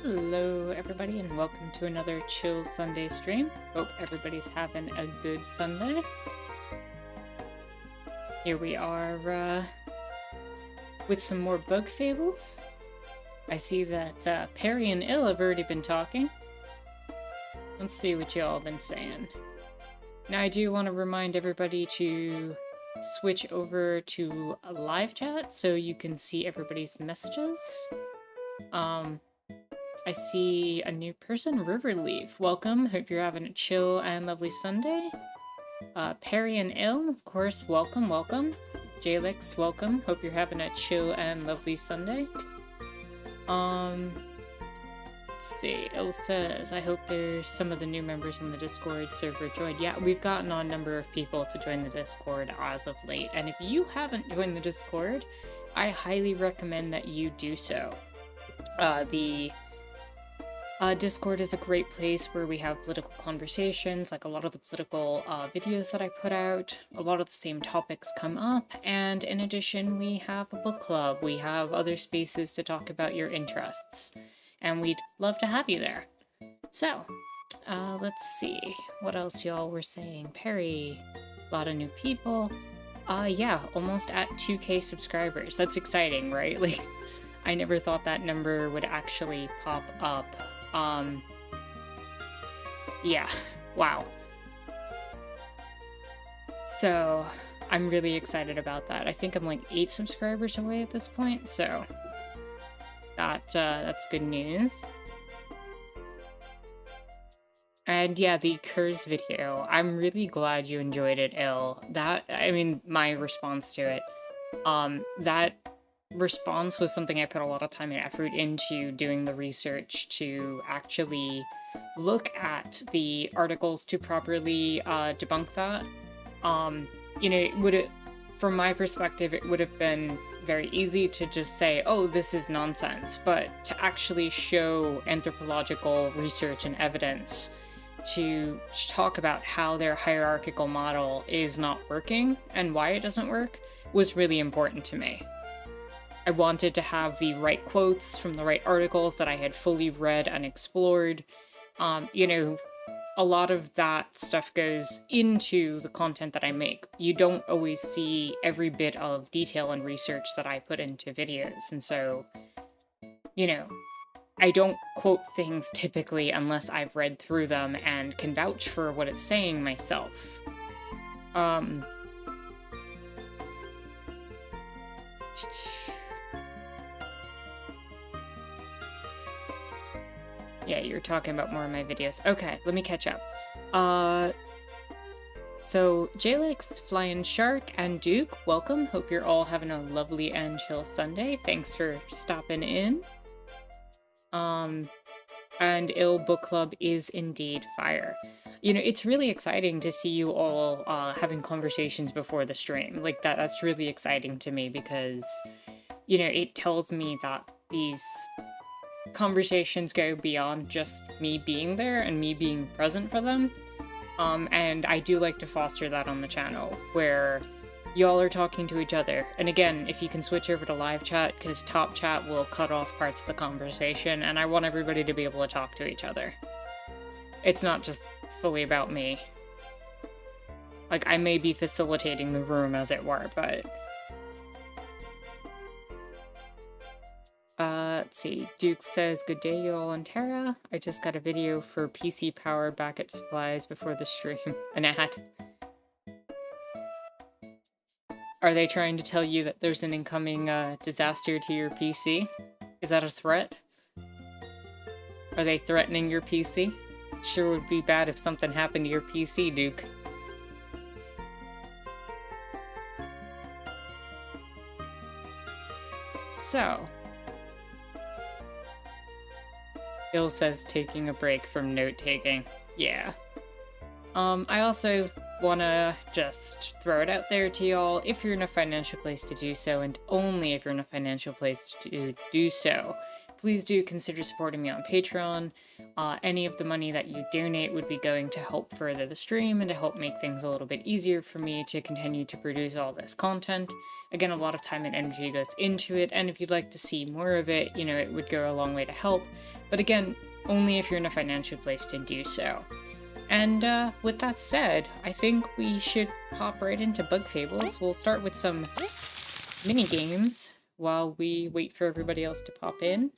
Hello, everybody, and welcome to another Chill Sunday stream. Hope everybody's having a good Sunday. Here we are with some more bug fables. I see that Perry and Il have already been talking. Let's see what y'all have been saying. Now, I do want to remind everybody to switch over to a live chat so you can see everybody's messages. I see a new person, Riverleaf. Welcome. Hope you're having a chill and lovely Sunday. Perry and Il, of course, welcome, welcome. Jalix, welcome. Hope you're having a chill and lovely Sunday. Let's see. Il says, I hope there's some of the new members in the Discord server joined. Yeah, we've gotten a number of people to join the Discord as of late. And if you haven't joined the Discord, I highly recommend that you do so. Discord is a great place where we have political conversations, like a lot of the political videos that I put out. A lot of the same topics come up, and in addition, we have a book club. We have other spaces to talk about your interests, and we'd love to have you there. So, let's see what else y'all were saying. Perry, a lot of new people. Yeah, almost at 2K subscribers. That's exciting, right? Like, I never thought that number would actually pop up. Yeah, wow. So, I'm really excited about that. I think I'm like 8 subscribers away at this point, so that's good news. And yeah, the Curse video, I'm really glad you enjoyed it, Il. My response to it, that response was something I put a lot of time and effort into doing the research to actually look at the articles to properly debunk that. From my perspective, it would have been very easy to just say, oh, this is nonsense, but to actually show anthropological research and evidence to talk about how their hierarchical model is not working and why it doesn't work was really important to me. I wanted to have the right quotes from the right articles that I had fully read and explored. A lot of that stuff goes into the content that I make. You don't always see every bit of detail and research that I put into videos. And so, I don't quote things typically unless I've read through them and can vouch for what it's saying myself. Yeah, you're talking about more of my videos. Okay, let me catch up. So Jalix, Flying Shark, and Duke, welcome. Hope you're all having a lovely and chill Sunday. Thanks for stopping in. And Il Book Club is indeed fire. It's really exciting to see you all having conversations before the stream. Like, that's really exciting to me because, it tells me that these conversations go beyond just me being there and me being present for them. And I do like to foster that on the channel, where y'all are talking to each other. And again, if you can switch over to live chat, because top chat will cut off parts of the conversation, and I want everybody to be able to talk to each other. It's not just fully about me. Like, I may be facilitating the room, as it were, but let's see. Duke says, good day, y'all, and Tara. I just got a video for PC power backup supplies before the stream. An ad. Are they trying to tell you that there's an incoming disaster to your PC? Is that a threat? Are they threatening your PC? Sure would be bad if something happened to your PC, Duke. So, Il says taking a break from note-taking. Yeah. I also want to just throw it out there to y'all, if you're in a financial place to do so, and only if you're in a financial place to do so, please do consider supporting me on Patreon. Any of the money that you donate would be going to help further the stream and to help make things a little bit easier for me to continue to produce all this content. Again, a lot of time and energy goes into it, and if you'd like to see more of it, you know, it would go a long way to help. But again, only if you're in a financial place to do so. And with that said, I think we should pop right into Bug Fables. We'll start with some mini games while we wait for everybody else to pop in.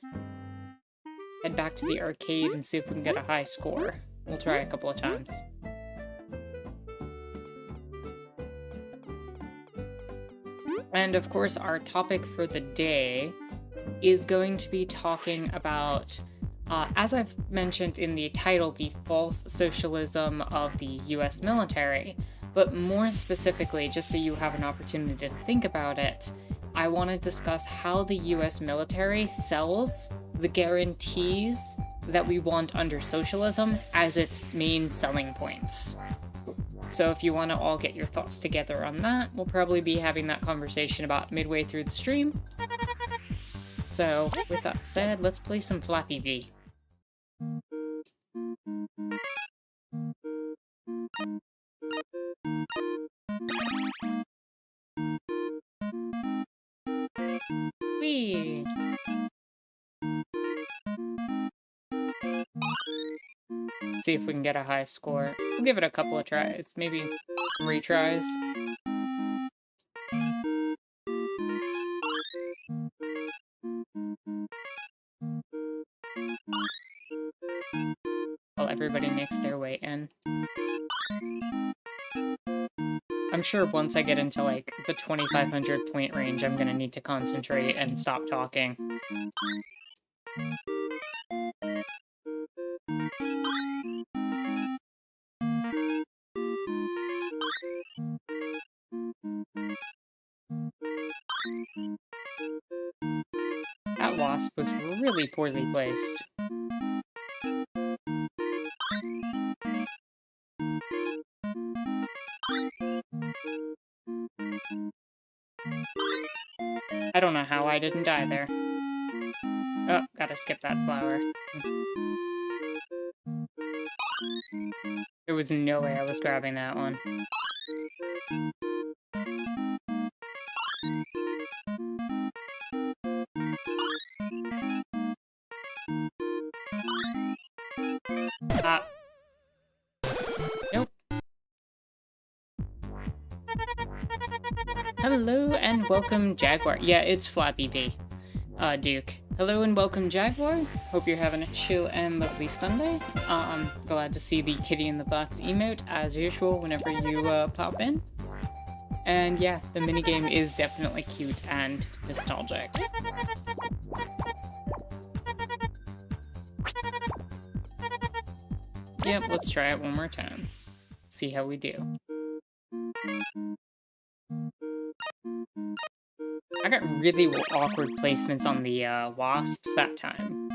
Head back to the arcade and see if we can get a high score. We'll try a couple of times. And of course, our topic for the day is going to be talking about, as I've mentioned in the title, the false socialism of the US military. But more specifically, just so you have an opportunity to think about it, I want to discuss how the US military sells the guarantees that we want under socialism as its main selling points. So if you want to all get your thoughts together on that, we'll probably be having that conversation about midway through the stream. So with that said, let's play some Flappy V. Whee! See if we can get a high score. We'll give it a couple of tries, maybe retries. While everybody makes their way in. I'm sure once I get into like the 2,500 point range, I'm gonna need to concentrate and stop talking. That wasp was really poorly placed. I don't know how I didn't die there. Oh, gotta skip that flower. There was no way I was grabbing that one. Ah. Nope. Hello and welcome, Jaguar. Yeah, it's Flappy V. Duke. Hello and welcome, Jaguar. Hope you're having a chill and lovely Sunday. I'm glad to see the Kitty in the Box emote, as usual, whenever you pop in. And yeah, the minigame is definitely cute and nostalgic. Yep, let's try it one more time. See how we do. I got really awkward placements on the wasps that time.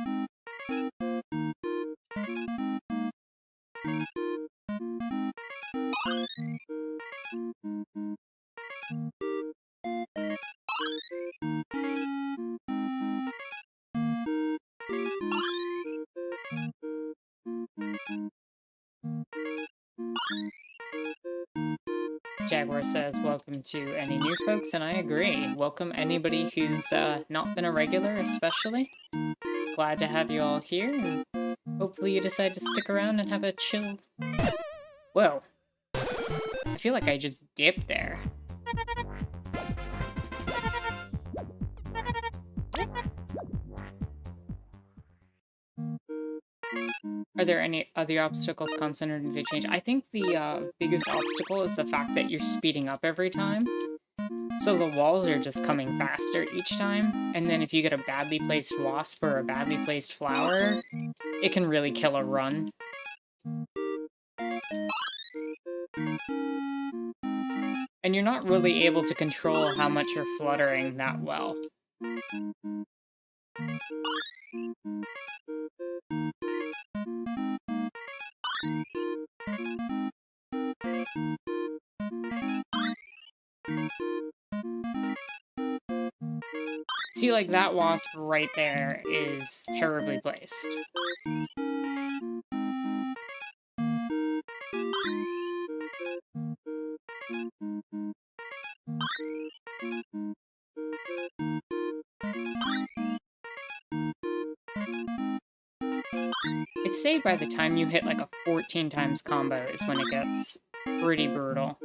Jaguar says, welcome to any new folks, and I agree. Welcome anybody who's not been a regular, especially. Glad to have you all here, and hopefully you decide to stick around and have a chill. Whoa. I feel like I just dipped there. Are there any other obstacles constant or do they change? I think the biggest obstacle is the fact that you're speeding up every time. So the walls are just coming faster each time. And then if you get a badly placed wasp or a badly placed flower, it can really kill a run. And you're not really able to control how much you're fluttering that well. See, like, that wasp right there is terribly placed. I'd say by the time you hit like a 14 times combo is when it gets pretty brutal.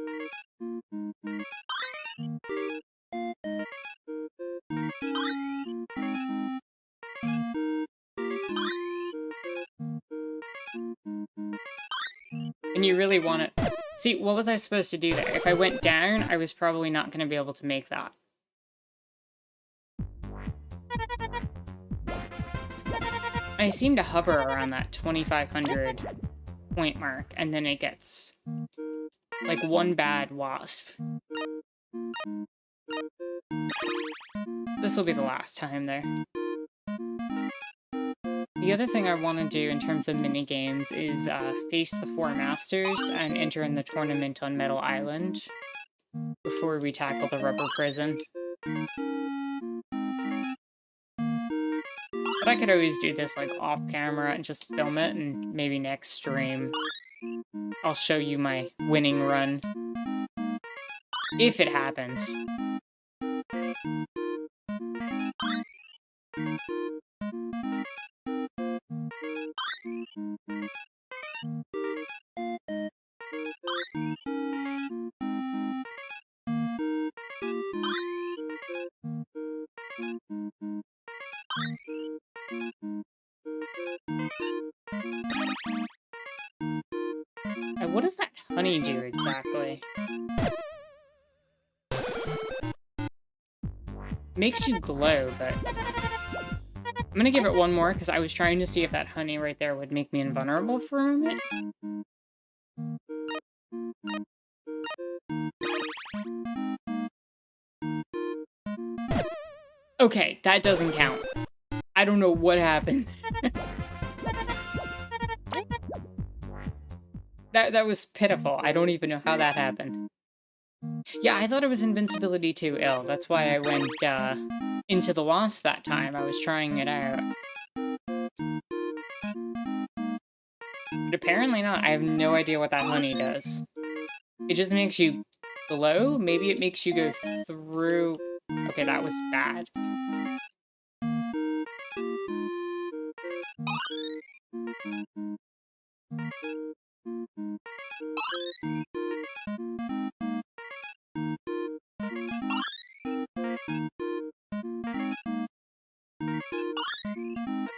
And you really want to... See, what was I supposed to do there? If I went down, I was probably not going to be able to make that. I seem to hover around that 2,500 point mark, and then it gets like one bad wasp. This will be the last time there. The other thing I want to do in terms of mini games is face the 4 masters and enter in the tournament on Metal Island before we tackle the rubber prison. But I could always do this like off camera and just film it, and maybe next stream I'll show you my winning run. If it happens. What does that honey do exactly? Makes you glow, but... I'm gonna give it one more, because I was trying to see if that honey right there would make me invulnerable for a moment. Okay, that doesn't count. I don't know what happened. That was pitiful. I don't even know how that happened. Yeah, I thought it was invincibility too ill. That's why I went into the wasp that time. I was trying it out. But apparently not. I have no idea what that honey does. It just makes you glow? Maybe it makes you go through... Okay, that was bad.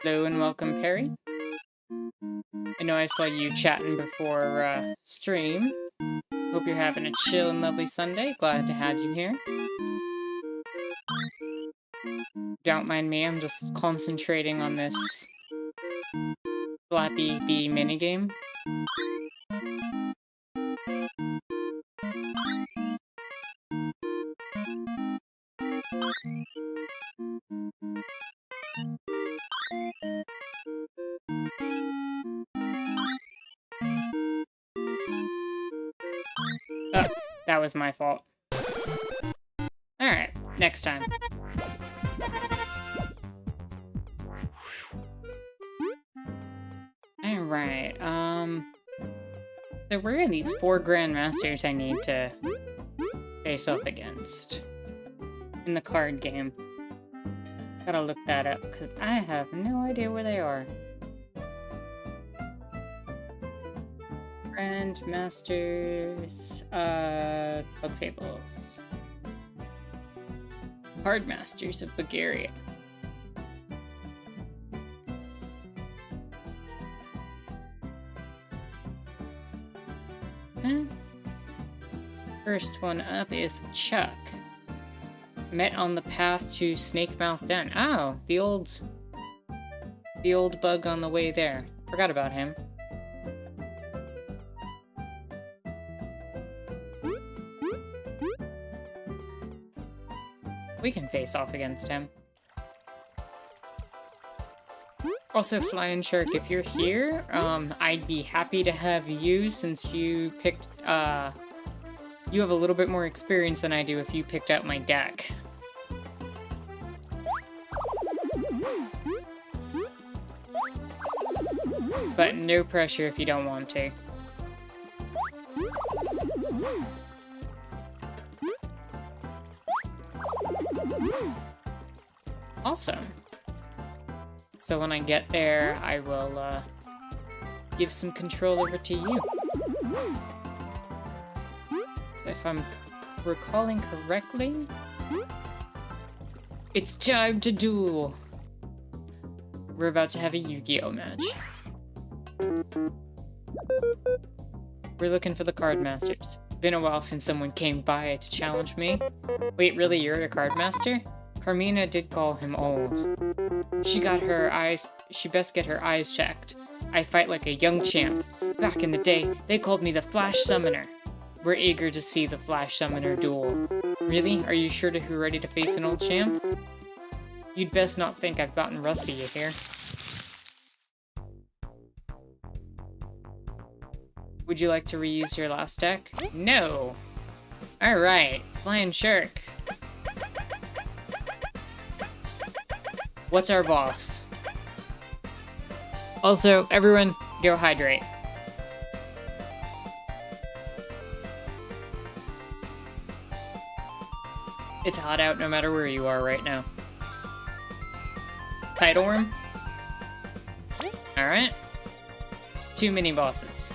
Hello and welcome, Perry. I know I saw you chatting before stream. Hope you're having a chill and lovely Sunday. Glad to have you here. Don't mind me, I'm just concentrating on this Flappy Bee minigame. Oh, that was my fault. Alright, next time. Alright, so where are these 4 Grandmasters I need to face off against in the card game? Gotta look that up, because I have no idea where they are. Grandmasters of Fables. Cardmasters of Bulgaria. First one up is Chuck. Met on the path to Snakemouth Den. Oh, the old bug on the way there. Forgot about him. We can face off against him. Also, Flying Shark, if you're here, I'd be happy to have you, since you picked, you have a little bit more experience than I do if you picked out my deck. But no pressure if you don't want to. Awesome. So when I get there, I will give some control over to you. If I'm recalling correctly, it's time to duel. We're about to have a Yu-Gi-Oh match. We're looking for the card masters. Been a while since someone came by to challenge me. Wait, really, you're a card master? Carmina did call him old. She best get her eyes checked. I fight like a young champ. Back in the day, they called me the Flash Summoner. We're eager to see the Flash Summoner duel. Really? Are you sure you're ready to face an old champ? You'd best not think I've gotten rusty, you hear? Would you like to reuse your last deck? No! Alright, Flying Shark. What's our boss? Also, everyone, go hydrate. It's hot out no matter where you are right now. Tidal Worm? Alright. 2 mini bosses.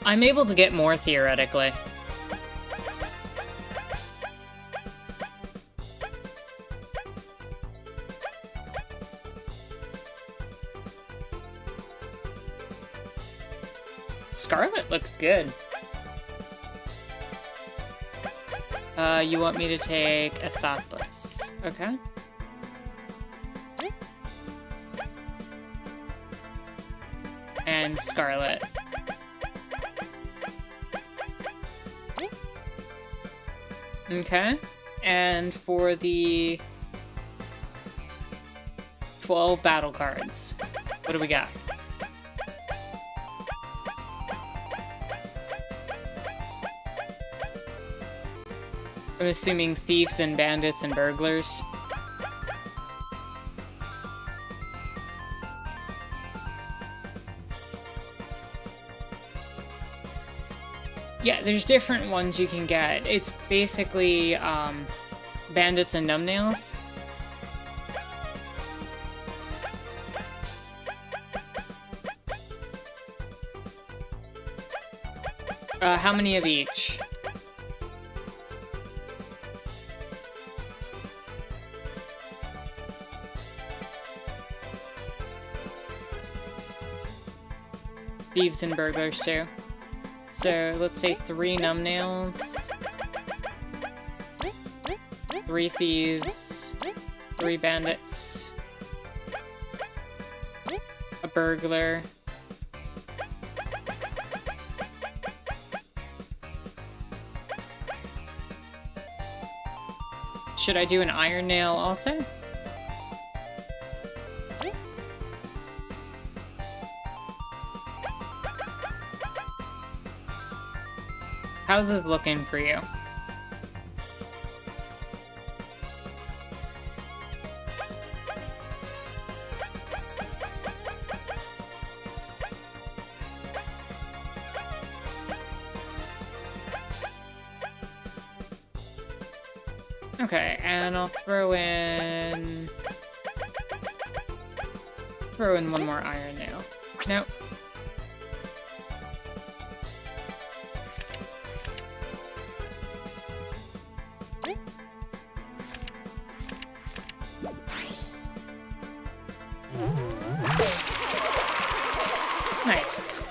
I'm able to get more, theoretically. Scarlet looks good. You want me to take Esthathos. Okay. And Scarlet. Okay. And for the 12 battle cards, what do we got? I'm assuming thieves and bandits and burglars. Yeah, there's different ones you can get. It's basically bandits and numbnails. How many of each? Thieves and burglars too. So let's say 3 numbnails, 3 thieves, 3 bandits, a burglar, should I do an iron nail also? How's this looking for you? Okay, and I'll throw in one more iron nail. Nope. Nice.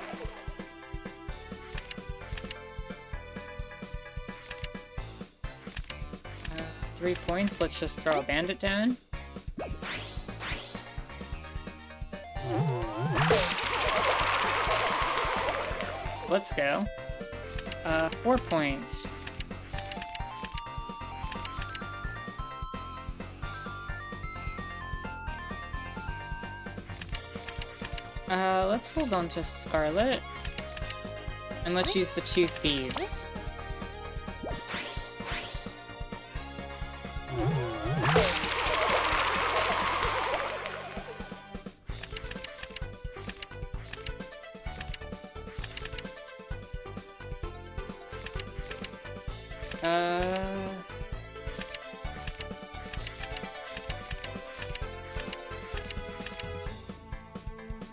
3 points, let's just throw a bandit down. Let's go. 4 points. Let's hold on to Scarlet. And let's use the 2 thieves.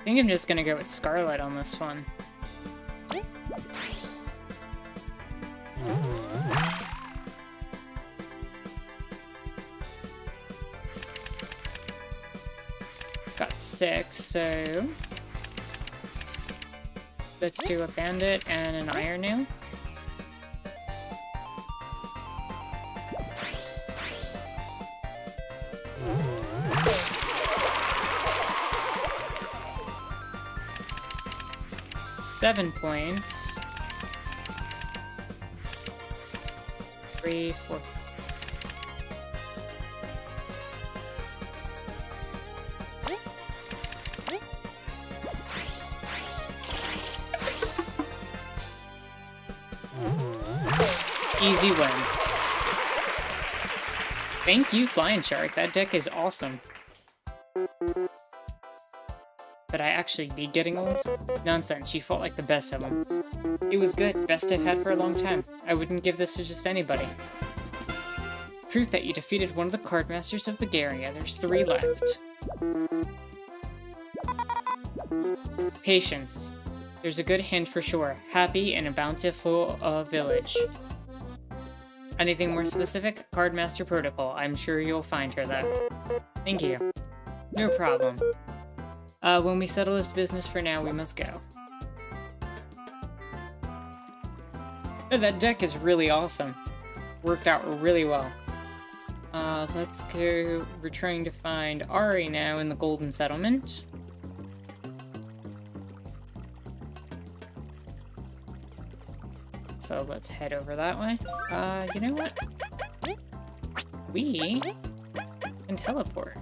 I think I'm just gonna go with Scarlet on this one. Got 6, so let's do a bandit and an iron nail. Seven points. 3, 4. Easy win. Thank you, Flying Shark. That deck is awesome. But I actually be getting old? Nonsense, you fought like the best of them. It was good, best I've had for a long time. I wouldn't give this to just anybody. Proof that you defeated one of the card masters of Bulgaria. There's 3 left. Patience. There's a good hint for sure. Happy and a bountiful village. Anything more specific? Cardmaster Protocol. I'm sure you'll find her though. Thank you. No problem. When we settle this business for now, we must go. Oh, that deck is really awesome. Worked out really well. Let's go. We're trying to find Ari now in the Golden Settlement. So let's head over that way. You know what? We can teleport.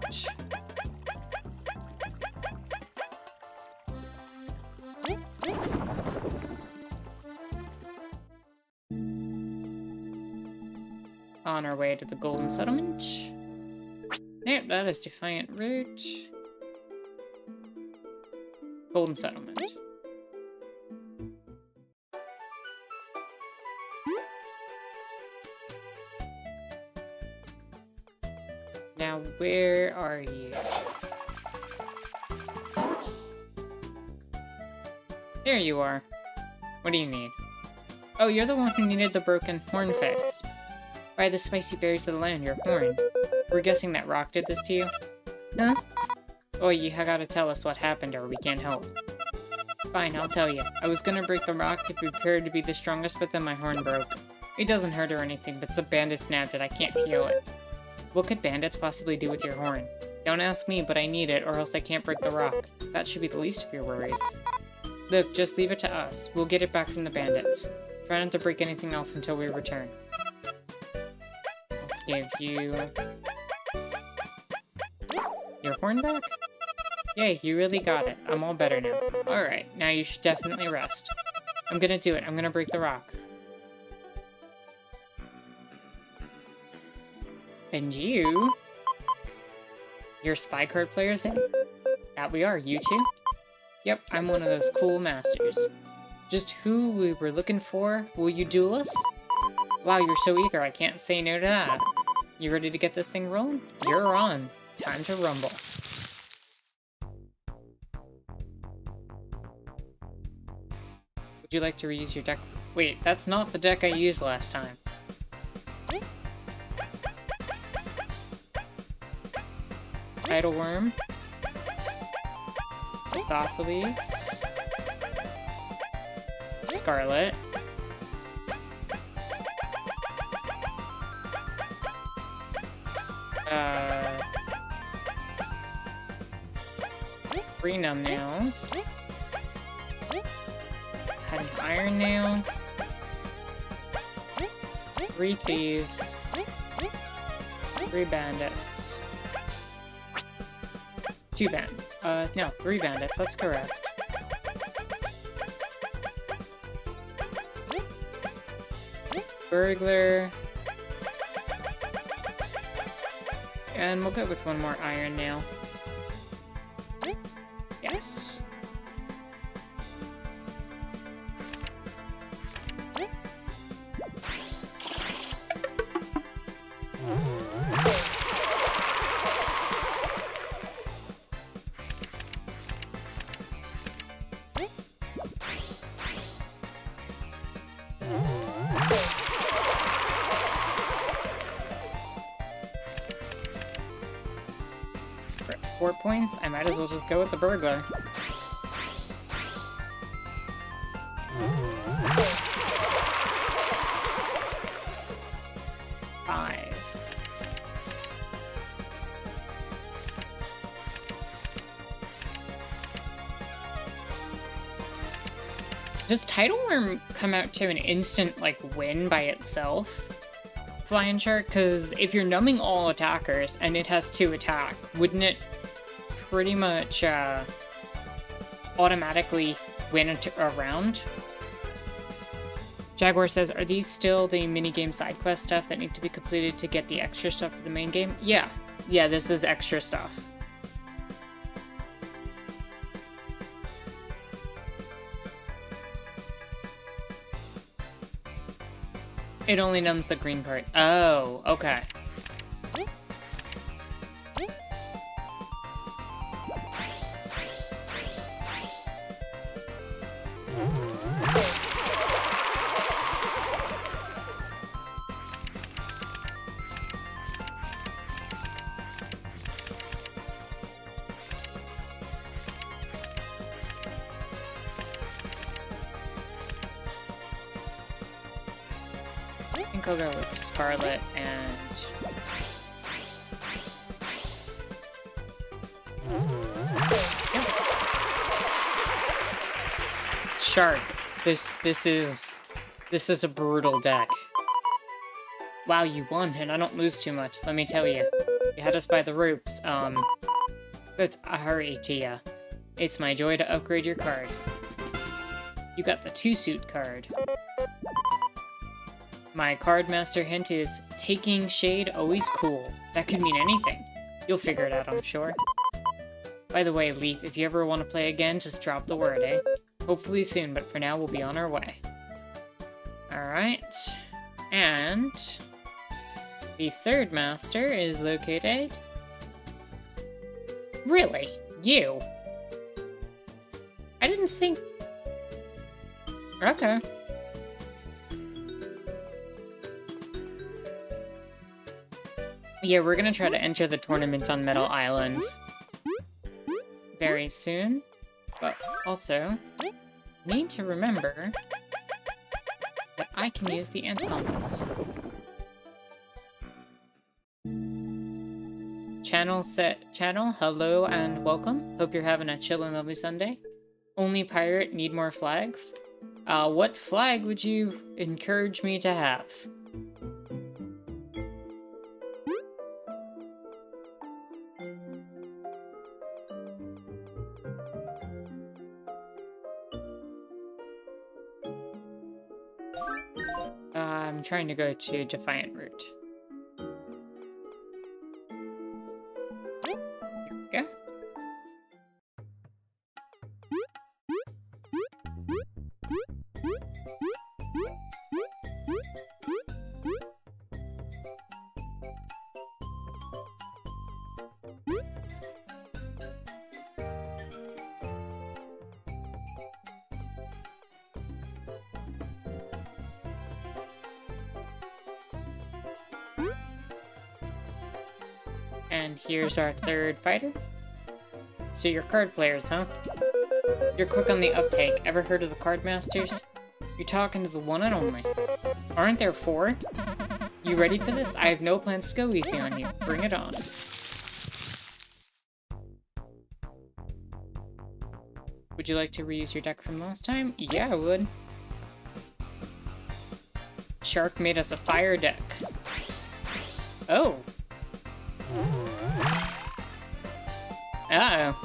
On our way to the Golden Settlement. Yep, that is Defiant Route. Golden Settlement. Now, where are you? There you are. What do you need? Oh, you're the one who needed the broken horn fixed. By the spicy berries of the land, your horn. We're guessing that Rock did this to you? Huh? Oh, you gotta tell us what happened or we can't help. Fine, I'll tell you. I was gonna break the rock to prepare to be the strongest, but then my horn broke. It doesn't hurt or anything, but some bandit snapped it. I can't heal it. What could bandits possibly do with your horn? Don't ask me, but I need it, or else I can't break the rock. That should be the least of your worries. Look, just leave it to us. We'll get it back from the bandits. Try not to break anything else until we return. Let's give you your horn back? Yay, you really got it. I'm all better now. Alright, now you should definitely rest. I'm gonna do it. I'm gonna break the rock. And you? You're spy card players, eh? That we are, you too? Yep, I'm one of those cool masters. Just who we were looking for. Will you duel us? Wow, you're so eager, I can't say no to that. You ready to get this thing rolling? You're on. Time to rumble. Would you like to reuse your deck? Wait, that's not the deck I used last time. Tidal Worm. Astophiles. Scarlet. Three Numb Nails. Had an Iron Nail. 3 Thieves. 3 Bandits. 2 no, 3 bandits, that's correct. Burglar. And we'll go with 1 more Iron Nail. Yes. 4 points, I might as well just go with the burglar. Does Tidal Worm come out to an instant, like, win by itself, Flying Shark? Because if you're numbing all attackers and it has 2 attack, wouldn't it pretty much automatically win a round? Jaguar says, are these still the minigame side quest stuff that need to be completed to get the extra stuff for the main game? Yeah. Yeah, this is extra stuff. It only numbs the green part. Oh, okay. I think I'll go with Scarlet and... Yep. Shark. This is a brutal deck. Wow, you won, and I don't lose too much, let me tell you. You had us by the ropes. It's a hurry to ya. It's my joy to upgrade your card. You got the 2-suit card. My card master hint is, taking shade always cool. That could mean anything. You'll figure it out, I'm sure. By the way, Leaf, if you ever want to play again, just drop the word, eh? Hopefully soon, but for now, we'll be on our way. Alright. And... the third master is located... Really? You? I didn't think... Okay. Yeah, we're gonna try to enter the tournament on Metal Island very soon, but also need to remember that I can use the ant compass. Channel, hello and welcome. Hope you're having a chill and lovely Sunday. Only pirate, need more flags? What flag would you encourage me to have? I'm trying to go to Defiant Route. Here we go. And here's our third fighter. So you're card players, huh? You're quick on the uptake. Ever heard of the card masters? You're talking to the one and only. Aren't there 4? You ready for this? I have no plans to go easy on you. Bring it on. Would you like to reuse your deck from last time? Yeah, I would. Shark made us a fire deck. Oh. Uh-oh.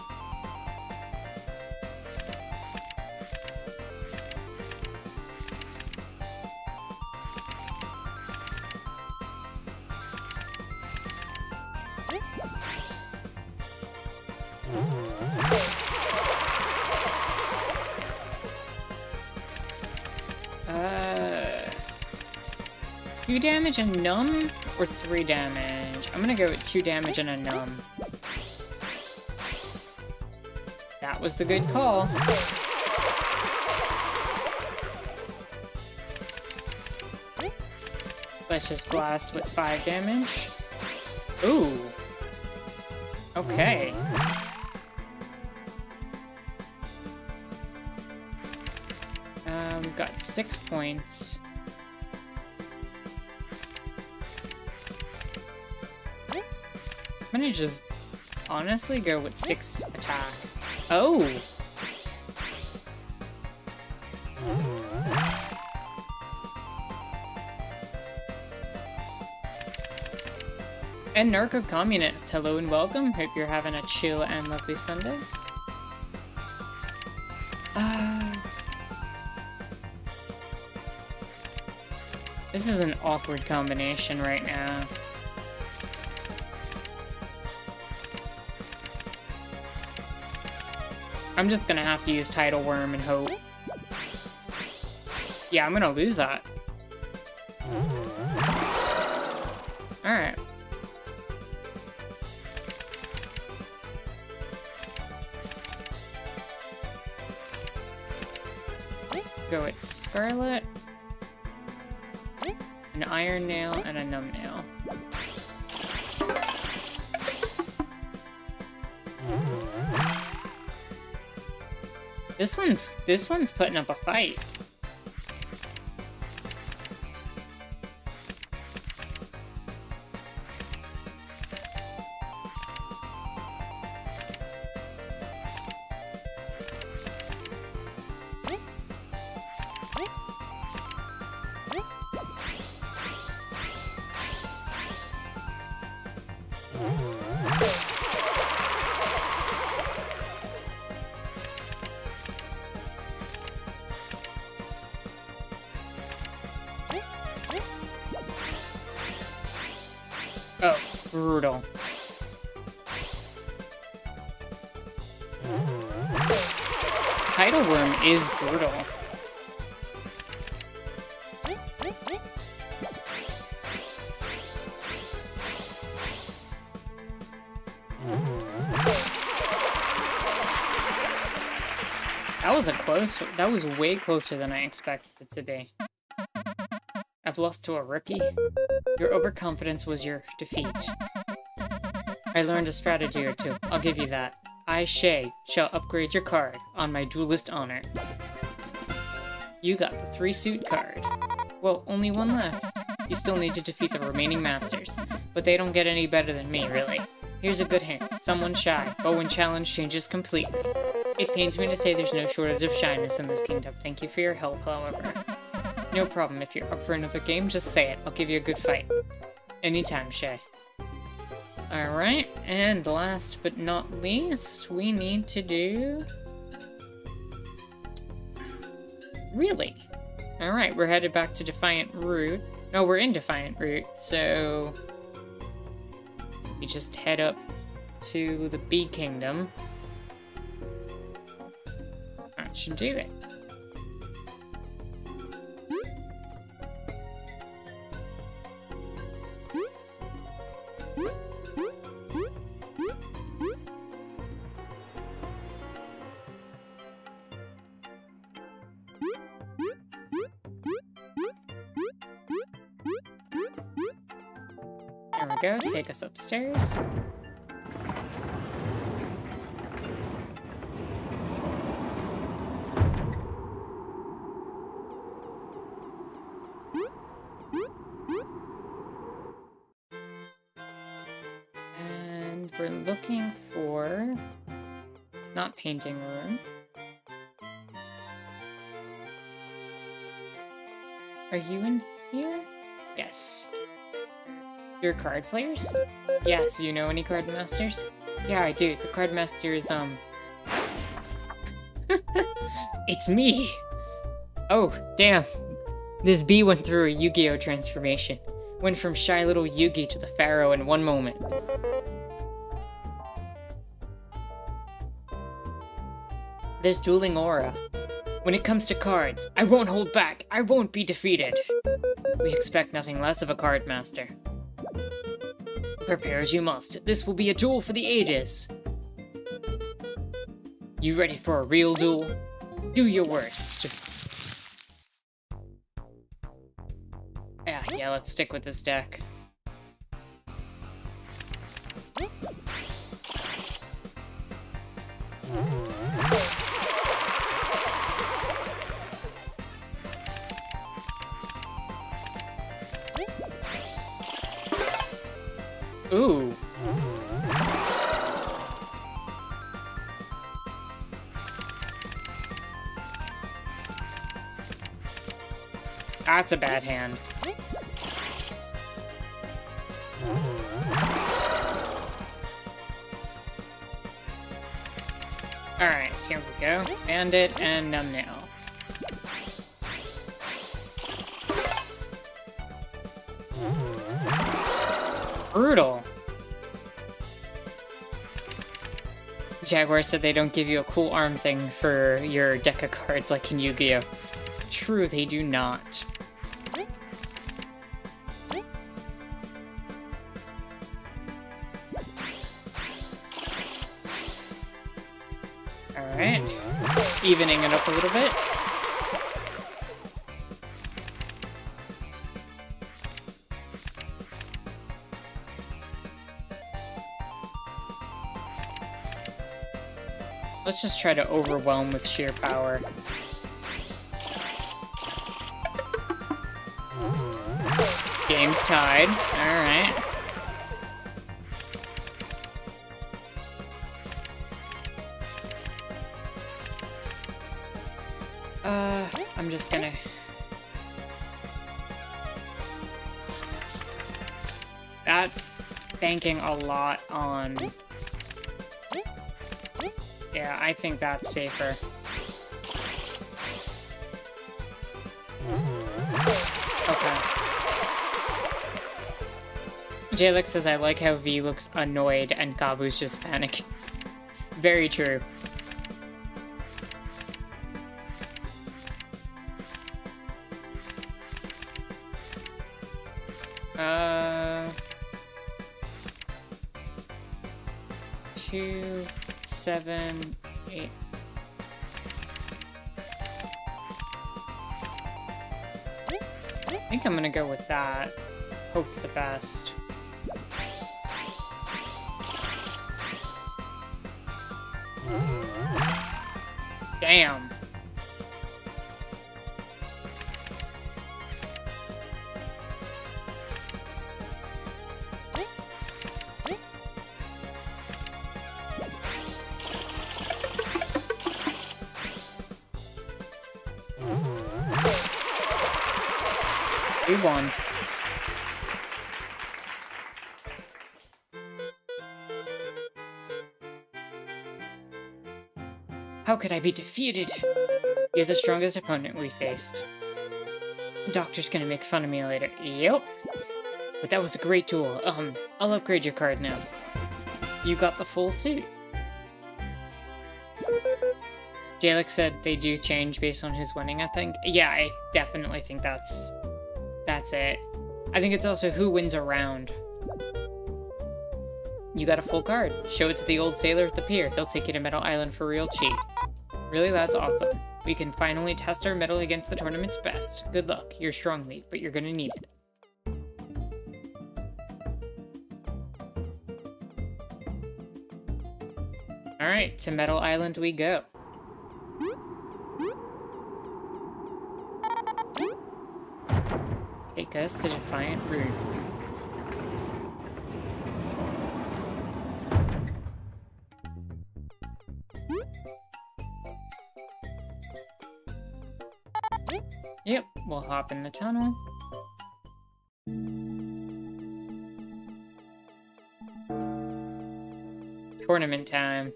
Two damage and numb, or 3 damage? I'm gonna go with 2 damage and a numb. That was the good call. Let's just blast with 5 damage. Ooh. Okay. We've got 6 points. I'm gonna just honestly go with 6 attack. Oh! And narco-communist, hello and welcome. Hope you're having a chill and lovely Sunday. This is an awkward combination right now. I'm just gonna have to use Tidal Worm and hope. Yeah, I'm gonna lose that. Alright. Go with Scarlet, an Iron Nail, and a Numb Nail. This one's putting up a fight. Oh, brutal. Tidal Worm is brutal. That was way closer than I expected it to be. I've lost to a rookie? Your overconfidence was your defeat. I learned a strategy or two, I'll give you that. I, Shay, shall upgrade your card on my duelist honor. You got the 3-suit card. Well, only one left. You still need to defeat the remaining masters, but they don't get any better than me, really. Here's a good hint. Someone's shy, but when challenged changes completely. It pains me to say there's no shortage of shyness in this kingdom. Thank you for your help, however. No problem. If you're up for another game, just say it. I'll give you a good fight. Anytime, Shay. Alright, and last but not least, we need to do... Really? Alright, we're headed back to Defiant Root. No, we're in Defiant Root, so... we just head up to the Bee Kingdom. That should do it. There we go, take us upstairs. And we're looking for... not painting room. Are you in here? Yes. You're card players? Yeah, so you know any card masters? Yeah, I do. The card masters, It's me! Oh, damn. This bee went through a Yu-Gi-Oh! Transformation. Went from shy little Yugi to the Pharaoh in one moment. There's dueling aura. When it comes to cards, I won't hold back. I won't be defeated. We expect nothing less of a card master. Prepare as you must. This will be a duel for the ages. You ready for a real duel? Do your worst. Yeah, let's stick with this deck. Ooh. That's a bad hand. Alright, here we go. Bandit and Numbnail. Brutal. Jaguar said they don't give you a cool arm thing for your deck of cards like in Yu-Gi-Oh! True, they do not. Alright. Evening it up a little bit. Let's just try to overwhelm with sheer power. Game's tied. Alright. I'm just gonna... That's banking a lot on... Yeah, I think that's safer. Okay. Jalix says, I like how V looks annoyed and Gabu's just panicking. Very true. Two, 7, 8. I think I'm gonna go with that. Hope for the best. Damn. We won. How could I be defeated? You're the strongest opponent we faced. The doctor's gonna make fun of me later. Yep. But that was a great duel. I'll upgrade your card now. You got the full suit. Jalix said they do change based on who's winning, I think. Yeah, I definitely think that's it. I think it's also who wins a round. You got a full card. Show it to the old sailor at the pier. He'll take you to Metal Island for real cheap. Really, that's awesome. We can finally test our metal against the tournament's best. Good luck. You're strong, Leaf, but you're gonna need it. Alright, to Metal Island we go. Take us to Defiant Room. Yep, we'll hop in the tunnel. Tournament time.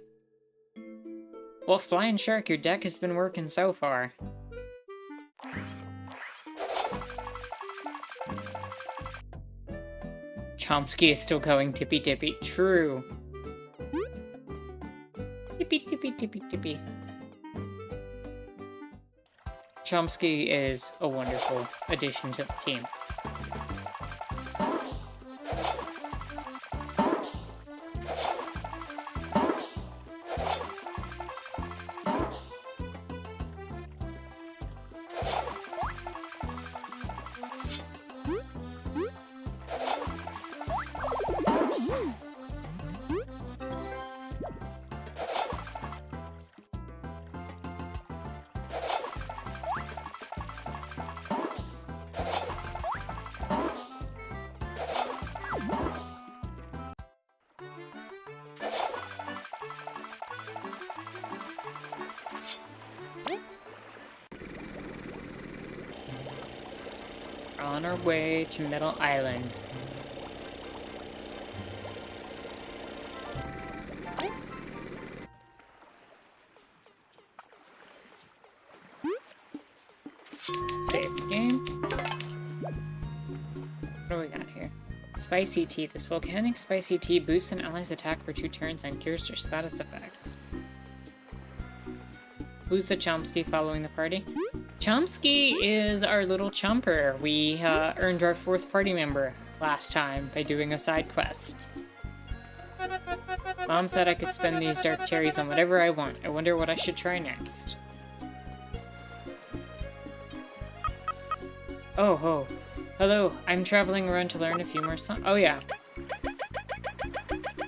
Well, Flying Shark, your deck has been working so far. Chomsky is still going tippy-tippy. True. Tippy-tippy-tippy-tippy. Chomsky is a wonderful addition to the team. on our way to Metal Island. Save the game. What do we got here? Spicy tea. This volcanic spicy tea boosts an ally's attack for 2 turns and cures their status effects. Who's the Chomsky following the party? Chomsky is our little chomper. We earned our 4th party member last time by doing a side quest. Mom said I could spend these dark cherries on whatever I want. I wonder what I should try next. Oh ho. Hello, I'm traveling around to learn a few more songs. Oh yeah.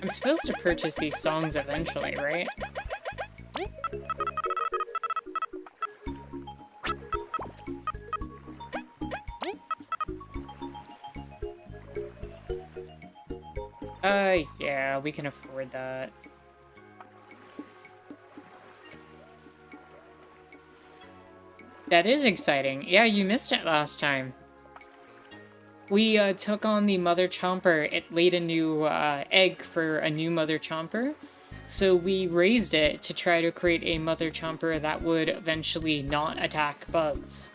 I'm supposed to purchase these songs eventually, right? Yeah, we can afford that. That is exciting. Yeah, you missed it last time. We took on the Mother Chomper. It laid a new egg for a new Mother Chomper. So we raised it to try to create a Mother Chomper that would eventually not attack bugs.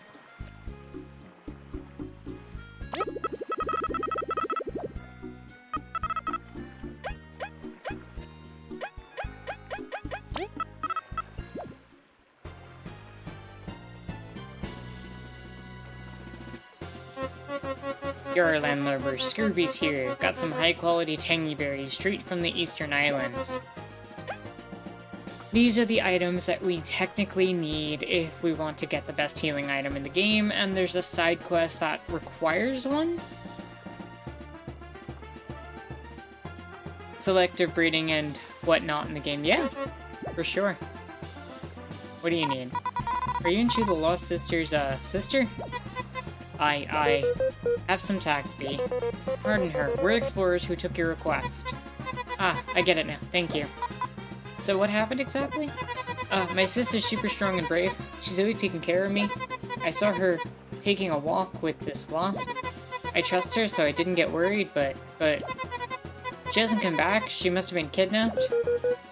Your landlubber, Scrooby's here. Got some high-quality tangy berries straight from the Eastern Islands. These are the items that we technically need if we want to get the best healing item in the game, and there's a side quest that requires one. Selective breeding and whatnot in the game. Yeah, for sure. What do you need? Are you into the Lost Sister's sister? I have some tact, B. Pardon her. We're explorers who took your request. Ah, I get it now. Thank you. So what happened exactly? My sister's super strong and brave. She's always taking care of me. I saw her taking a walk with this wasp. I trust her, so I didn't get worried, but she hasn't come back. She must have been kidnapped.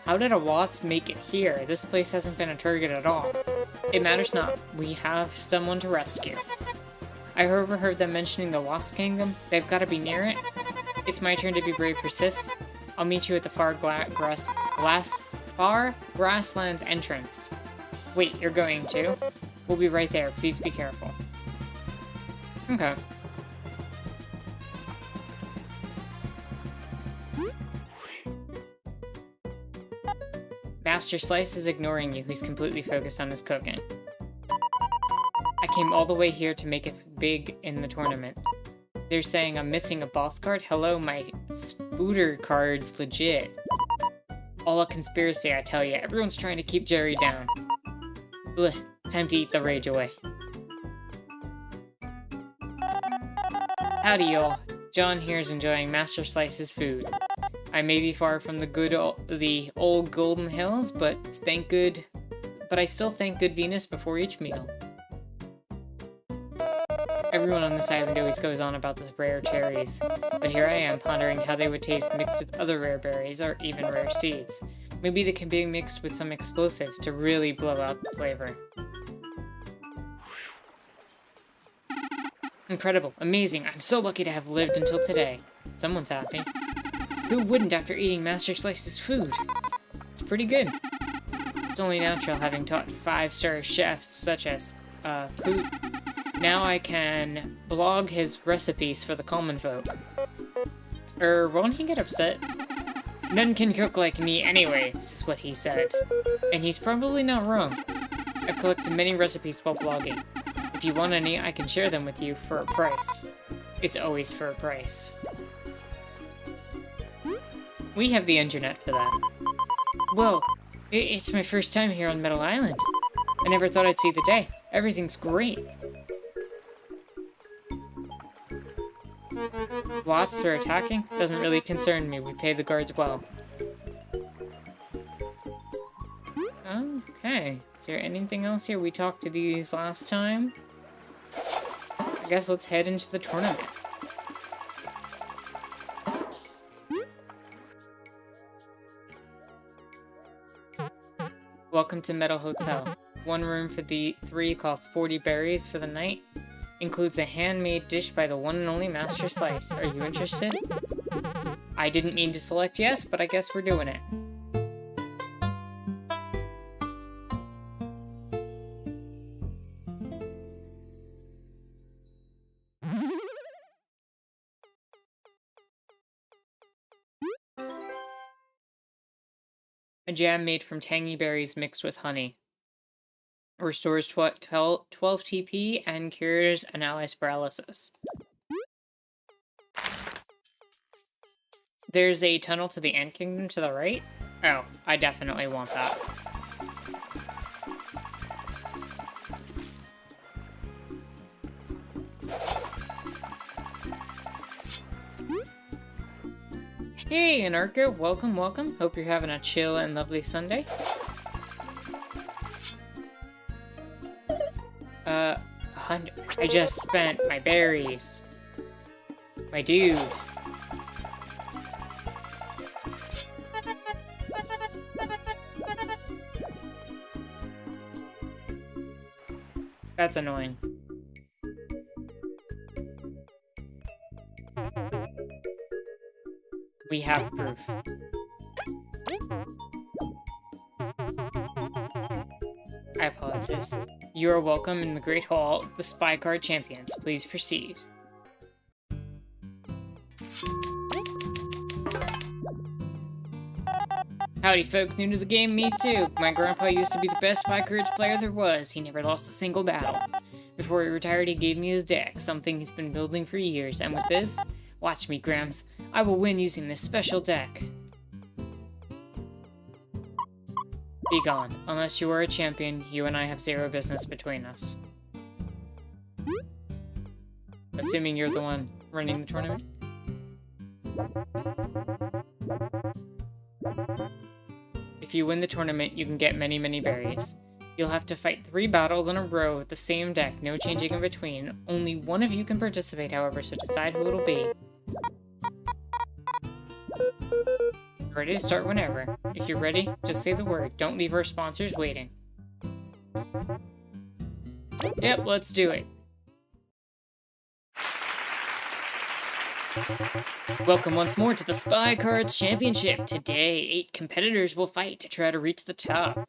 How did a wasp make it here? This place hasn't been a target at all. It matters not. We have someone to rescue. I overheard them mentioning the Wasp Kingdom. They've got to be near it. It's my turn to be brave for Sis. I'll meet you at the far grasslands entrance. Wait, you're going to? We'll be right there. Please be careful. Okay. Master Slice is ignoring you. He's completely focused on his cooking. I came all the way here to make it big in the tournament. They're saying I'm missing a boss card? Hello, my Spooter card's legit. All a conspiracy, I tell you. Everyone's trying to keep Jerry down. Blech, time to eat the rage away. Howdy, y'all. John here's enjoying Master Slice's food. I may be far from the old Golden Hills, but I still thank good Venus before each meal. Everyone on this island always goes on about the rare cherries, but here I am pondering how they would taste mixed with other rare berries or even rare seeds. Maybe they can be mixed with some explosives to really blow out the flavor. Incredible, amazing, I'm so lucky to have lived until today. Someone's happy. Who wouldn't after eating Master Slice's food? It's pretty good. It's only natural having taught 5-star chefs such as Poot. Now I can blog his recipes for the common folk. Won't he get upset? None can cook like me anyway, is what he said. And he's probably not wrong. I've collected many recipes while blogging. If you want any, I can share them with you for a price. It's always for a price. We have the internet for that. Whoa, it's my first time here on Metal Island. I never thought I'd see the day. Everything's great. Wasps are attacking? Doesn't really concern me. We pay the guards well. Okay. Is there anything else here? We talked to these last time. I guess let's head into the tournament. Welcome to Meadow Hotel. One room for the 3 costs 40 berries for the night. Includes a handmade dish by the one and only Master Slice. Are you interested? I didn't mean to select yes, but I guess we're doing it. A jam made from tangy berries mixed with honey. Restores 12 TP and cures an ally's paralysis. There's a tunnel to the Ant Kingdom to the right. Oh, I definitely want that. Hey, Anarcho, welcome, welcome. Hope you're having a chill and lovely Sunday. I just spent my berries. My dude. That's annoying. We have proof. I apologize. You are welcome in the Great Hall, the Spy Card Champions. Please proceed. Howdy folks, new to the game, me too. My grandpa used to be the best Spy Cards player there was. He never lost a single battle. Before he retired, he gave me his deck, something he's been building for years. And with this, watch me, Grams. I will win using this special deck. Be gone. Unless you are a champion, you and I have zero business between us. Assuming you're the one running the tournament. If you win the tournament, you can get many, many berries. You'll have to fight 3 battles in a row with the same deck, no changing in between. Only one of you can participate, however, so decide who it'll be. Ready to start whenever. If you're ready, just say the word. Don't leave our sponsors waiting. Yep, let's do it. Welcome once more to the Spy Cards Championship. Today, 8 competitors will fight to try to reach the top.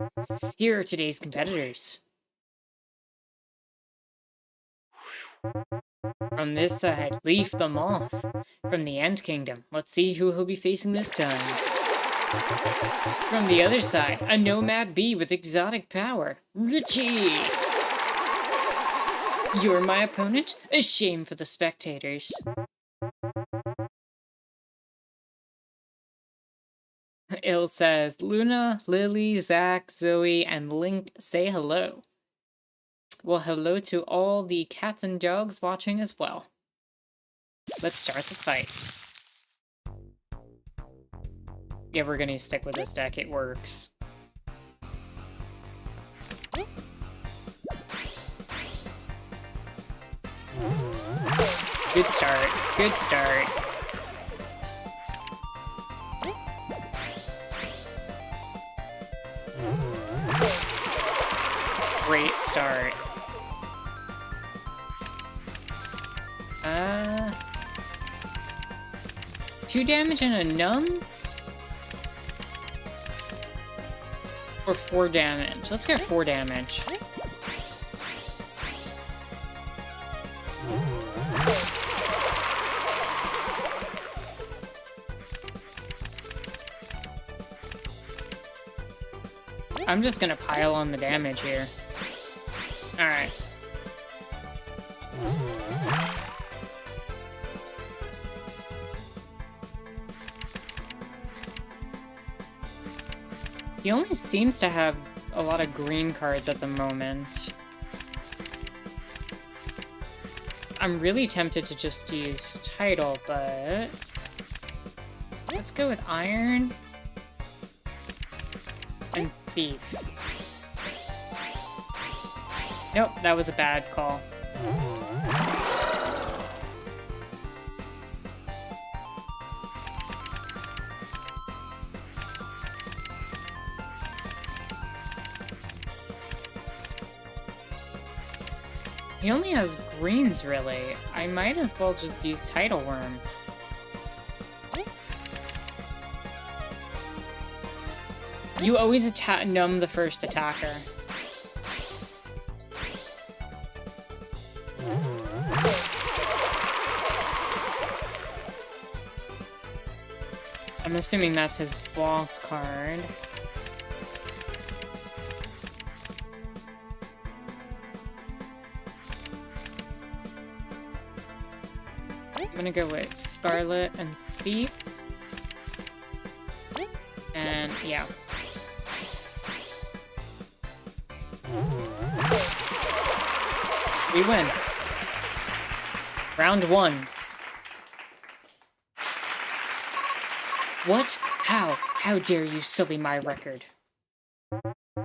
Here are today's competitors. From this side, Leaf the Moth. From the Ant Kingdom, let's see who he'll be facing this time. From the other side, a nomad bee with exotic power, Richie! You're my opponent? A shame for the spectators. Il says, Luna, Lily, Zach, Zoe, and Link say hello. Well, hello to all the cats and dogs watching as well. Let's start the fight. Yeah, we're gonna stick with this deck. It works. Good start. Good start. Great start. 2 damage and a numb? Or 4 damage? Let's get 4 damage. I'm just gonna pile on the damage here. Alright. He only seems to have a lot of green cards at the moment. I'm really tempted to just use Tidal, but... let's go with Iron and Thief. Nope, that was a bad call. He only has greens, really. I might as well just use Tidal Worm. You always numb the first attacker. I'm assuming that's his boss card. I'm gonna go with Scarlet and Thief. And yeah. We win. Round 1. What? How? How dare you sully my record?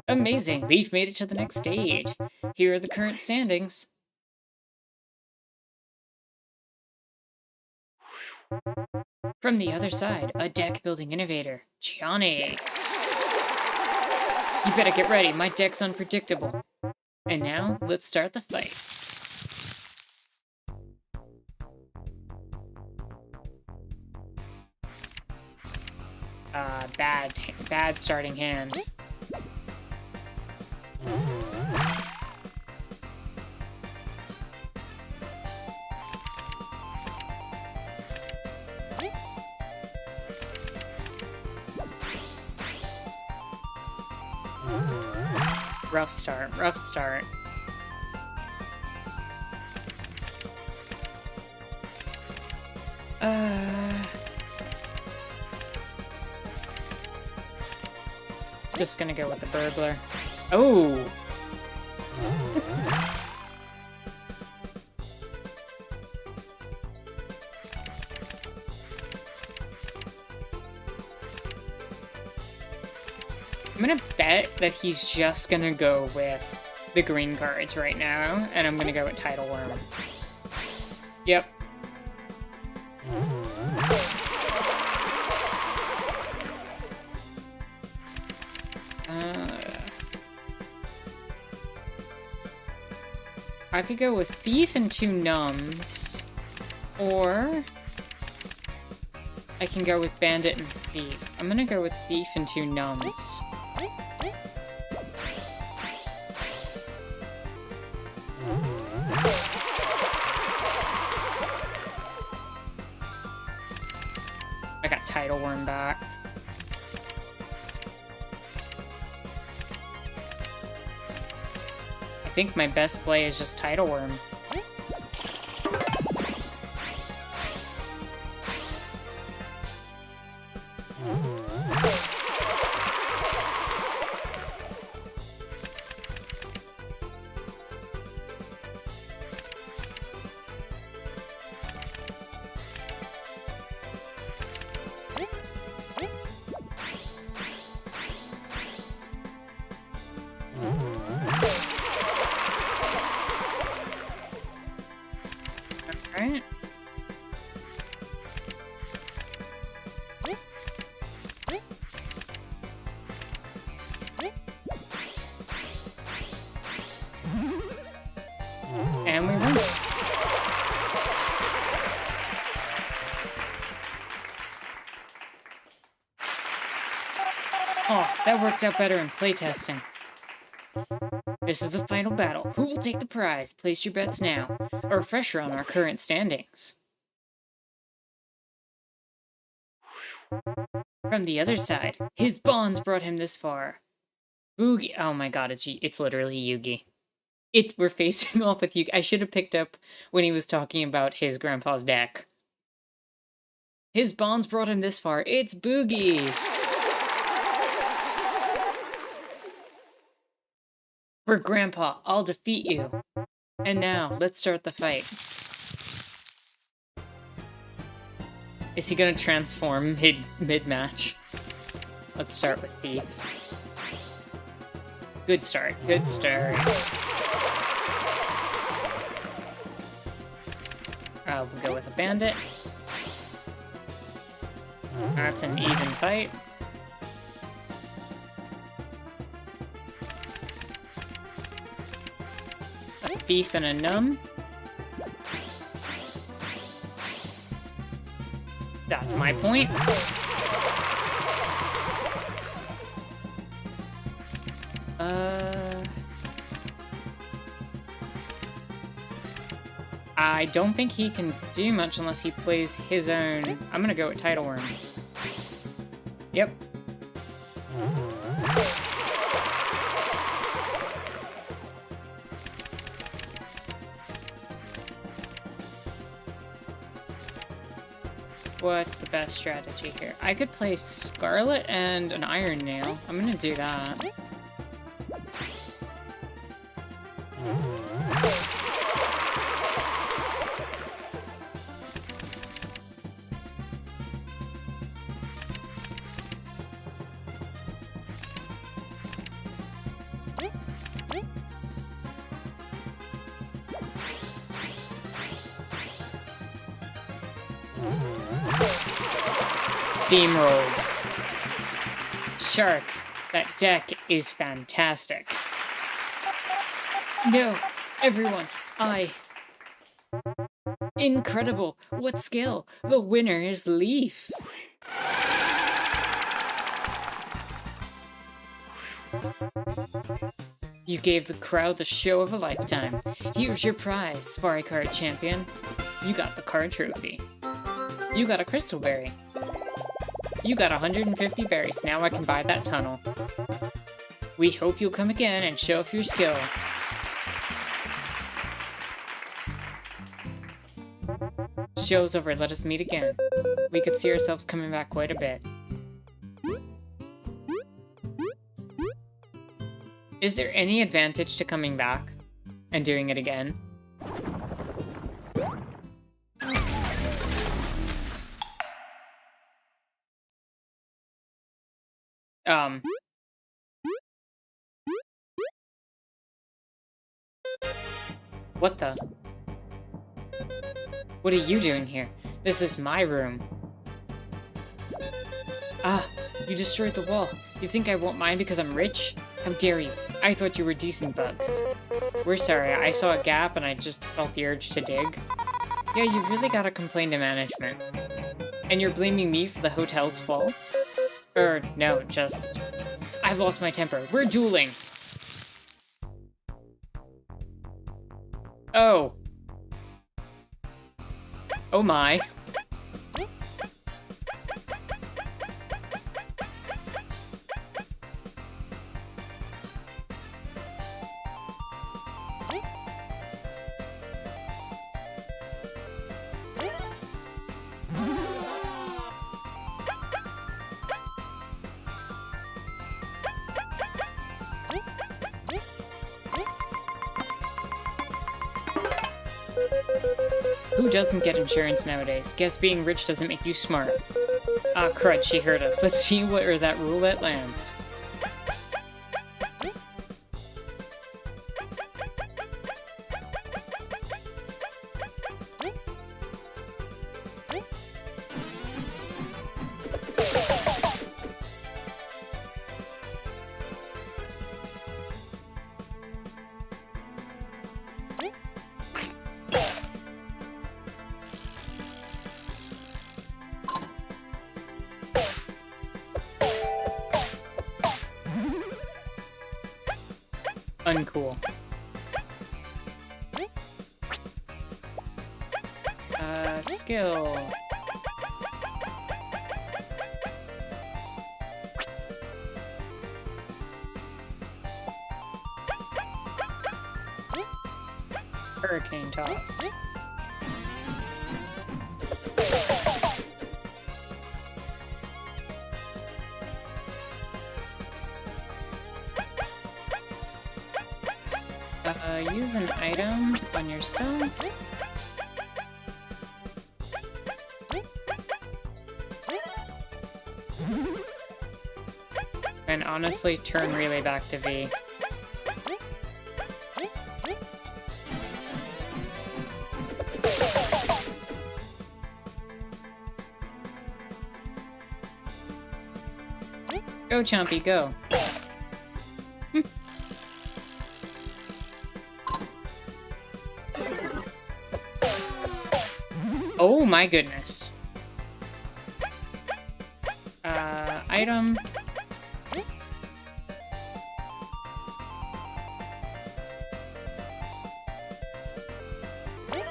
Amazing! Leaf made it to the next stage. Here are the current standings. From the other side, a deck-building innovator, Gianni. You better get ready, my deck's unpredictable. And now, let's start the fight. Bad starting hand. Rough start, rough start. Just gonna go with the burglar. Oh! I'm gonna bet that he's just gonna go with the green cards right now, and I'm gonna go with Tidal Worm. Yep. I could go with Thief and 2 numbs, or I can go with Bandit and Thief. I'm gonna go with Thief and 2 numbs. I got Tidal Worm back. I think my best play is just Tidal Worm. Alright. And we win. Oh, that worked out better in playtesting. This is the final battle. Who will take the prize? Place your bets now. A refresher on our current standings. From the other side, his bonds brought him this far. Boogie. Oh my god, it's literally Yugi. We're facing off with Yugi. I should have picked up when he was talking about his grandpa's deck. His bonds brought him this far. It's Boogie! For Grandpa, I'll defeat you. And now, let's start the fight. Is he gonna transform mid-match? Let's start with Thief. Good start, good start. We'll go with a bandit. That's an even fight. thief and a numb. That's my point. I don't think he can do much unless he plays his own. I'm gonna go with Tidal Worm. Yep. What's the best strategy here? I could play Scarlet and an Iron Nail. I'm gonna do that. Steamrolled. Shark, that deck is fantastic. No, everyone, Incredible! What skill? The winner is Leaf! You gave the crowd the show of a lifetime. Here's your prize, Safari Card Champion. You got the card trophy. You got a Crystal Berry. You got 150 berries. Now I can buy that tunnel. We hope you'll come again and show off your skill. Show's over. Let us meet again. We could see ourselves coming back quite a bit. Is there any advantage to coming back and doing it again? What the? What are you doing here? This is my room. Ah, you destroyed the wall. You think I won't mind because I'm rich? How dare you? I thought you were decent bugs. We're sorry, I saw a gap and I just felt the urge to dig. Yeah, you really gotta complain to management. And you're blaming me for the hotel's faults? No, just... I've lost my temper. We're dueling! Oh. Oh my. Who doesn't get insurance nowadays? Guess being rich doesn't make you smart. Ah, crud, she heard us. Let's see where that roulette lands. Uncool. Skill. Hurricane Toss. Use an item on yourself. And honestly, turn relay back to V. Go, Chompy, go. Oh my goodness. Item.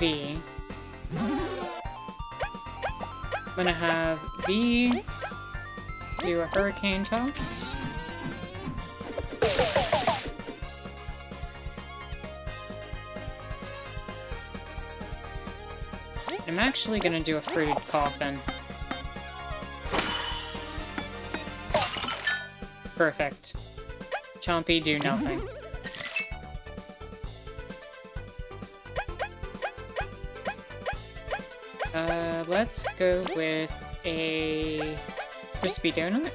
B. I'm gonna have B do a hurricane toss. I'm actually gonna do a fruited coffin. Perfect. Chompy, do nothing. Let's go with a crispy donut.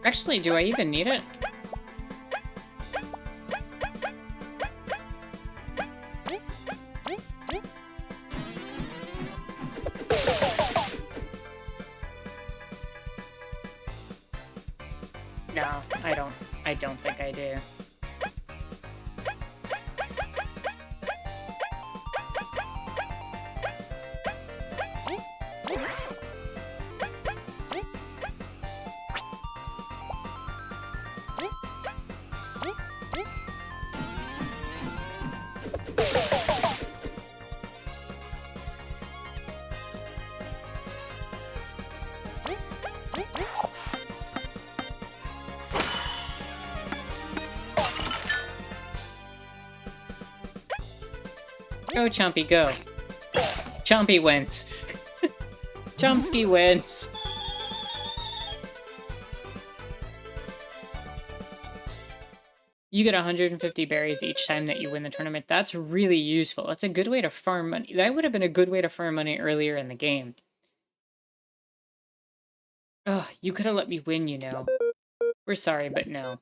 Actually, do I even need it? No, I don't think I do. Go, Chompy, go. Chompy wins. Chomsky wins. You get 150 berries each time that you win the tournament. That's really useful. That's a good way to farm money. That would have been a good way to farm money earlier in the game. Ugh, you could have let me win, you know. We're sorry, but no.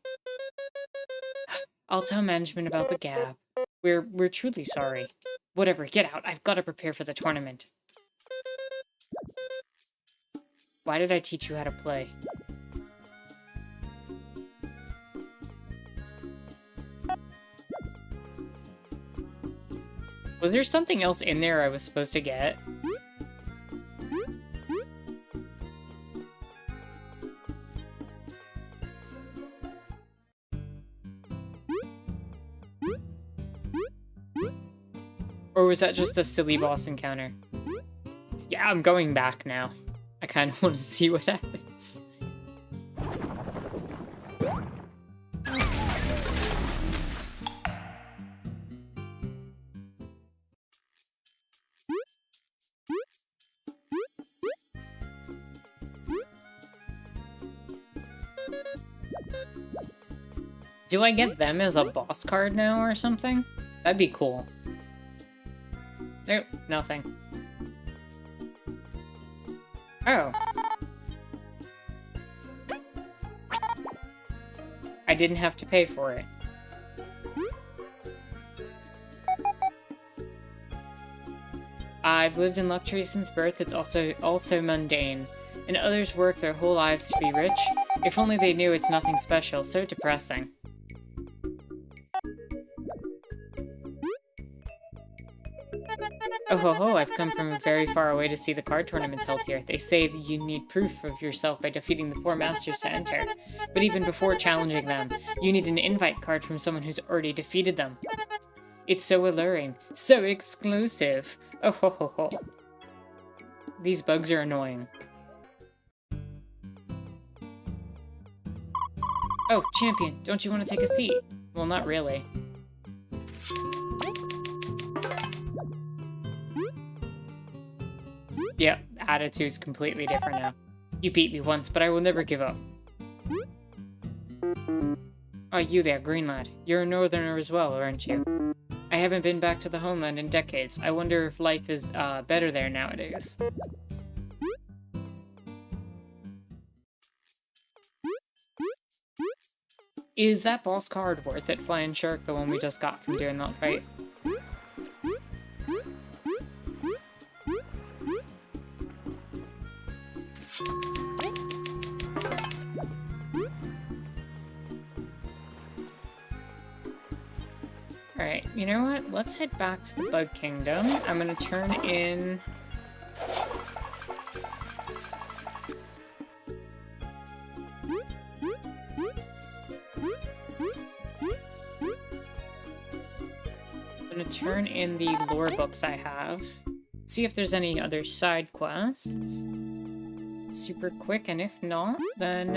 I'll tell management about the gap. We're truly sorry. Whatever, get out. I've got to prepare for the tournament. Why did I teach you how to play? Was there something else in there I was supposed to get? Or was that just a silly boss encounter? Yeah, I'm going back now. I kind of want to see what happens. Do I get them as a boss card now or something? That'd be cool. Nope, nothing. Oh. I didn't have to pay for it. I've lived in luxury since birth. It's also mundane. And others work their whole lives to be rich. If only they knew it's nothing special. So depressing. Oh ho ho, I've come from very far away to see the card tournaments held here. They say that you need proof of yourself by defeating the 4 masters to enter. But even before challenging them, you need an invite card from someone who's already defeated them. It's so alluring, so exclusive. Oh ho ho ho. These bugs are annoying. Oh, champion, don't you want to take a seat? Well, not really. Yeah, attitude's completely different now. You beat me once, but I will never give up. Oh, you there, green lad. You're a northerner as well, aren't you? I haven't been back to the homeland in decades. I wonder if life is, better there nowadays. Is that boss card worth it, Flying Shark, the one we just got from doing that fight? Alright, you know what? Let's head back to the Bug Kingdom. I'm gonna turn in... turn in the lore books I have. See if there's any other side quests. Super quick, and if not, then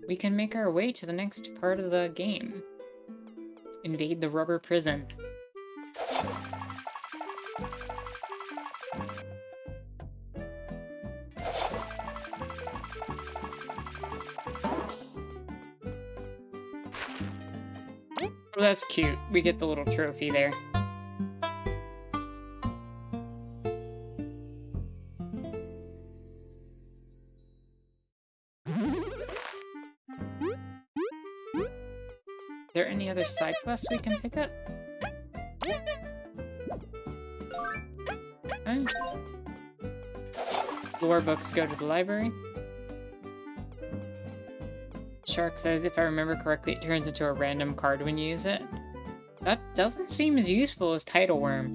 we can make our way to the next part of the game. Invade the rubber prison. Oh, that's cute. We get the little trophy there. Are there any other side quests we can pick up? Okay. Lore books go to the library. Shark says, if I remember correctly, it turns into a random card when you use it. That doesn't seem as useful as Tidal Worm.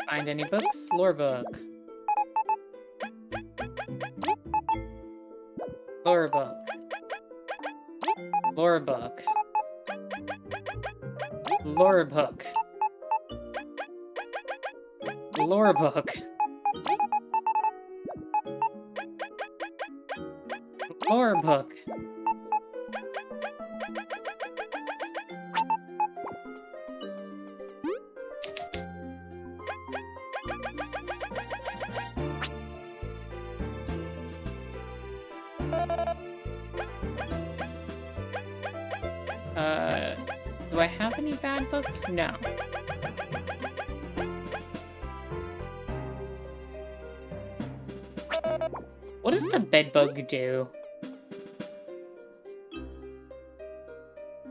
Find any books? Lore book. Lore book. Lore book. Lore book. Lore book. Lore book. Do I have any bad books? No. What does the bedbug do?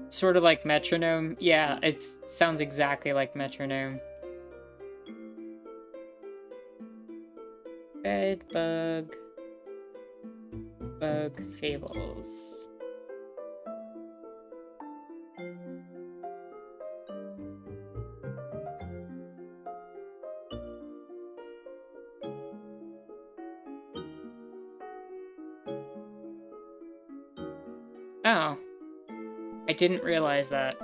Sort of like metronome? Yeah, it sounds exactly like metronome. Bedbug. Bug Fables. Oh. I didn't realize that.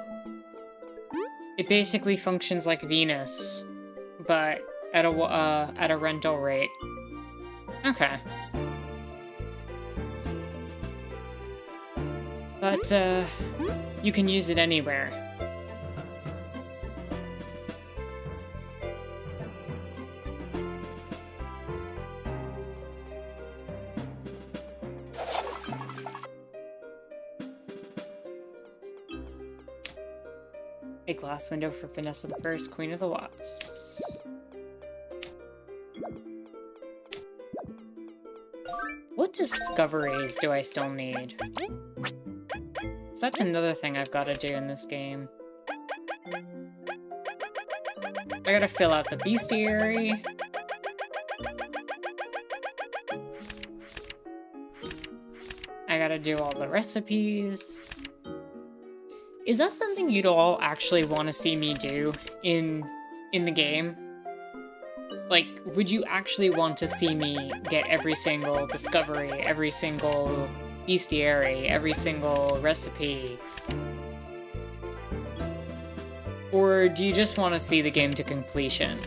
It basically functions like Venus, but at a rental rate. Okay. But, you can use it anywhere. A glass window for Vanessa the First, Queen of the Wasps. What discoveries do I still need? So that's another thing I've got to do in this game. I gotta fill out the bestiary. I gotta do all the recipes. Is that something you'd all actually want to see me do in the game? Like, would you actually want to see me get every single discovery, every single bestiary, every single recipe? Or do you just want to see the game to completion?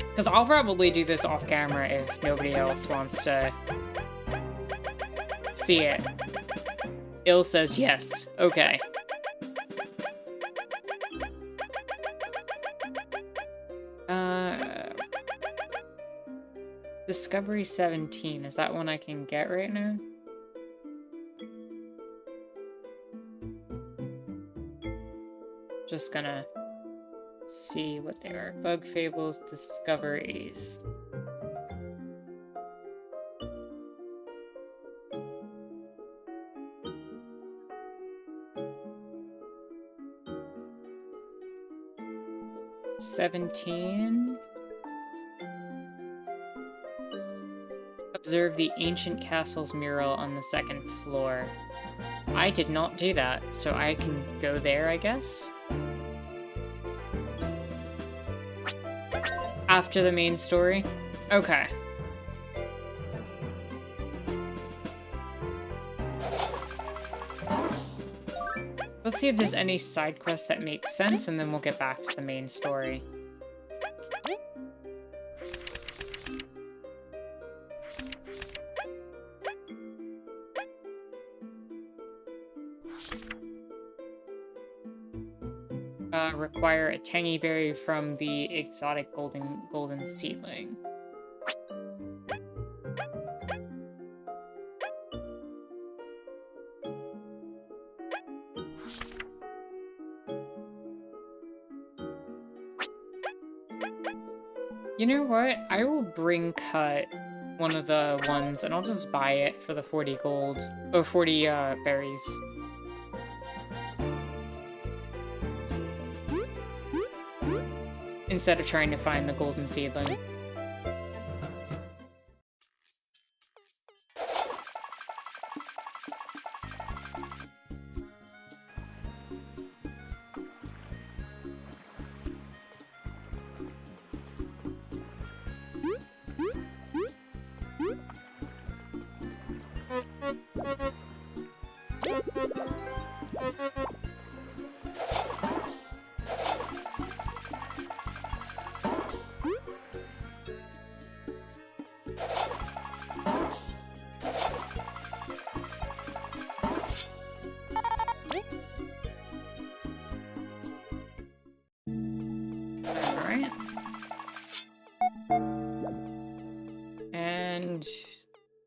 Because I'll probably do this off camera if nobody else wants to see it. Il says yes. Okay. Discovery 17, is that one I can get right now? Just gonna see what they are. Bug Fables Discoveries. Observe the ancient castle's mural on the second floor. I did not do that, so I can go there, I guess? After the main story? Okay. Let's see if there's any side quests that make sense, and then we'll get back to the main story. Require a tangy berry from the exotic golden seedling. You know what? I will bring Cut one of the ones, and I'll just buy it for the 40 gold. Or 40 berries. Instead of trying to find the golden seedling.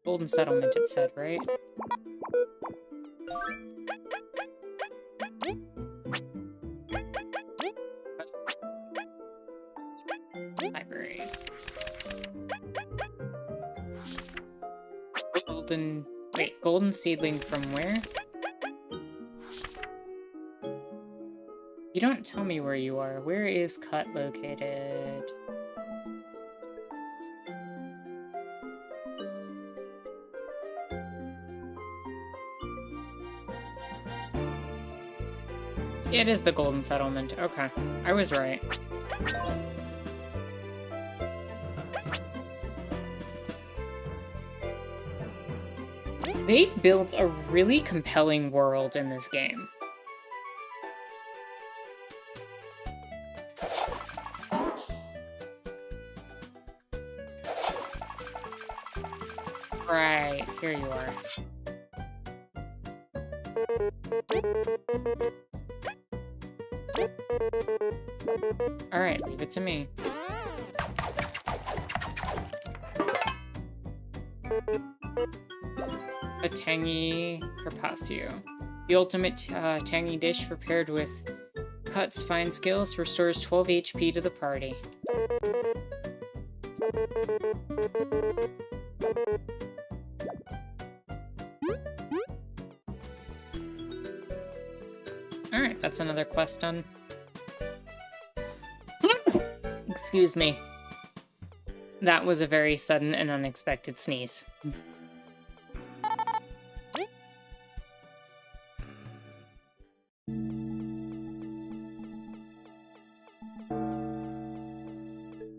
Golden settlement, it said, right? Library. Golden seedling from where? You don't tell me where you are. Where is Cut located? It is the Golden Settlement. Okay. I was right. They built a really compelling world in this game. Right. Here you are. Alright, leave it to me. A tangy carpaccio. The ultimate tangy dish prepared with Cut's fine skills restores 12 HP to the party. Alright, that's another quest done. Excuse me. That was a very sudden and unexpected sneeze.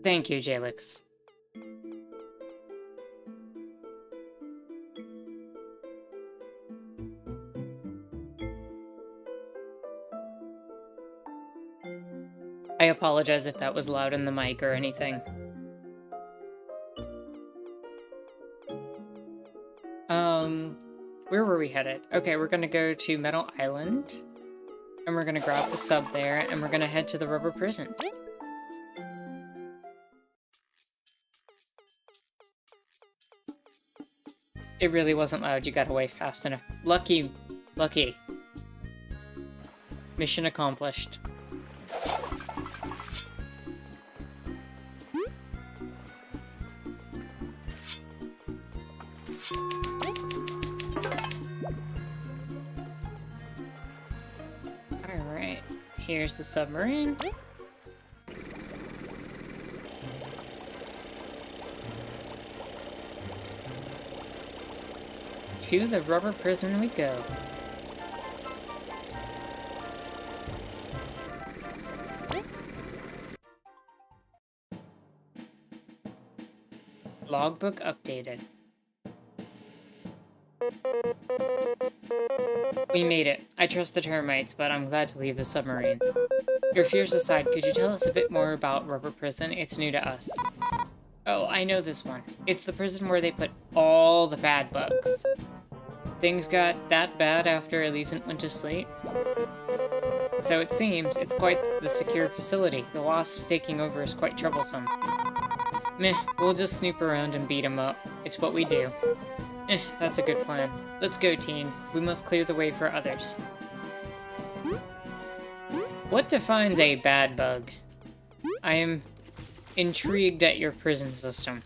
Thank you, Jalix. I apologize if that was loud in the mic or anything. Where were we headed? Okay, we're gonna go to Metal Island, and we're gonna grab the sub there, and we're gonna head to the rubber prison. It really wasn't loud, you got away fast enough. Lucky. Lucky. Mission accomplished. Alright, here's the submarine. To the rubber prison we go. Logbook updated. We made it. I trust the termites, but I'm glad to leave the submarine. Your fears aside, could you tell us a bit more about Rubber Prison? It's new to us. Oh, I know this one. It's the prison where they put all the bad bugs. Things got that bad after Elysian went to sleep. So it seems it's quite the secure facility. The wasp taking over is quite troublesome. Meh, we'll just snoop around and beat 'em up. It's what we do. That's a good plan. Let's go, teen. We must clear the way for others. What defines a bad bug? I am intrigued at your prison system.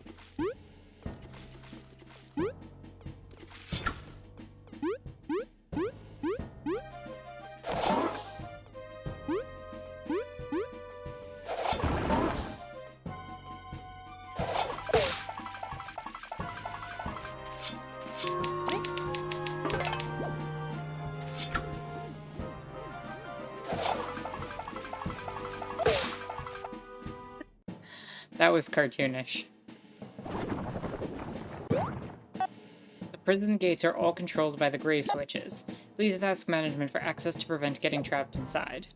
That was cartoonish. The prison gates are all controlled by the gray switches. Please ask management for access to prevent getting trapped inside.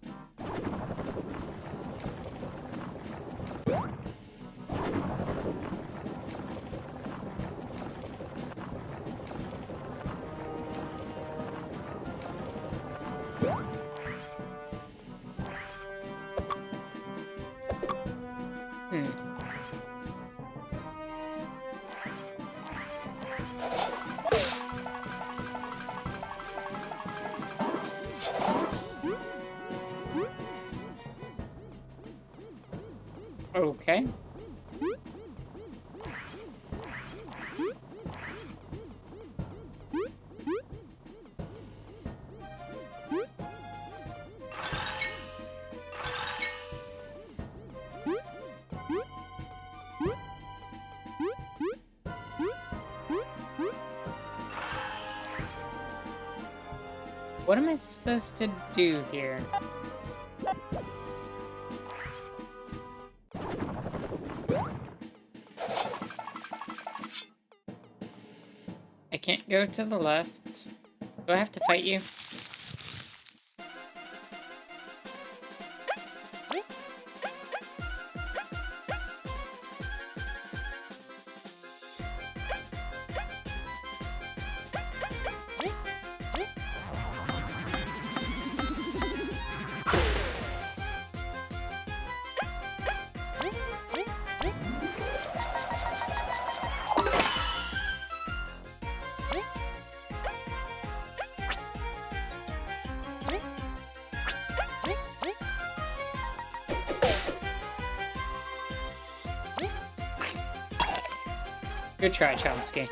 Okay. What am I supposed to do here? I can't go to the left. Do I have to fight you? Good try, Chomsky.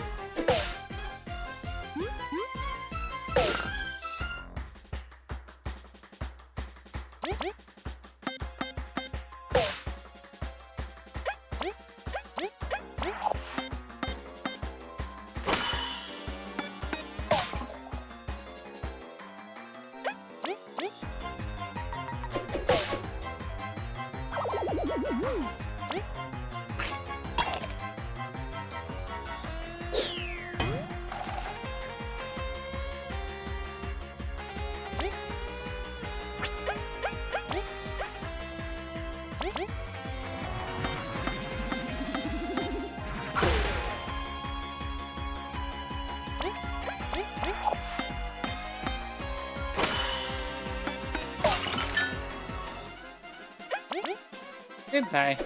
Goodbye.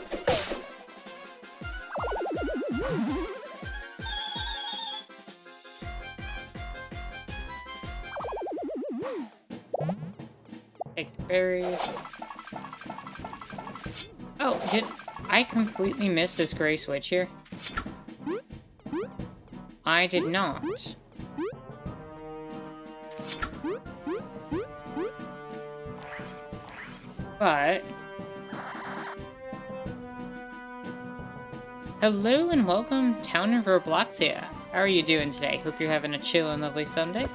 Take the berries. Oh, did I completely miss this gray switch here? I did not. But... hello and welcome, Town of Robloxia. How are you doing today? Hope you're having a chill and lovely Sunday.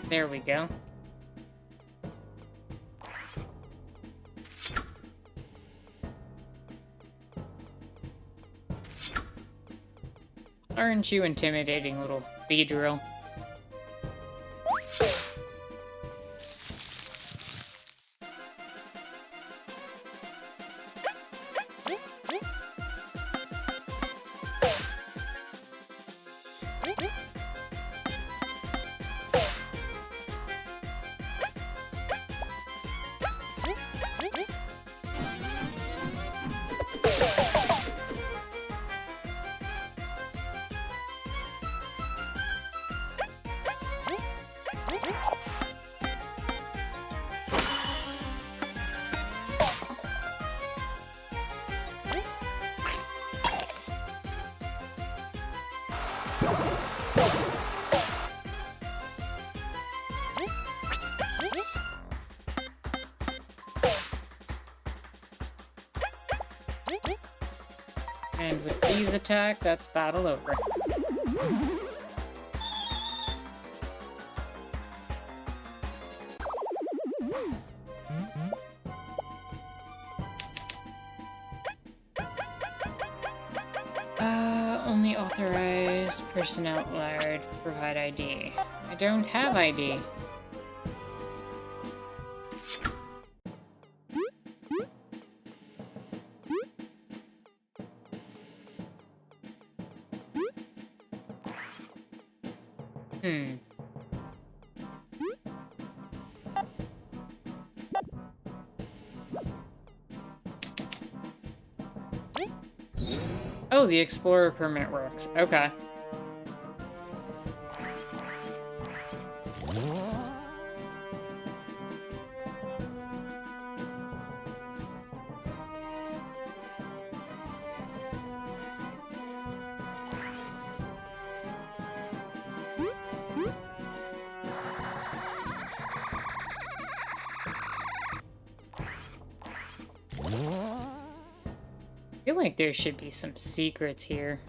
There we go. Aren't you intimidating, little Beedrill? And with these attack, that's battle over. Only authorized person out loud provide ID. I don't have ID. Oh, the Explorer permit works. Okay. I feel like there should be some secrets here.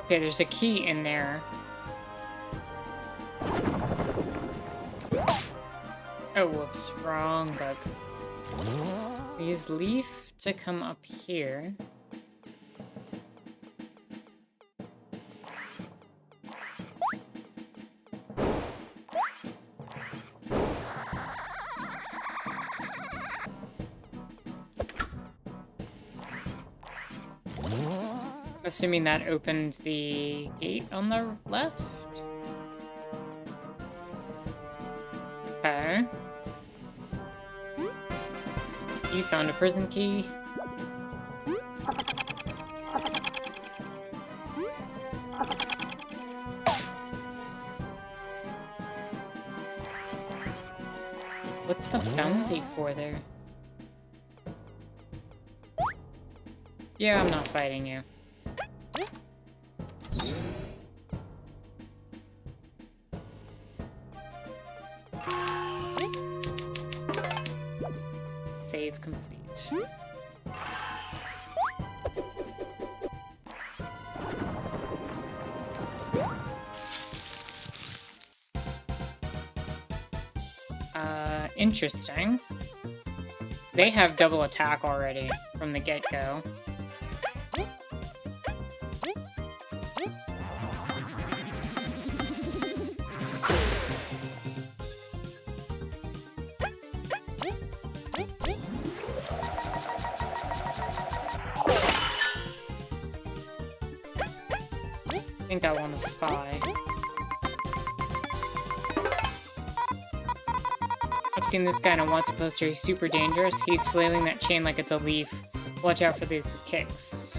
Okay, there's a key in there. Oh, whoops, wrong bug. We use Leaf to come up here. Assuming that opens the gate on the left? Okay. You found a prison key. What's the bouncy for there? Yeah, I'm not fighting you. Save complete. Interesting. They have double attack already from the get-go. I think I want to spy. I've seen this guy in a wanted poster. He's super dangerous. He's flailing that chain like it's a leaf. Watch out for these kicks.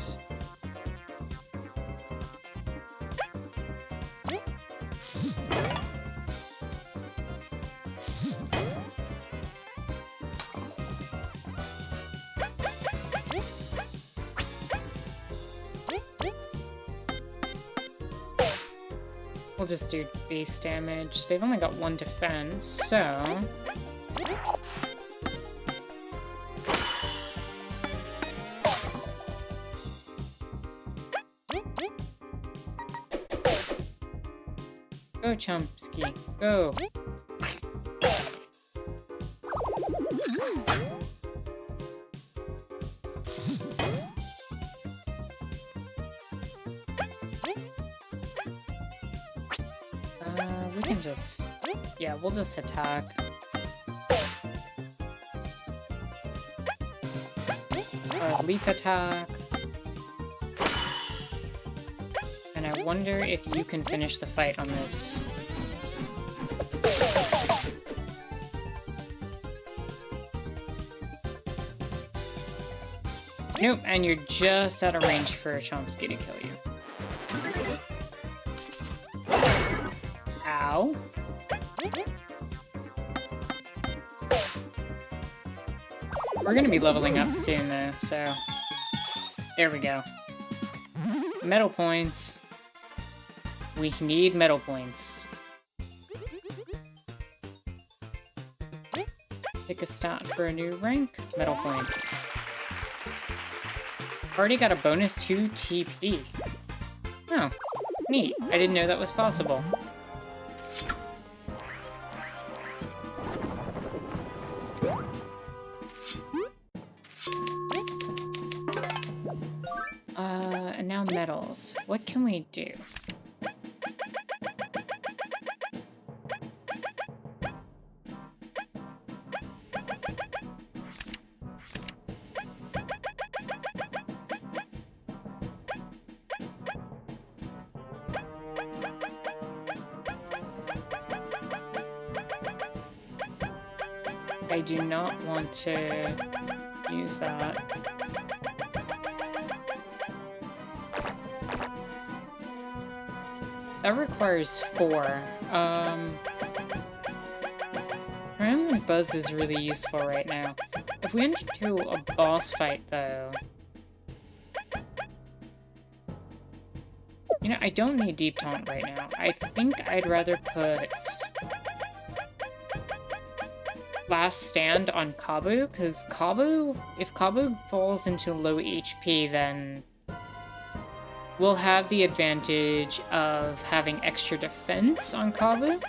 We'll just do base damage. They've only got 1 defense, so... Go, Chomsky, go! We can just... yeah, we'll just attack. Leap attack. And I wonder if you can finish the fight on this. Nope, and you're just out of range for Chomsky to kill you. Ow. We're gonna be leveling up soon though, so... there we go. Medal points. We need medal points. Pick a stat for a new rank. Medal points. Already got a bonus 2 TP. Oh, neat. I didn't know that was possible. And now medals. What can we do? I do not want to use that. That requires 4. Random Buzz is really useful right now. If we enter into a boss fight, though... you know, I don't need Deep Taunt right now. I think I'd rather put... Last Stand on Kabu, because Kabu... if Kabu falls into low HP, then... we'll have the advantage of having extra defense on Kabu.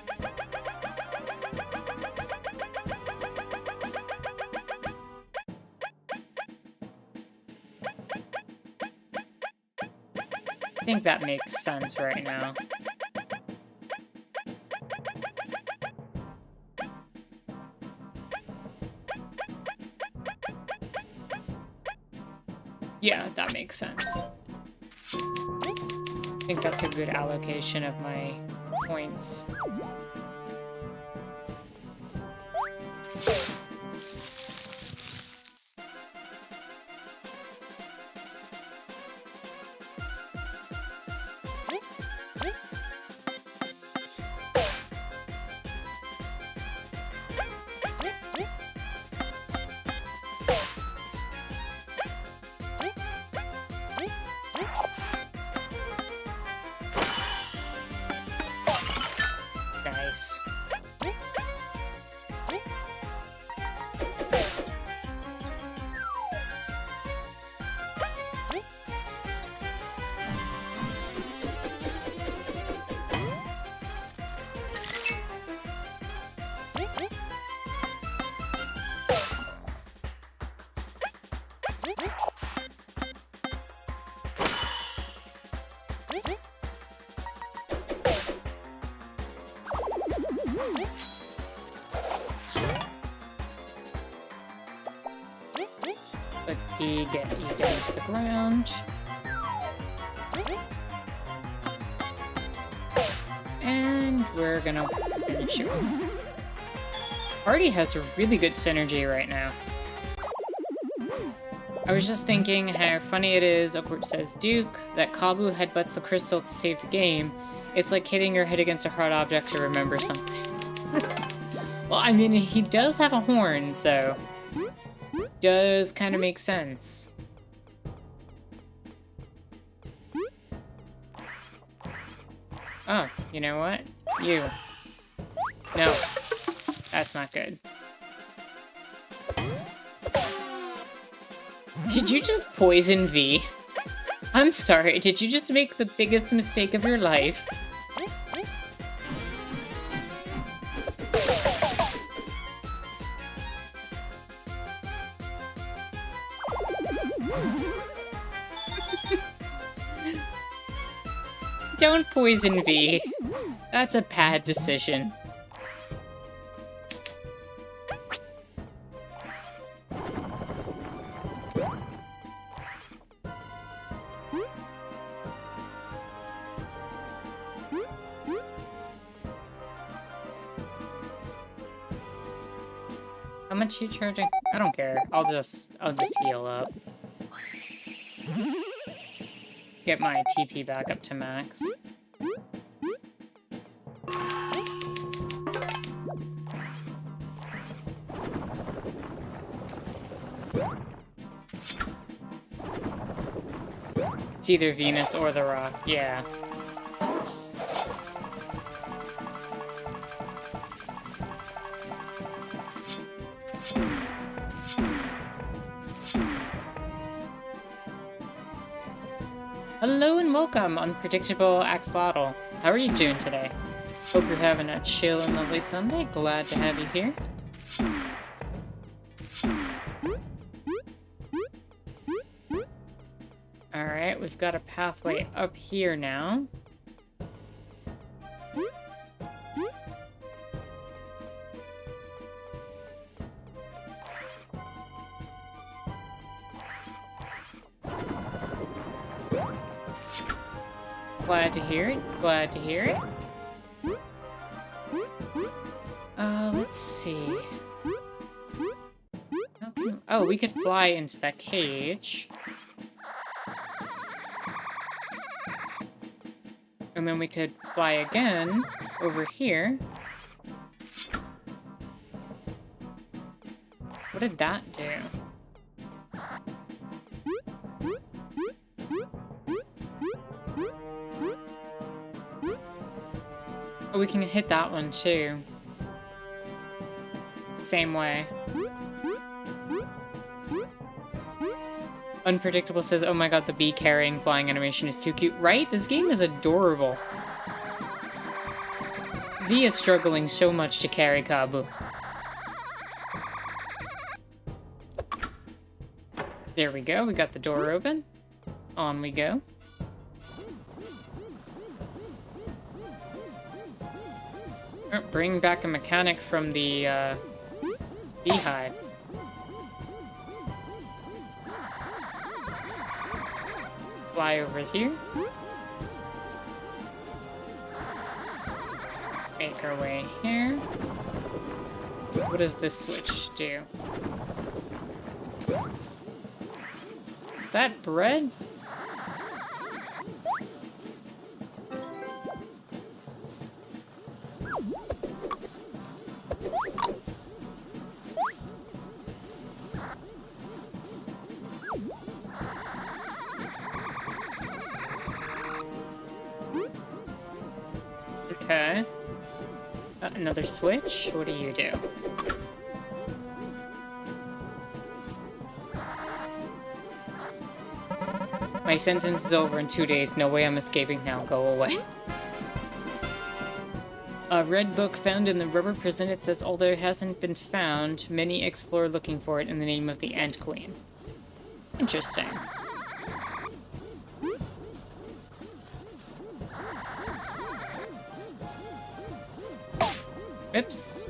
I think that makes sense right now. Yeah, that makes sense. I think that's a good allocation of my points. Nice. Let E get you down to the ground. And we're gonna finish it. Party has a really good synergy right now. I was just thinking how funny it is, of course says Duke, that Kabu headbutts the crystal to save the game. It's like hitting your head against a hard object to remember something. Well, I mean, he does have a horn, so... does kind of make sense. Oh, you know what? You. No. That's not good. Did you just poison V? I'm sorry, did you just make the biggest mistake of your life? Don't poison V. That's a bad decision. How much are you charging? I don't care. I'll just heal up. Get my TP back up to max. It's either Venus or the Rock, yeah. Hello and welcome, Unpredictable Axolotl. How are you doing today? Hope you're having a chill and lovely Sunday. Glad to have you here. Alright, we've got a pathway up here now. Glad to hear it. Glad to hear it. Let's see. Oh, we could fly into that cage. And then we could fly again over here. What did that do? Oh, we can hit that one too. Same way. Unpredictable says, oh my god, the bee carrying flying animation is too cute. Right? This game is adorable. V is struggling so much to carry Kabu. There we go, we got the door open. On we go. Oh, bring back a mechanic from the beehive. Fly over here. Make our way here. What does this switch do? Is that bread? Okay. Another switch? What do you do? My sentence is over in 2 days. No way I'm escaping now. Go away. A red book found in the rubber prison. It says, although it hasn't been found, many explore looking for it in the name of the Ant Queen. Interesting. Oops.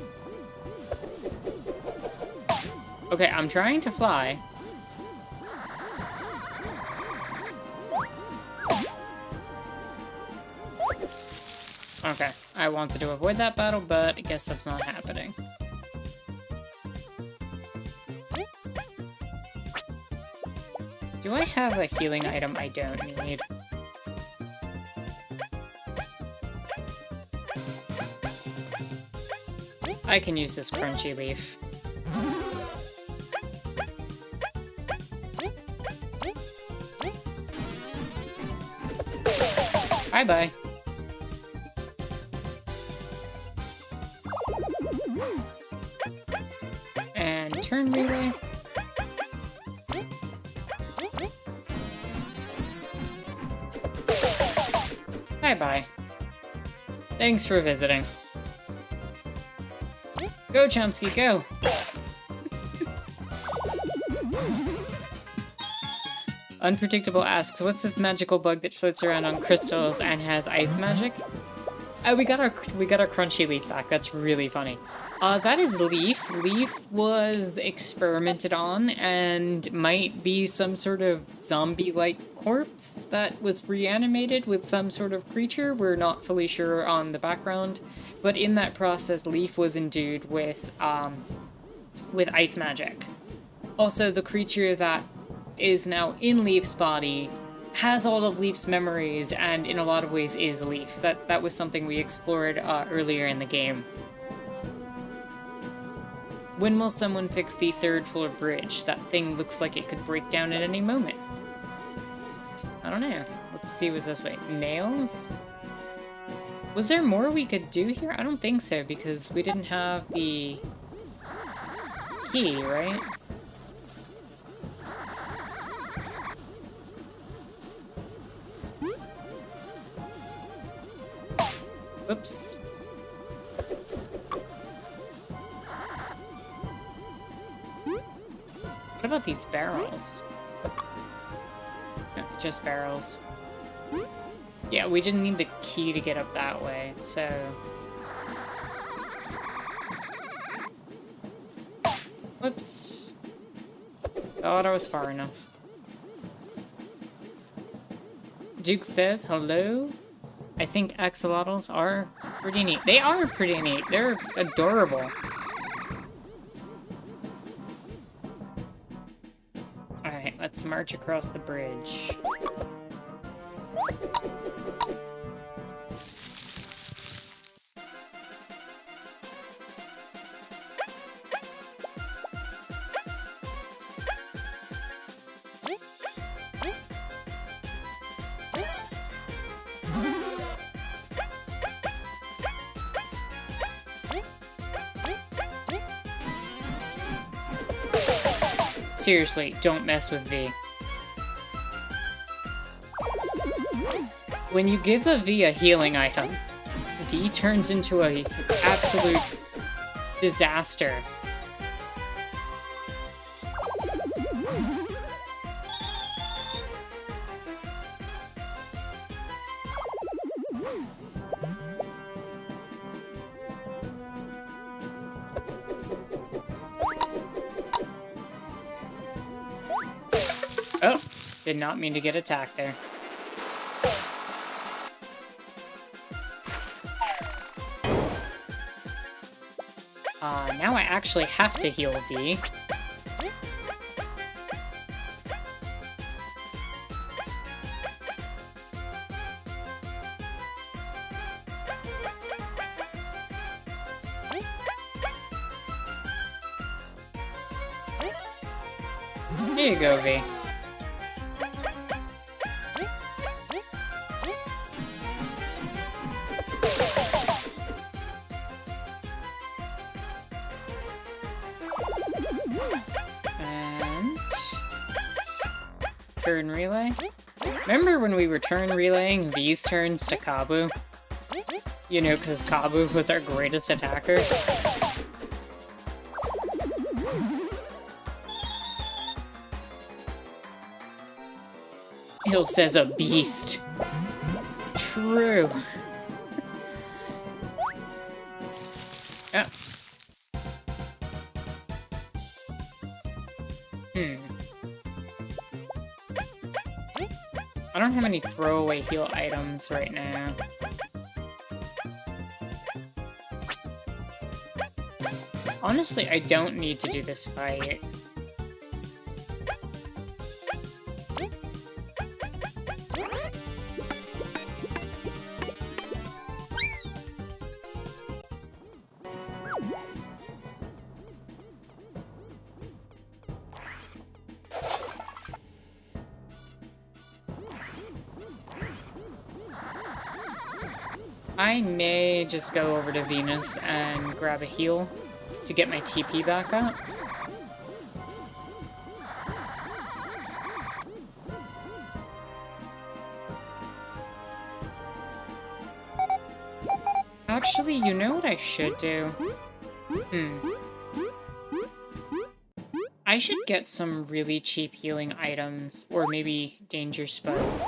Okay, I'm trying to fly. Okay, I wanted to avoid that battle, but I guess that's not happening. Do I have a healing item I don't need? I can use this crunchy leaf. Bye-bye. turn relay? Bye-bye. Thanks for visiting. Go, Chomsky, go! Unpredictable asks, what's this magical bug that floats around on crystals and has ice magic? We got our crunchy leaf back. That's really funny. That is Leaf. Leaf was experimented on and might be some sort of zombie-like corpse that was reanimated with some sort of creature. We're not fully sure on the background, but in that process, Leaf was endued with ice magic. Also, the creature that is now in Leaf's body has all of Leaf's memories, and in a lot of ways is Leaf. That was something we explored earlier in the game. When will someone fix the third floor bridge? That thing looks like it could break down at any moment. I don't know. Let's see what's this way. Nails? Was there more we could do here? I don't think so, because we didn't have the key, right? Whoops. What about these barrels? No, just barrels. Yeah, we just need the key to get up that way, so... Whoops. Thought I was far enough. Duke says, hello? I think axolotls are pretty neat. They are pretty neat. They're adorable. Alright, let's march across the bridge. Seriously, don't mess with V. When you give a V a healing item, V turns into an absolute disaster. Oh, did not mean to get attacked there. Now I actually have to heal V. Here you go, V. And... turn relay? Remember when we were turn relaying V's turns to Kabu? You know, because Kabu was our greatest attacker. Hill says a beast. True. Oh. I don't have any throwaway heal items right now. Honestly, I don't need to do this fight. I may just go over to Venus and grab a heal to get my TP back up. Actually, you know what I should do? I should get some really cheap healing items, or maybe danger spuds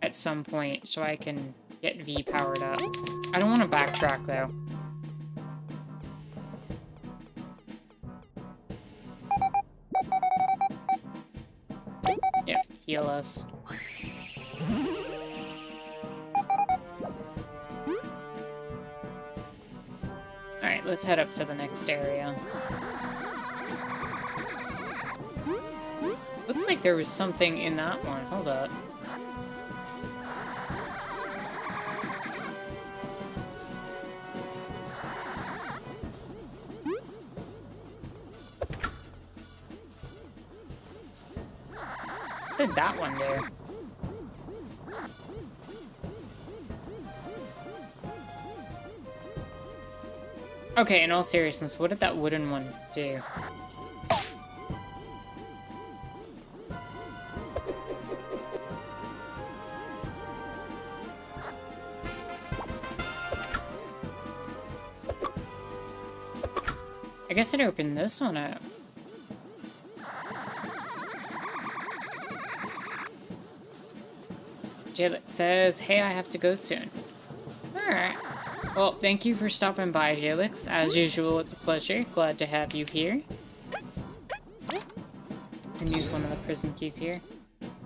at some point, so I can get V powered up. I don't want to backtrack, though. Yep, heal us. Alright, let's head up to the next area. Looks like there was something in that one. Hold up. What did that one do? Okay, in all seriousness, what did that wooden one do? I guess I'd open this one up. Jaylet says, hey, I have to go soon. Alright. Well, thank you for stopping by, Jalix. As usual, it's a pleasure. Glad to have you here. And use one of the prison keys here.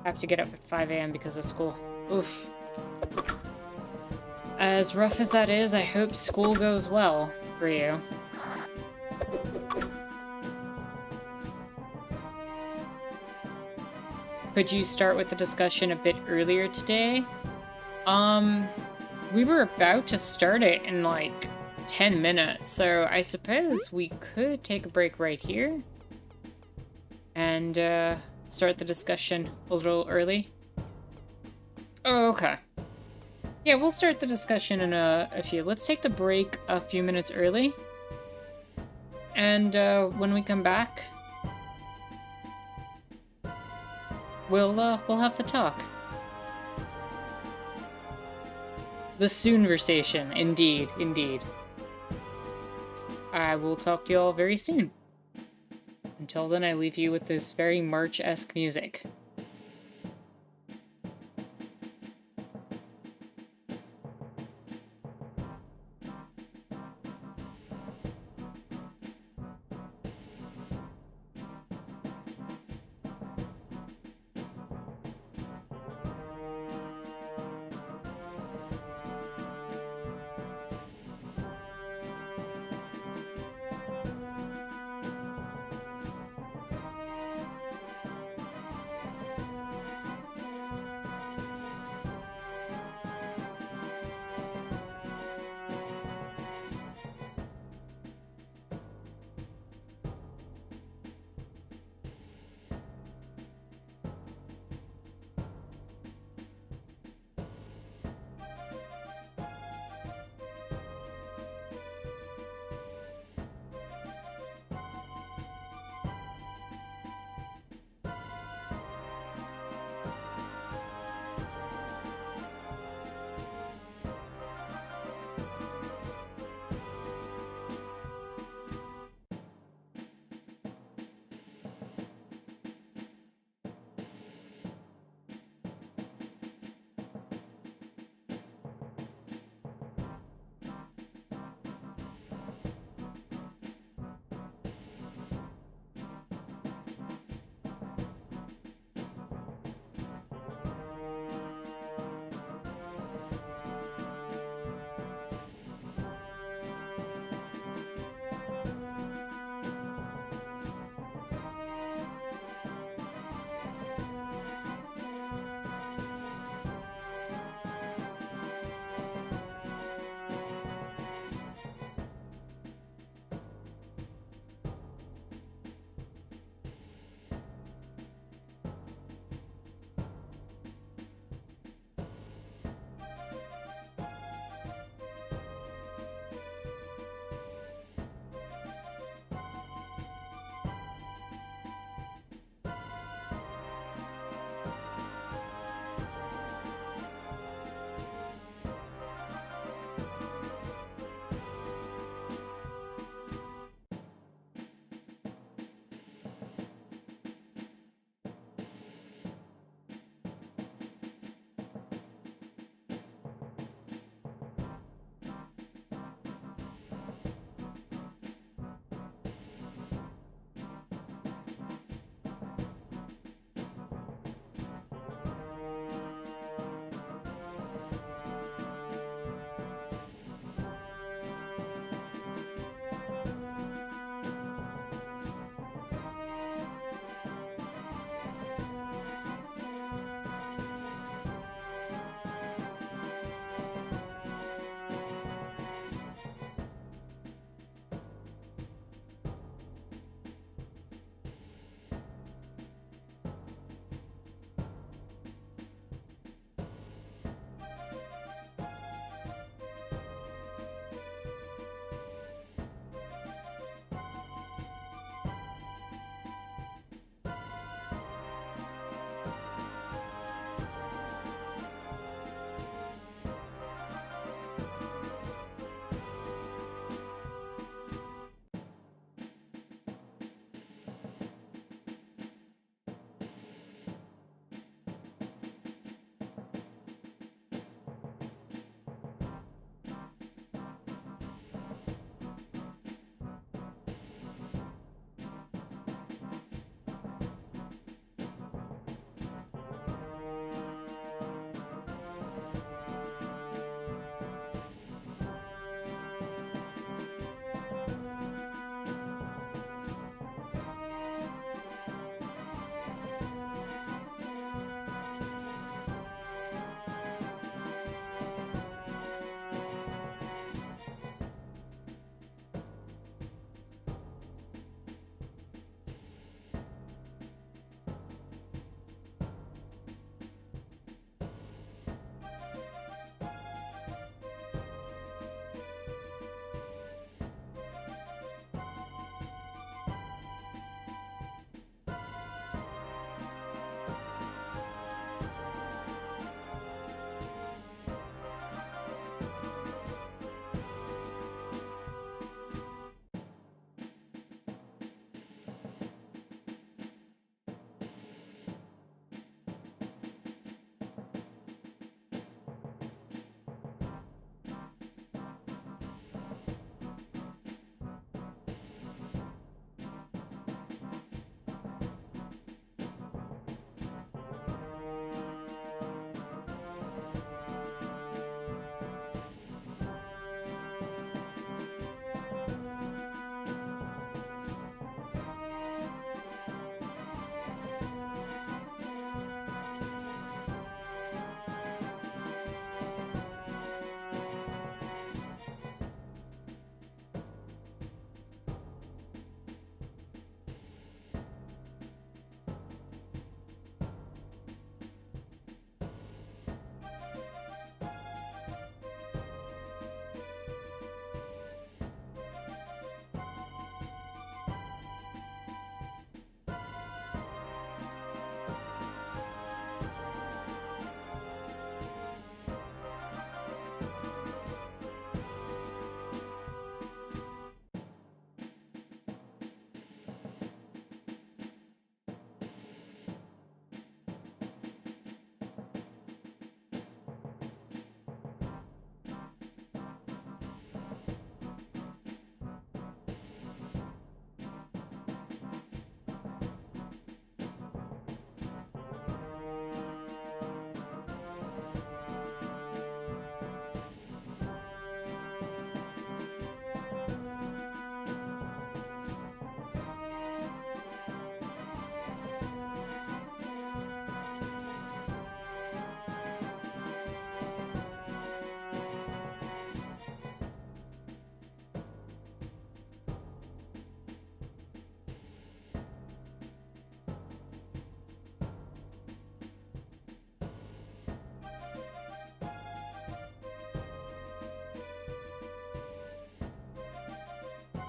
Have to get up at 5 a.m. because of school. Oof. As rough as that is, I hope school goes well for you. Could you start with the discussion a bit earlier today? We were about to start it in like 10 minutes, so I suppose we could take a break right here and start the discussion a little early. Oh, okay. Yeah, we'll start the discussion in a few. Let's take the break a few minutes early, and when we come back, we'll have the talk. The soonversation, indeed, indeed. I will talk to you all very soon. Until then, I leave you with this very March-esque music.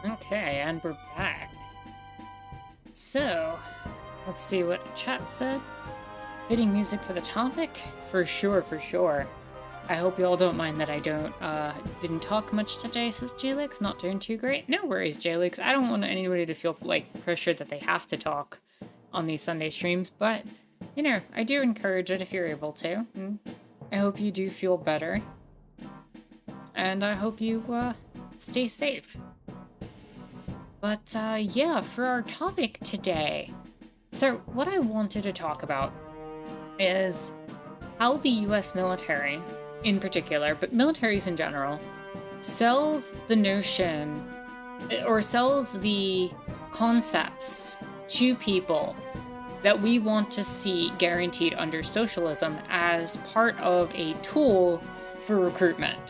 Okay, and we're back. So, let's see what chat said. Fitting music for the topic? For sure, for sure. I hope you all don't mind that I didn't talk much today, says Jalix. Not doing too great. No worries, Jalix. I don't want anybody to feel, like, pressured that they have to talk on these Sunday streams, but, you know, I do encourage it if you're able to. I hope you do feel better. And I hope you, stay safe. But, yeah, for our topic today. So, what I wanted to talk about is how the US military, in particular, but militaries in general, sells the notion, or sells the concepts to people that we want to see guaranteed under socialism as part of a tool for recruitment.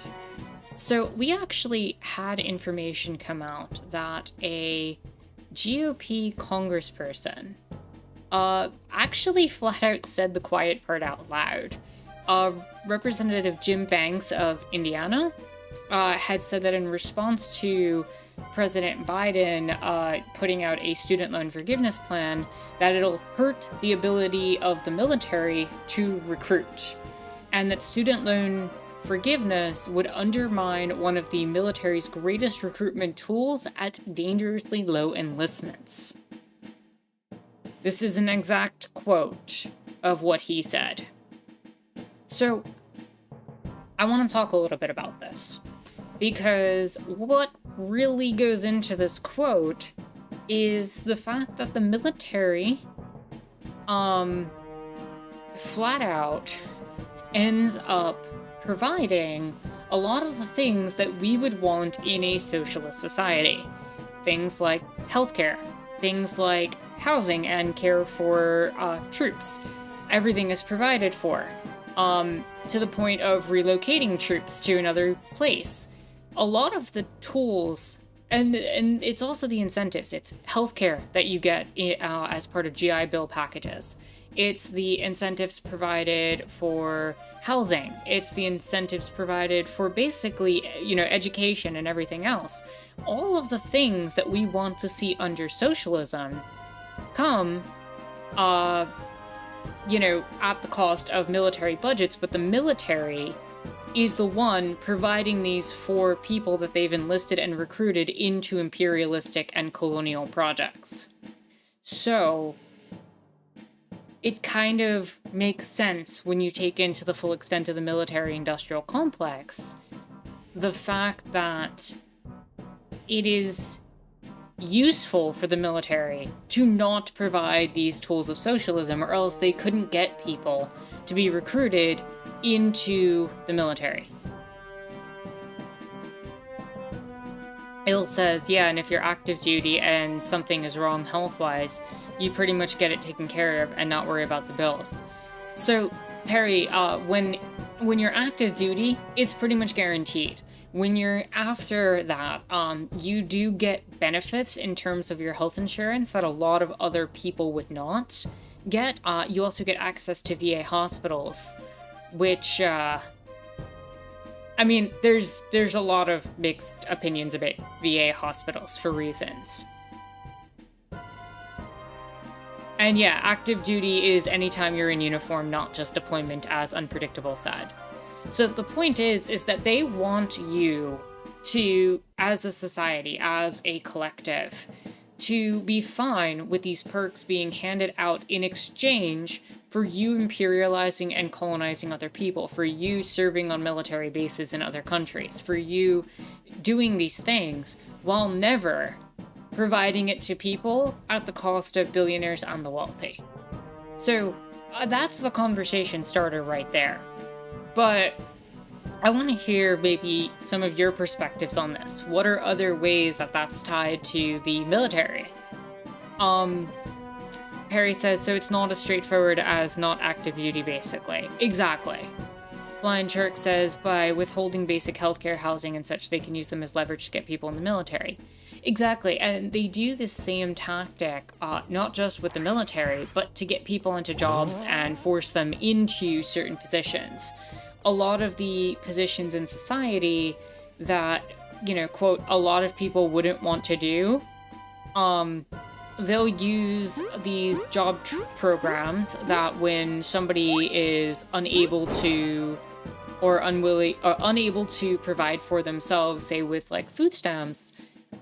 So we actually had information come out that a GOP congressperson actually flat out said the quiet part out loud. Representative Jim Banks of Indiana had said that in response to President Biden putting out a student loan forgiveness plan, that it'll hurt the ability of the military to recruit, and that student loan forgiveness would undermine one of the military's greatest recruitment tools at dangerously low enlistments. This is an exact quote of what he said. So, I want to talk a little bit about this, because what really goes into this quote is the fact that the military, flat out ends up providing a lot of the things that we would want in a socialist society. Things like healthcare, things like housing and care for troops. Everything is provided for, to the point of relocating troops to another place. A lot of the tools, and it's also the incentives. It's healthcare that you get as part of GI Bill packages. It's the incentives provided for housing. It's the incentives provided for basically, education and everything else. All of the things that we want to see under socialism come, at the cost of military budgets, but the military is the one providing these for people that they've enlisted and recruited into imperialistic and colonial projects. So, it kind of makes sense when you take into the full extent of the military-industrial complex the fact that it is useful for the military to not provide these tools of socialism, or else they couldn't get people to be recruited into the military. Il says, yeah, and if you're active duty and something is wrong health-wise, you pretty much get it taken care of and not worry about the bills. So, Perry, when you're active duty, it's pretty much guaranteed. When you're after that, you do get benefits in terms of your health insurance that a lot of other people would not get. You also get access to VA hospitals, which, there's a lot of mixed opinions about VA hospitals for reasons. And yeah, active duty is anytime you're in uniform, not just deployment, as Unpredictable said. So the point is that they want you to, as a society, as a collective, to be fine with these perks being handed out in exchange for you imperializing and colonizing other people, for you serving on military bases in other countries, for you doing these things while never providing it to people at the cost of billionaires and the wealthy. So that's the conversation starter right there. But I want to hear maybe some of your perspectives on this. What are other ways that that's tied to the military? Perry says, so it's not as straightforward as not active duty, basically. Exactly. Flying Chirk says, by withholding basic healthcare, housing, and such, they can use them as leverage to get people in the military. Exactly, and they do this same tactic, not just with the military, but to get people into jobs and force them into certain positions. A lot of the positions in society that you know, quote, a lot of people wouldn't want to do, they'll use these job programs that when somebody is unable to or unwilling or unable to provide for themselves, say with like food stamps,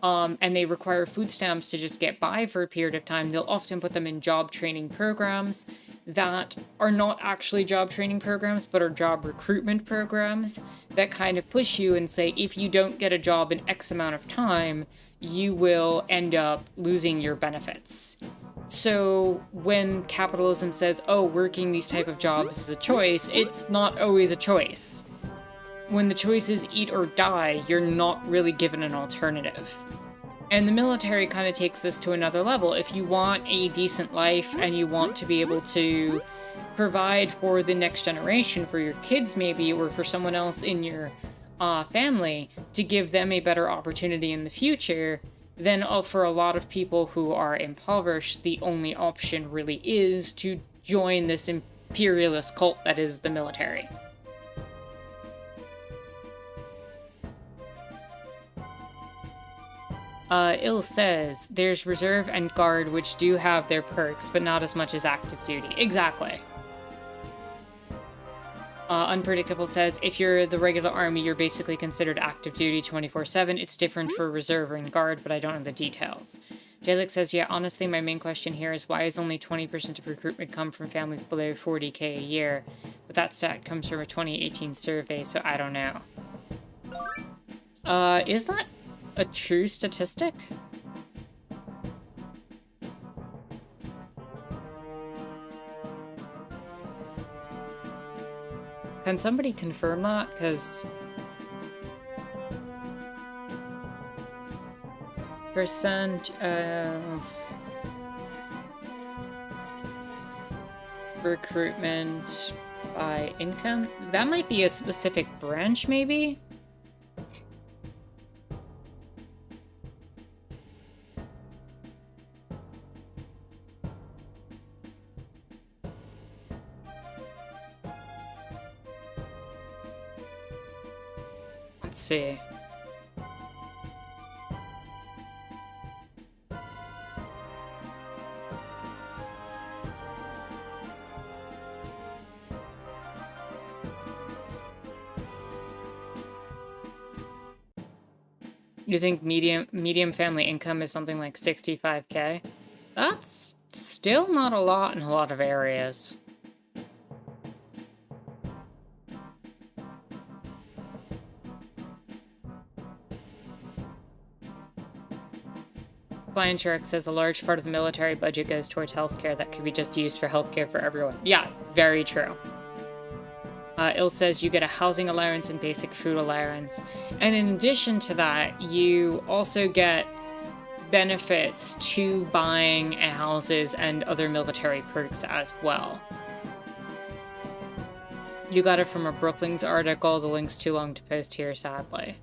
and they require food stamps to just get by for a period of time, they'll often put them in job training programs that are not actually job training programs, but are job recruitment programs that kind of push you and say, if you don't get a job in X amount of time, you will end up losing your benefits. So when capitalism says, oh, working these type of jobs is a choice, it's not always a choice. When the choice is eat or die, you're not really given an alternative. And the military kind of takes this to another level. If you want a decent life and you want to be able to provide for the next generation, for your kids maybe, or for someone else in your family, to give them a better opportunity in the future, then for a lot of people who are impoverished, the only option really is to join this imperialist cult that is the military. Ill says, there's reserve and guard which do have their perks, but not as much as active duty. Exactly. Unpredictable says, if you're the regular army, you're basically considered active duty 24/7. It's different for reserve and guard, but I don't know the details. Jalek says, yeah, honestly, my main question here is why is only 20% of recruitment come from families below 40k a year? But that stat comes from a 2018 survey, so I don't know. Is that a true statistic? Can somebody confirm that? Because percent of recruitment by income? That might be a specific branch, maybe? Let's see. You think medium family income is something like 65k? That's still not a lot in a lot of areas. Blind Shark says a large part of the military budget goes towards healthcare that could be just used for healthcare for everyone. Yeah, very true. Ill says you get a housing allowance and basic food allowance. And in addition to that, you also get benefits to buying houses and other military perks as well. You got it from a Brookings article. The link's too long to post here, sadly.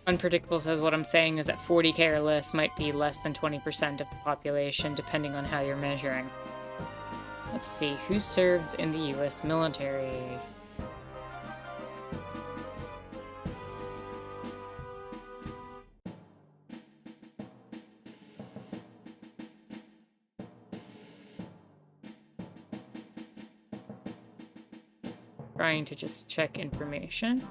Unpredictable says what I'm saying is that 40k or less might be less than 20% of the population, depending on how you're measuring. Let's see, who serves in the US military? Trying to just check information.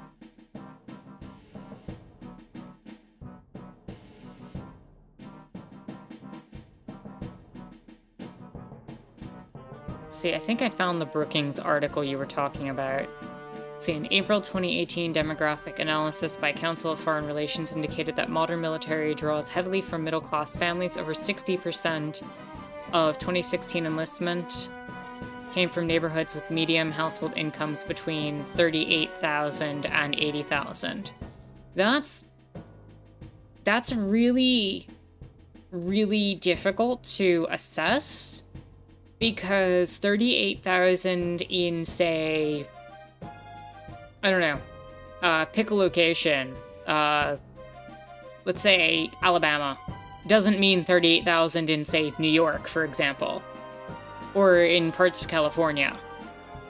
See, I think I found the Brookings article you were talking about. See, in April 2018, demographic analysis by Council of Foreign Relations indicated that modern military draws heavily from middle-class families. Over 60% of 2016 enlistment came from neighborhoods with medium household incomes between $38,000 and $80,000. That's really, really difficult to assess. Because 38,000 in, say, I don't know, pick a location, let's say, Alabama, doesn't mean 38,000 in, say, New York, for example, or in parts of California.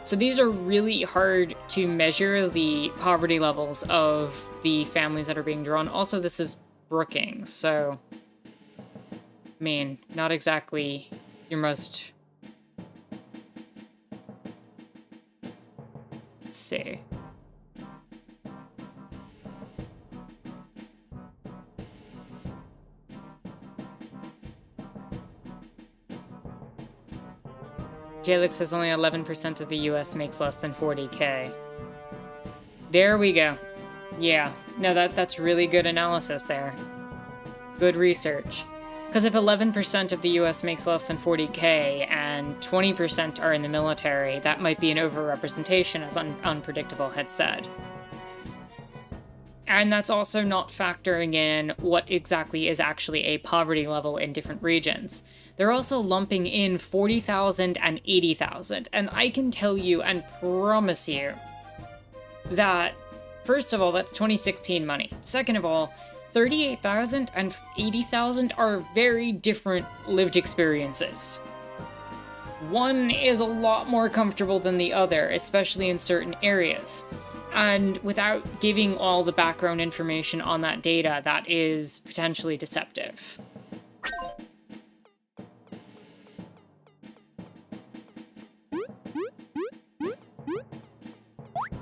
So these are really hard to measure the poverty levels of the families that are being drawn. Also, this is Brookings, so, I mean, not exactly your most... Let's see. Jalix says only 11% of the US makes less than 40K. There we go. Yeah, no, that's really good analysis there. Good research. Because if 11% of the US makes less than 40K and 20% are in the military, that might be an overrepresentation, as Unpredictable had said. And that's also not factoring in what exactly is actually a poverty level in different regions. They're also lumping in 40,000 and 80,000. And I can tell you and promise you that, first of all, that's 2016 money. Second of all, 38,000 and 80,000 are very different lived experiences. One is a lot more comfortable than the other, especially in certain areas. And without giving all the background information on that data, that is potentially deceptive.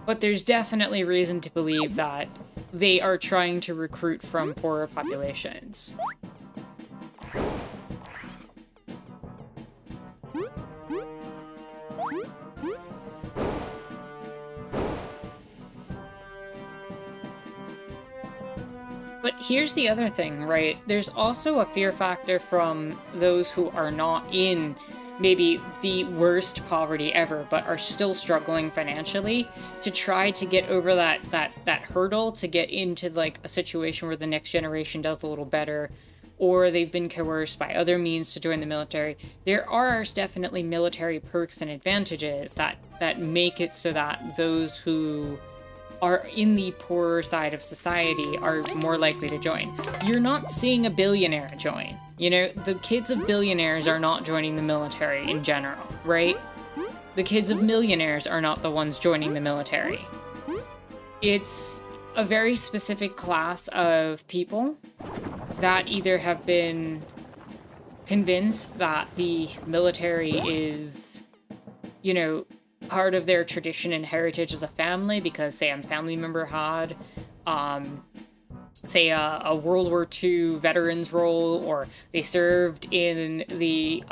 But there's definitely reason to believe that they are trying to recruit from poorer populations. But here's the other thing, right? There's also a fear factor from those who are not in maybe the worst poverty ever, but are still struggling financially, to try to get over that hurdle to get into like a situation where the next generation does a little better, or they've been coerced by other means to join the military. There are definitely military perks and advantages that make it so that those who are in the poorer side of society are more likely to join. You're not seeing a billionaire join. You know, the kids of billionaires are not joining the military in general, right? The kids of millionaires are not the ones joining the military. It's a very specific class of people that either have been convinced that the military is, you know, part of their tradition and heritage as a family because, say, a family member had, say, a World War II veterans role, or they served in the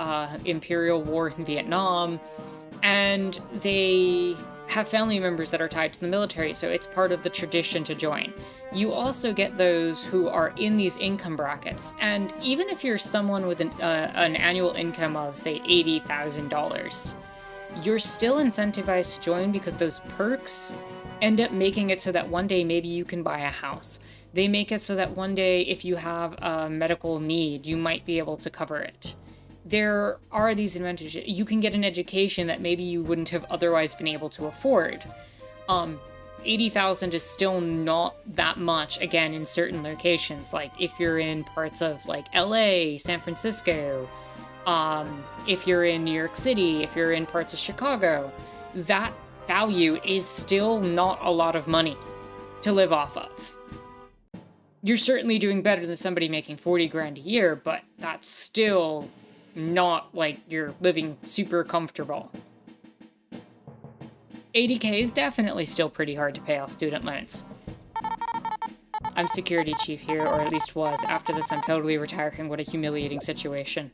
Imperial War in Vietnam, and they have family members that are tied to the military, so it's part of the tradition to join. You also get those who are in these income brackets, and even if you're someone with an annual income of, say, $80,000, you're still incentivized to join because those perks end up making it so that one day maybe you can buy a house. They make it so that one day if you have a medical need, you might be able to cover it. There are these advantages. You can get an education that maybe you wouldn't have otherwise been able to afford. 80,000 is still not that much, again, in certain locations. Like if you're in parts of like LA, San Francisco, if you're in New York City, if you're in parts of Chicago, that value is still not a lot of money to live off of. You're certainly doing better than somebody making 40 grand a year, but that's still not like you're living super comfortable. 80K is definitely still pretty hard to pay off student loans. I'm security chief here, or at least was. After this, I'm totally retiring. What a humiliating situation.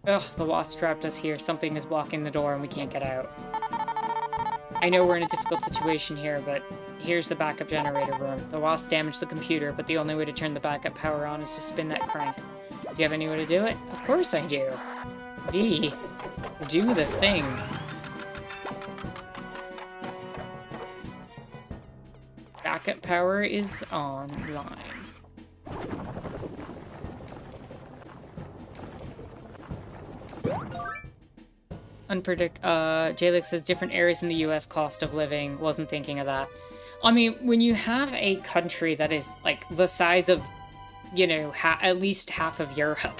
Ugh, the wasp trapped us here. Something is blocking the door and we can't get out. I know we're in a difficult situation here, but here's the backup generator room. The wasp damaged the computer, but the only way to turn the backup power on is to spin that crank. Do you have any way to do it? Of course I do. V, do the thing. Backup power is online. Jalix says different areas in the US cost of living. Wasn't thinking of that. I mean, when you have a country that is like the size of, at least half of Europe,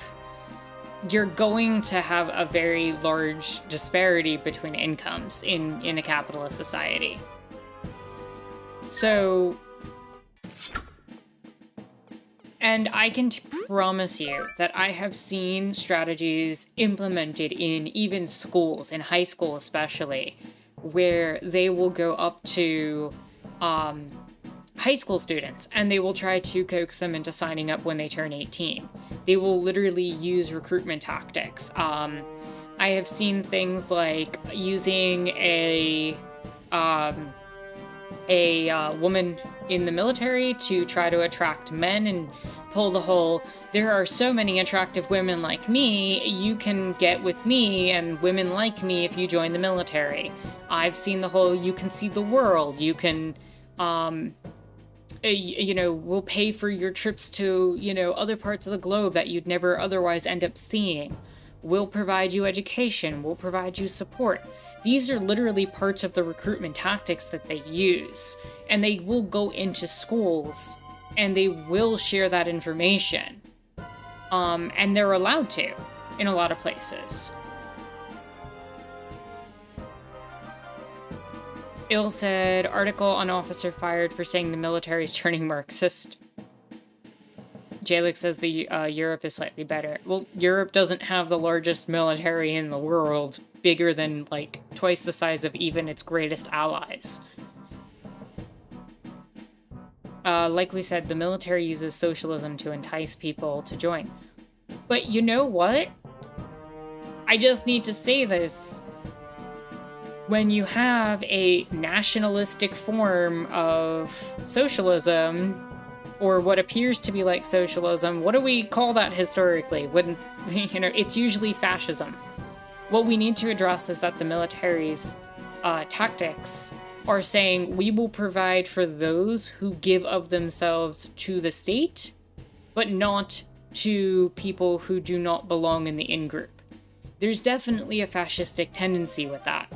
you're going to have a very large disparity between incomes in a capitalist society. So, and I can promise you that I have seen strategies implemented in even schools, in high school especially, where they will go up to high school students and they will try to coax them into signing up when they turn 18. They will literally use recruitment tactics. I have seen things like using a woman in the military to try to attract men and pull the whole, there are so many attractive women like me, you can get with me and women like me if you join the military. I've seen the whole, you can see the world, you can, we'll pay for your trips to, other parts of the globe that you'd never otherwise end up seeing. We'll provide you education, we'll provide you support. These are literally parts of the recruitment tactics that they use. And they will go into schools and they will share that information. And they're allowed to in a lot of places. Ill said, article on officer fired for saying the military is turning Marxist. Jalek says the Europe is slightly better. Well, Europe doesn't have the largest military in the world, bigger than like twice the size of even its greatest allies. Like we said, the military uses socialism to entice people to join. But you know what? I just need to say this. When you have a nationalistic form of socialism, or what appears to be like socialism, what do we call that historically? When, it's usually fascism. What we need to address is that the military's tactics are saying we will provide for those who give of themselves to the state, but not to people who do not belong in the in-group. There's definitely a fascistic tendency with that.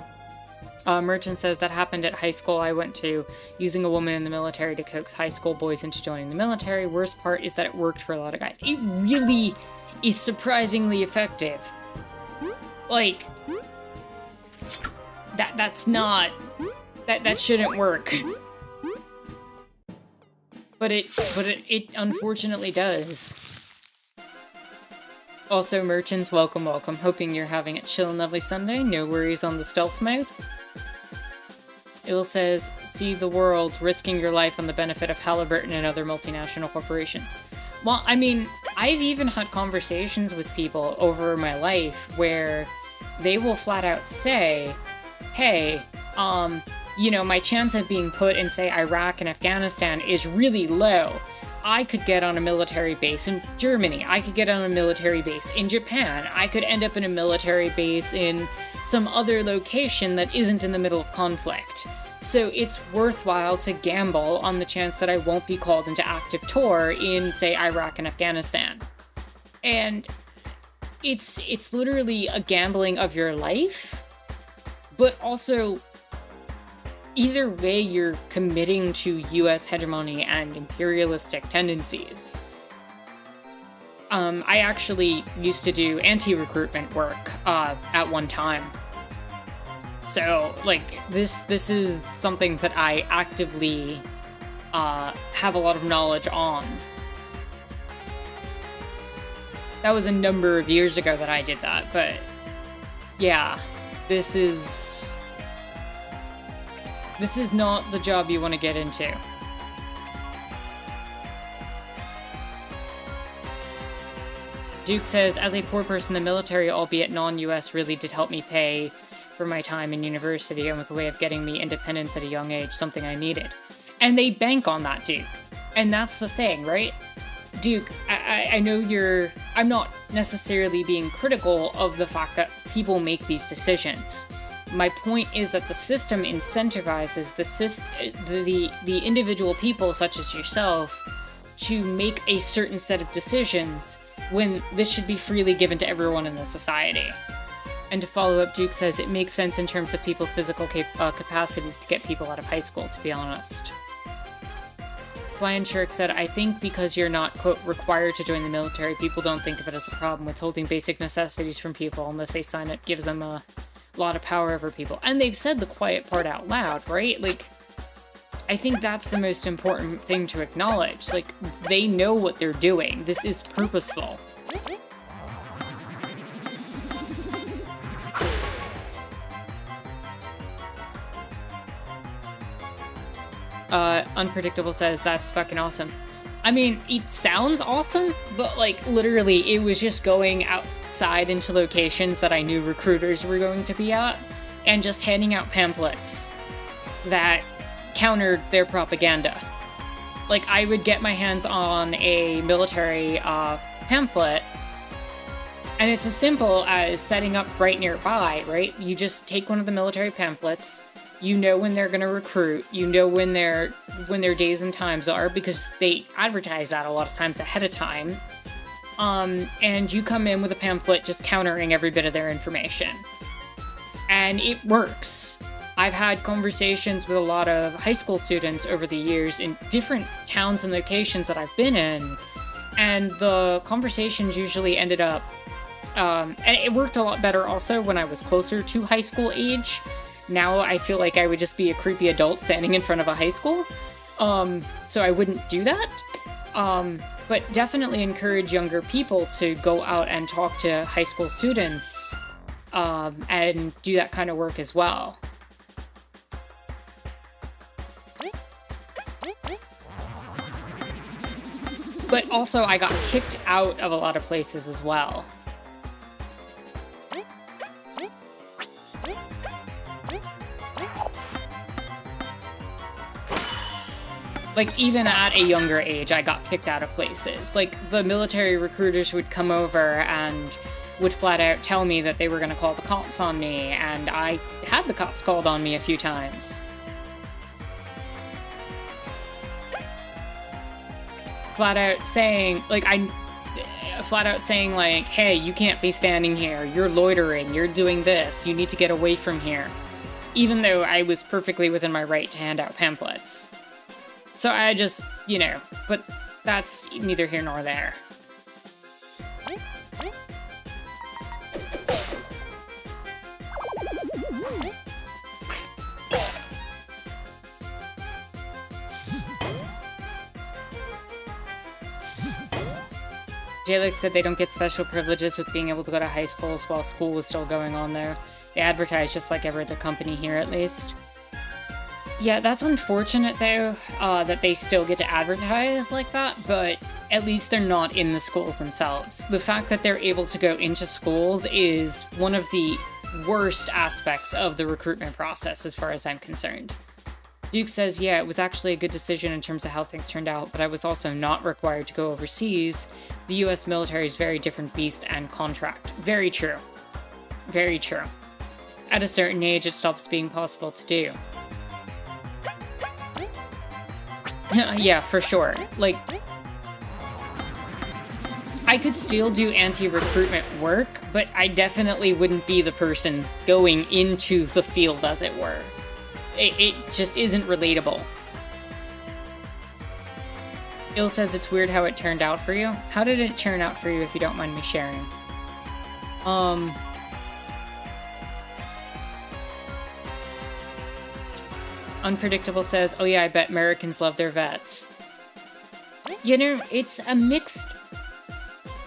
Merchant says that happened at high school I went to, using a woman in the military to coax high school boys into joining the military. Worst part is that it worked for a lot of guys. It really is surprisingly effective. Like, that's not... That shouldn't work. But it unfortunately does. Also, merchants, welcome. Hoping you're having a chill and lovely Sunday. No worries on the stealth mode. Ill says, see the world, risking your life on the benefit of Halliburton and other multinational corporations. Well, I mean, I've even had conversations with people over my life where they will flat out say, hey, my chance of being put in, say, Iraq and Afghanistan is really low. I could get on a military base in Germany. I could get on a military base in Japan. I could end up in a military base in some other location that isn't in the middle of conflict. So it's worthwhile to gamble on the chance that I won't be called into active tour in, say, Iraq and Afghanistan. And it's literally a gambling of your life, but also either way, you're committing to US hegemony and imperialistic tendencies. I actually used to do anti-recruitment work at one time. So, like, this is something that I actively have a lot of knowledge on. That was a number of years ago that I did that, but yeah, this is not the job you want to get into. Duke says, as a poor person, the military, albeit non-US, really did help me pay for my time in university and was a way of getting me independence at a young age, something I needed. And they bank on that, Duke. And that's the thing, right? Duke, I know I'm not necessarily being critical of the fact that people make these decisions. My point is that the system incentivizes the individual people, such as yourself, to make a certain set of decisions when this should be freely given to everyone in the society. And to follow up, Duke says it makes sense in terms of people's physical capacities to get people out of high school, to be honest. Flying Shark said, I think because you're not, quote, required to join the military, people don't think of it as a problem. Withholding basic necessities from people unless they sign it gives them a lot of power over people. And they've said the quiet part out loud, right? Like, I think that's the most important thing to acknowledge. Like, they know what they're doing. This is purposeful. Unpredictable says, that's fucking awesome. I mean, it sounds awesome, but like literally it was just going outside into locations that I knew recruiters were going to be at and just handing out pamphlets that countered their propaganda. Like, I would get my hands on a military pamphlet, and it's as simple as setting up right nearby, right? You just take one of the military pamphlets. You know when they're going to recruit. You know when their days and times are, because they advertise that a lot of times ahead of time. And you come in with a pamphlet just countering every bit of their information. And it works. I've had conversations with a lot of high school students over the years in different towns and locations that I've been in. And the conversations usually ended up... and it worked a lot better also when I was closer to high school age. Now I feel like I would just be a creepy adult standing in front of a high school. So I wouldn't do that. But definitely encourage younger people to go out and talk to high school students and do that kind of work as well. But also I got kicked out of a lot of places as well. Like, even at a younger age, I got kicked out of places. Like, the military recruiters would come over and would flat out tell me that they were going to call the cops on me, and I had the cops called on me a few times. Flat out saying, like, hey, you can't be standing here, you're loitering, you're doing this, you need to get away from here. Even though I was perfectly within my right to hand out pamphlets. So I just, you know, but that's neither here nor there. Jalek said they don't get special privileges with being able to go to high schools while school was still going on there. They advertise just like every other company here, at least. Yeah, that's unfortunate, though, that they still get to advertise like that, but at least they're not in the schools themselves. The fact that they're able to go into schools is one of the worst aspects of the recruitment process, as far as I'm concerned. Duke says, yeah, it was actually a good decision in terms of how things turned out, but I was also not required to go overseas. The US military is a very different beast and contract. Very true. Very true. At a certain age, it stops being possible to do. Yeah, for sure. Like, I could still do anti-recruitment work, but I definitely wouldn't be the person going into the field, as it were. It just isn't relatable. Il says it's weird how it turned out for you. How did it turn out for you, if you don't mind me sharing? Unpredictable says, oh yeah, I bet Americans love their vets. You know, it's a mixed...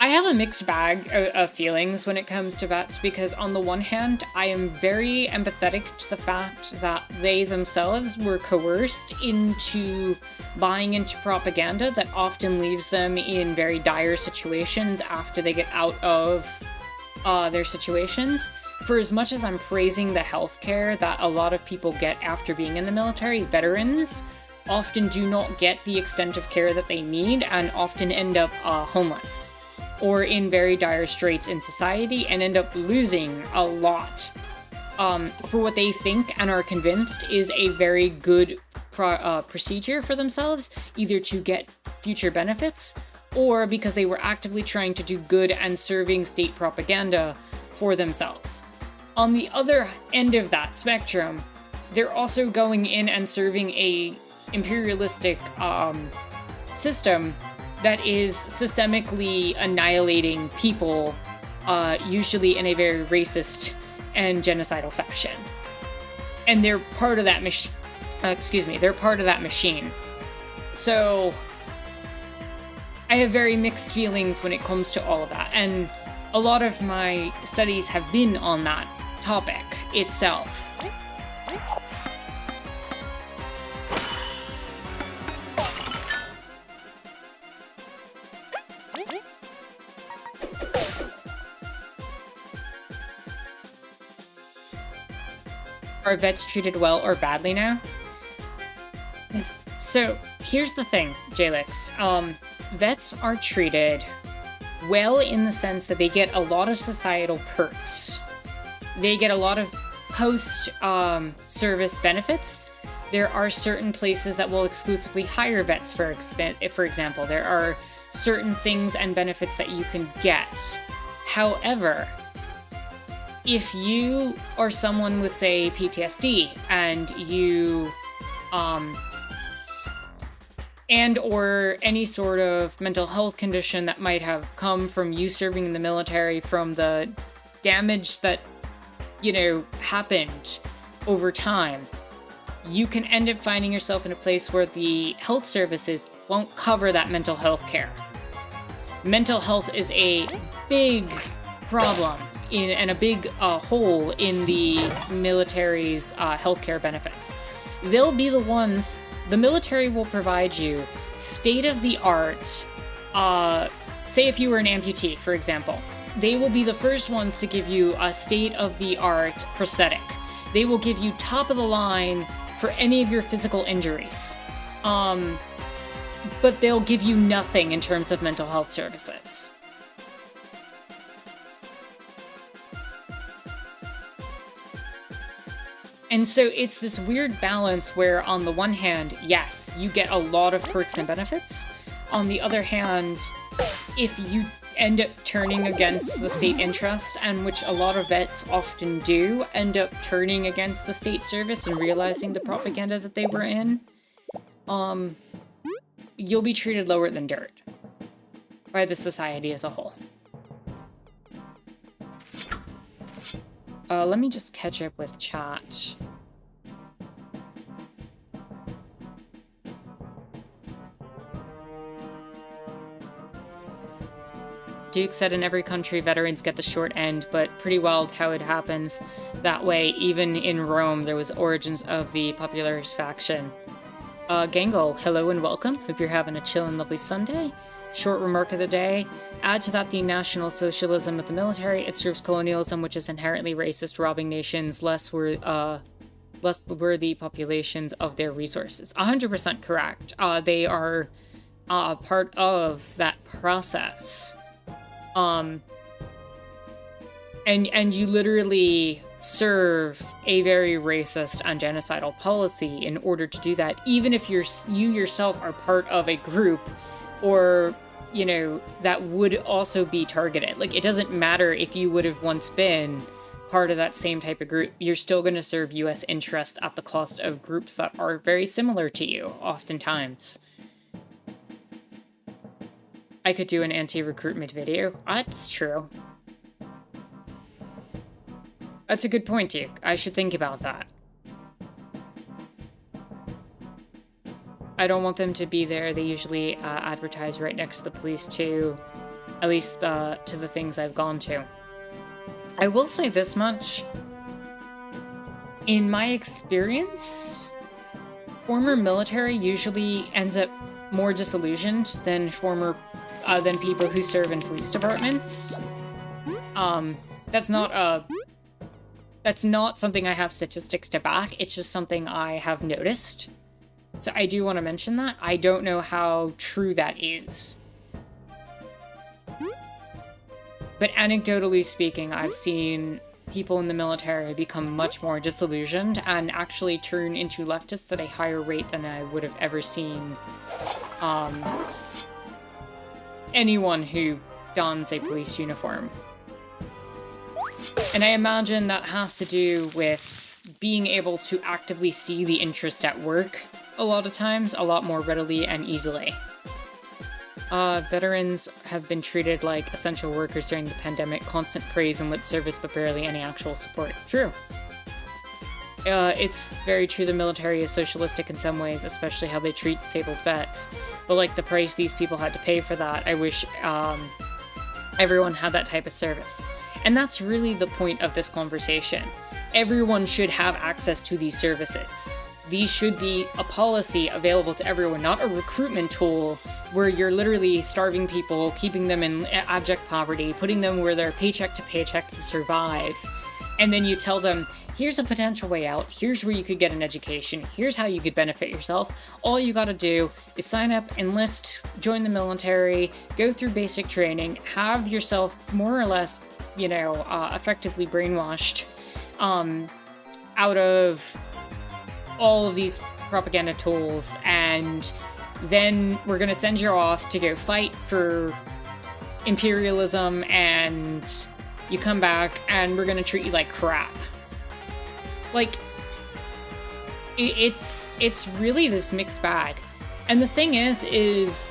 I have a mixed bag of feelings when it comes to vets, because on the one hand, I am very empathetic to the fact that they themselves were coerced into buying into propaganda that often leaves them in very dire situations after they get out of their situations. For as much as I'm praising the healthcare that a lot of people get after being in the military, veterans often do not get the extent of care that they need and often end up homeless or in very dire straits in society and end up losing a lot for what they think and are convinced is a very good procedure for themselves, either to get future benefits or because they were actively trying to do good and serving state propaganda for themselves. On the other end of that spectrum, they're also going in and serving a imperialistic system that is systemically annihilating people, usually in a very racist and genocidal fashion. And they're part of that machine. They're part of that machine. So I have very mixed feelings when it comes to all of that. And a lot of my studies have been on that topic itself. Are vets treated well or badly now? So here's the thing, Jalix. Vets are treated well in the sense that they get a lot of societal perks. They get a lot of post-service benefits. There are certain places that will exclusively hire vets, for example. There are certain things and benefits that you can get. However, if you are someone with, say, PTSD, and you, and or any sort of mental health condition that might have come from you serving in the military, from the damage that, happened over time, you can end up finding yourself in a place where the health services won't cover that mental health care. Mental health is a big problem and a big hole in the military's healthcare benefits. They'll be the ones, the military will provide you state-of-the-art, say if you were an amputee, for example, they will be the first ones to give you a state-of-the-art prosthetic. They will give you top of the line for any of your physical injuries. But they'll give you nothing in terms of mental health services. And so it's this weird balance where, on the one hand, yes, you get a lot of perks and benefits. On the other hand, if you end up turning against the state interest, and which a lot of vets often do, end up turning against the state service and realizing the propaganda that they were in, you'll be treated lower than dirt by the society as a whole. Let me just catch up with chat. Duke said in every country veterans get the short end, but pretty wild how it happens that way. Even in Rome, there was origins of the Popularist faction. Gango, hello and welcome. Hope you're having a chill and lovely Sunday. Short remark of the day. Add to that the National Socialism of the military. It serves colonialism, which is inherently racist, robbing nations less worthy populations of their resources. 100% correct. They are part of that process. And you literally serve a very racist and genocidal policy in order to do that, even if you yourself are part of a group or, that would also be targeted. Like, it doesn't matter if you would have once been part of that same type of group, you're still going to serve U.S. interest at the cost of groups that are very similar to you, oftentimes. I could do an anti-recruitment video. That's true. That's a good point, Duke. I should think about that. I don't want them to be there. They usually advertise right next to the police too, at least to the things I've gone to. I will say this much. In my experience, former military usually ends up more disillusioned than people who serve in police departments. That's not something I have statistics to back. It's just something I have noticed. So I do want to mention that. I don't know how true that is. But anecdotally speaking, I've seen people in the military become much more disillusioned and actually turn into leftists at a higher rate than I would have ever seen anyone who dons a police uniform. And I imagine that has to do with being able to actively see the interest at work a lot of times, a lot more readily and easily. Veterans have been treated like essential workers during the pandemic. Constant praise and lip service, but barely any actual support. True. It's very true the military is socialistic in some ways, especially how they treat disabled vets. But, like, the price these people had to pay for that, I wish, everyone had that type of service. And that's really the point of this conversation. Everyone should have access to these services. These should be a policy available to everyone, not a recruitment tool where you're literally starving people, keeping them in abject poverty, putting them where they're paycheck to paycheck to survive. And then you tell them, here's a potential way out, here's where you could get an education, here's how you could benefit yourself. All you gotta do is sign up, enlist, join the military, go through basic training, have yourself more or less, effectively brainwashed out of all of these propaganda tools, and then we're gonna send you off to go fight for imperialism, and you come back and we're gonna treat you like crap. Like, it's really this mixed bag. And the thing is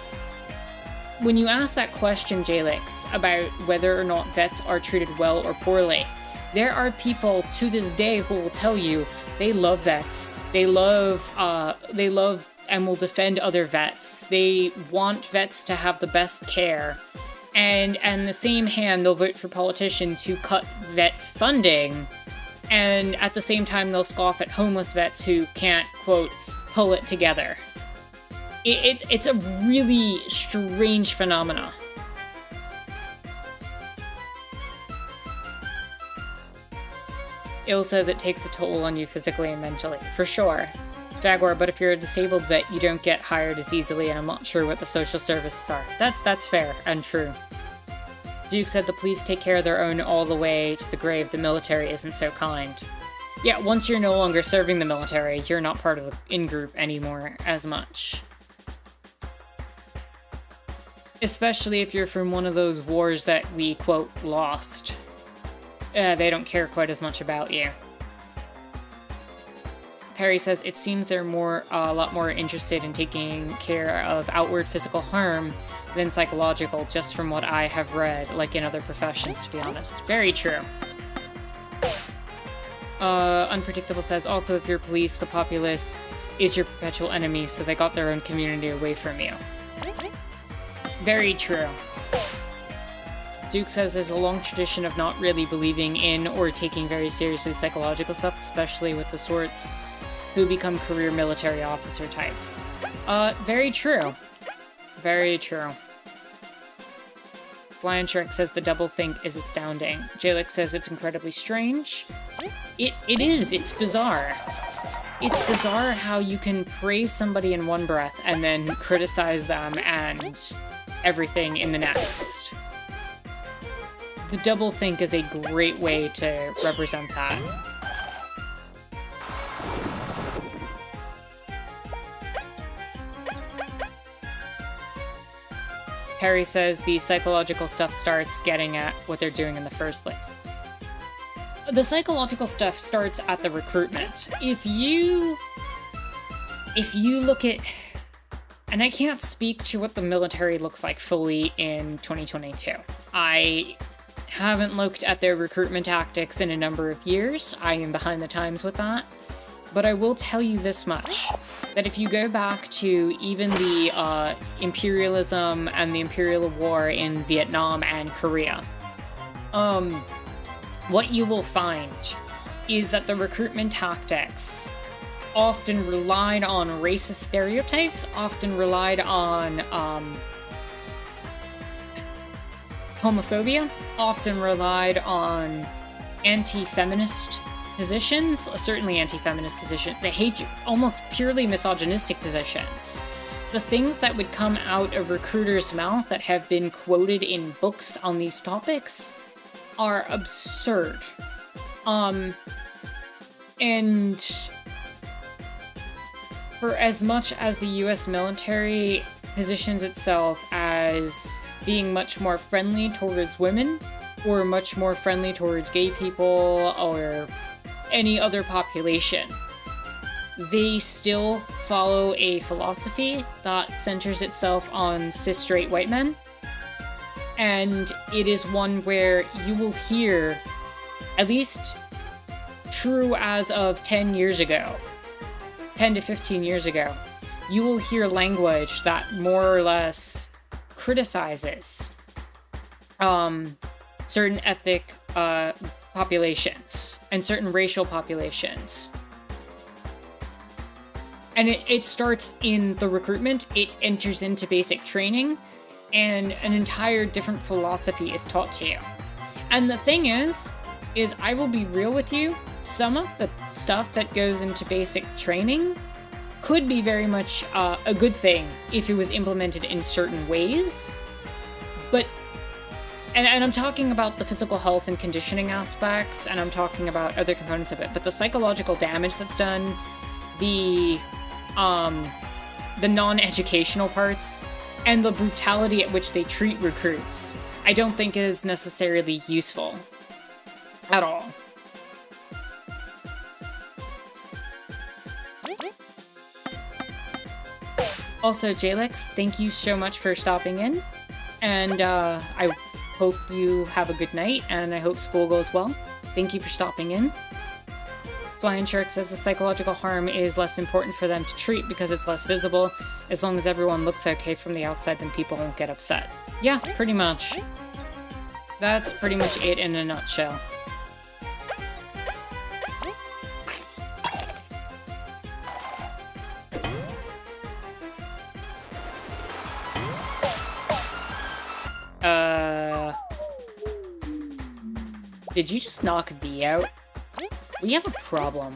when you ask that question, Jalix, about whether or not vets are treated well or poorly, there are people to this day who will tell you they love vets. They love and will defend other vets. They want vets to have the best care. And the same hand, they'll vote for politicians who cut vet funding. And at the same time, they'll scoff at homeless vets who can't, quote, pull it together. It's a really strange phenomena. Il says it takes a toll on you physically and mentally. For sure. Jaguar, but if you're a disabled vet, you don't get hired as easily, and I'm not sure what the social services are. That's fair and true. Duke said the police take care of their own all the way to the grave. The military isn't so kind. Yeah, once you're no longer serving the military, you're not part of the in-group anymore as much. Especially if you're from one of those wars that we, quote, lost. They don't care quite as much about you. Perry says it seems they're a lot more interested in taking care of outward physical harm than psychological, just from what I have read, like in other professions, to be honest. Very true. Unpredictable says, also, if you're police, the populace is your perpetual enemy, so they got their own community away from you. Very true. Duke says there's a long tradition of not really believing in or taking very seriously psychological stuff, especially with the sorts who become career military officer types. Very true. Very true. Blind Shark says the doublethink is astounding. Jalix says it's incredibly strange. It is. It's bizarre. It's bizarre how you can praise somebody in one breath and then criticize them and everything in the next. The doublethink is a great way to represent that. Harry says the psychological stuff starts getting at what they're doing in the first place. The psychological stuff starts at the recruitment. If you look at, and I can't speak to what the military looks like fully in 2022. I haven't looked at their recruitment tactics in a number of years. I am behind the times with that. But I will tell you this much, that if you go back to even the imperialism and the imperial war in Vietnam and Korea, what you will find is that the recruitment tactics often relied on racist stereotypes, often relied on homophobia, often relied on anti-feminist positions, certainly anti-feminist positions. They hate you, almost purely misogynistic positions. The things that would come out of recruiters' mouth that have been quoted in books on these topics are absurd. And for as much as the US military positions itself as being much more friendly towards women, or much more friendly towards gay people, or any other population, they still follow a philosophy that centers itself on cis straight white men. And it is one where you will hear, at least true as of 10 years ago, 10 to 15 years ago, you will hear language that more or less criticizes certain ethnic populations and certain racial populations. And it starts in the recruitment, it enters into basic training, and an entire different philosophy is taught to you. And the thing is I will be real with you, some of the stuff that goes into basic training could be very much a good thing if it was implemented in certain ways. But, and I'm talking about the physical health and conditioning aspects, and I'm talking about other components of it, but the psychological damage that's done, the non-educational parts, and the brutality at which they treat recruits, I don't think is necessarily useful at all. Also, Jalix, thank you so much for stopping in, and I hope you have a good night, and I hope school goes well. Thank you for stopping in. Flying Shark says the psychological harm is less important for them to treat because it's less visible. As long as everyone looks okay from the outside, then people won't get upset. Yeah, pretty much. That's pretty much it in a nutshell. Did you just knock V out? We have a problem.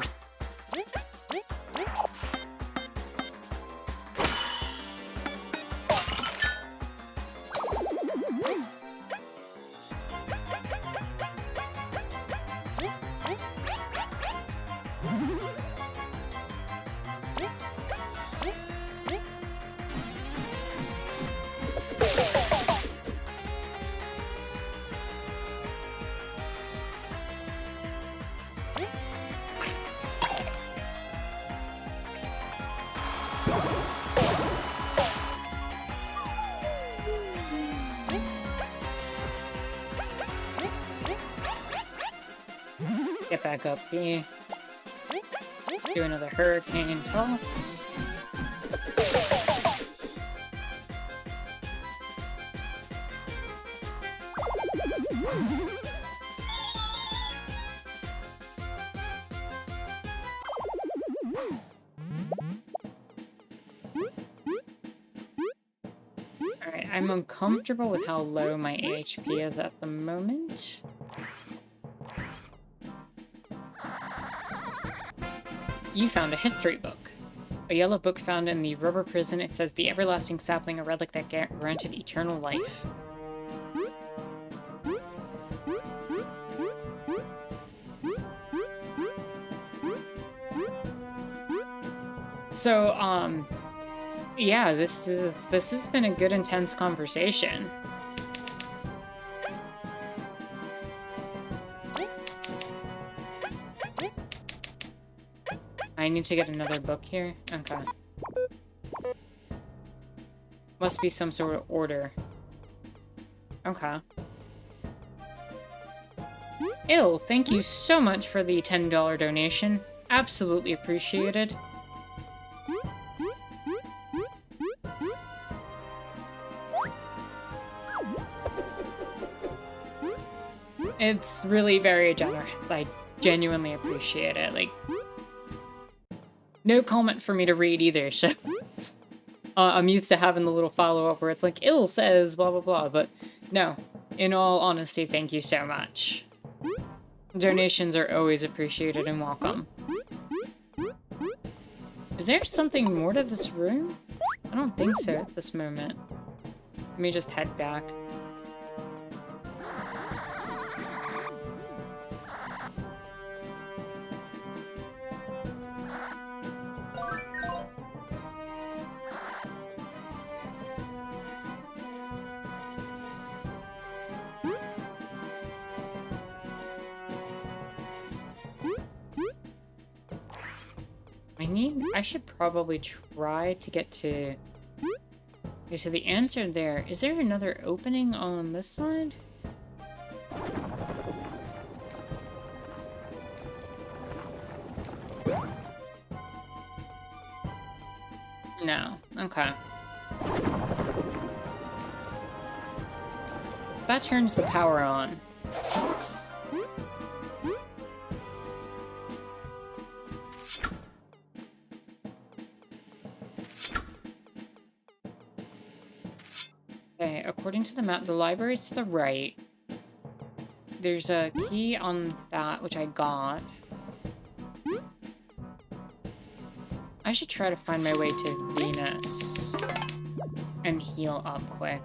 Get back up here. Do another hurricane toss. Alright, I'm uncomfortable with how low my HP is at the moment. You found a history book. A yellow book found in the rubber prison. It says, the everlasting sapling, a relic that granted eternal life. So, yeah, this has been a good, intense conversation. I need to get another book here? Okay. Must be some sort of order. Okay. Ew, thank you so much for the $10 donation. Absolutely appreciated. It's really very generous. I genuinely appreciate it. Like, no comment for me to read either, so I'm used to having the little follow-up where it's like, ill says, blah, blah, blah, but no. In all honesty, thank you so much. Donations are always appreciated and welcome. Is there something more to this room? I don't think so at this moment. Let me just head back. I should probably try to get to... Okay, so the answer there... Is there another opening on this side? No. Okay. That turns the power on. Okay, according to the map, the library is to the right. There's a key on that, which I got. I should try to find my way to Venus and heal up quick.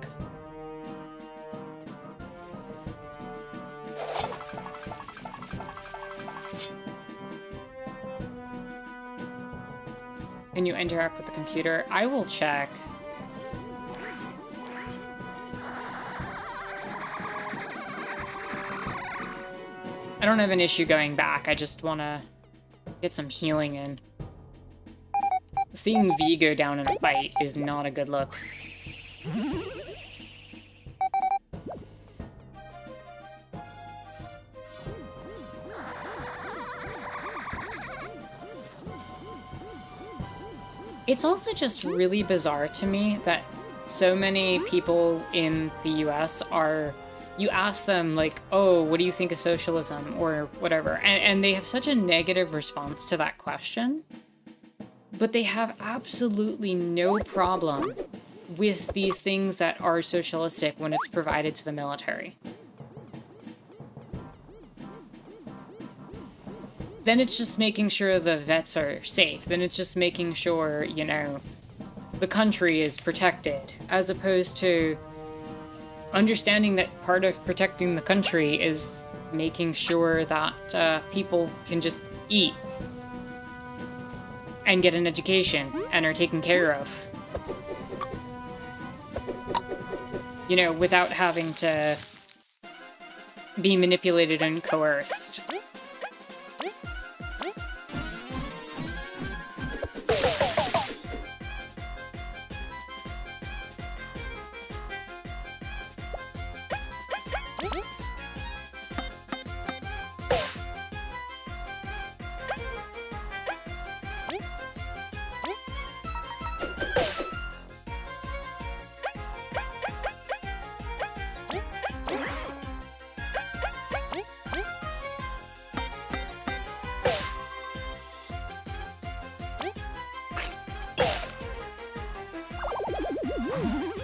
Can you interact with the computer? I will check. I don't have an issue going back. I just want to get some healing in. Seeing V go down in a fight is not a good look. It's also just really bizarre to me that so many people in the US are... You ask them, like, oh, what do you think of socialism? Or whatever. And they have such a negative response to that question. But they have absolutely no problem with these things that are socialistic when it's provided to the military. Then it's just making sure the vets are safe. Then it's just making sure, you know, the country is protected. As opposed to understanding that part of protecting the country is making sure that people can just eat and get an education and are taken care of. You know, without having to be manipulated and coerced.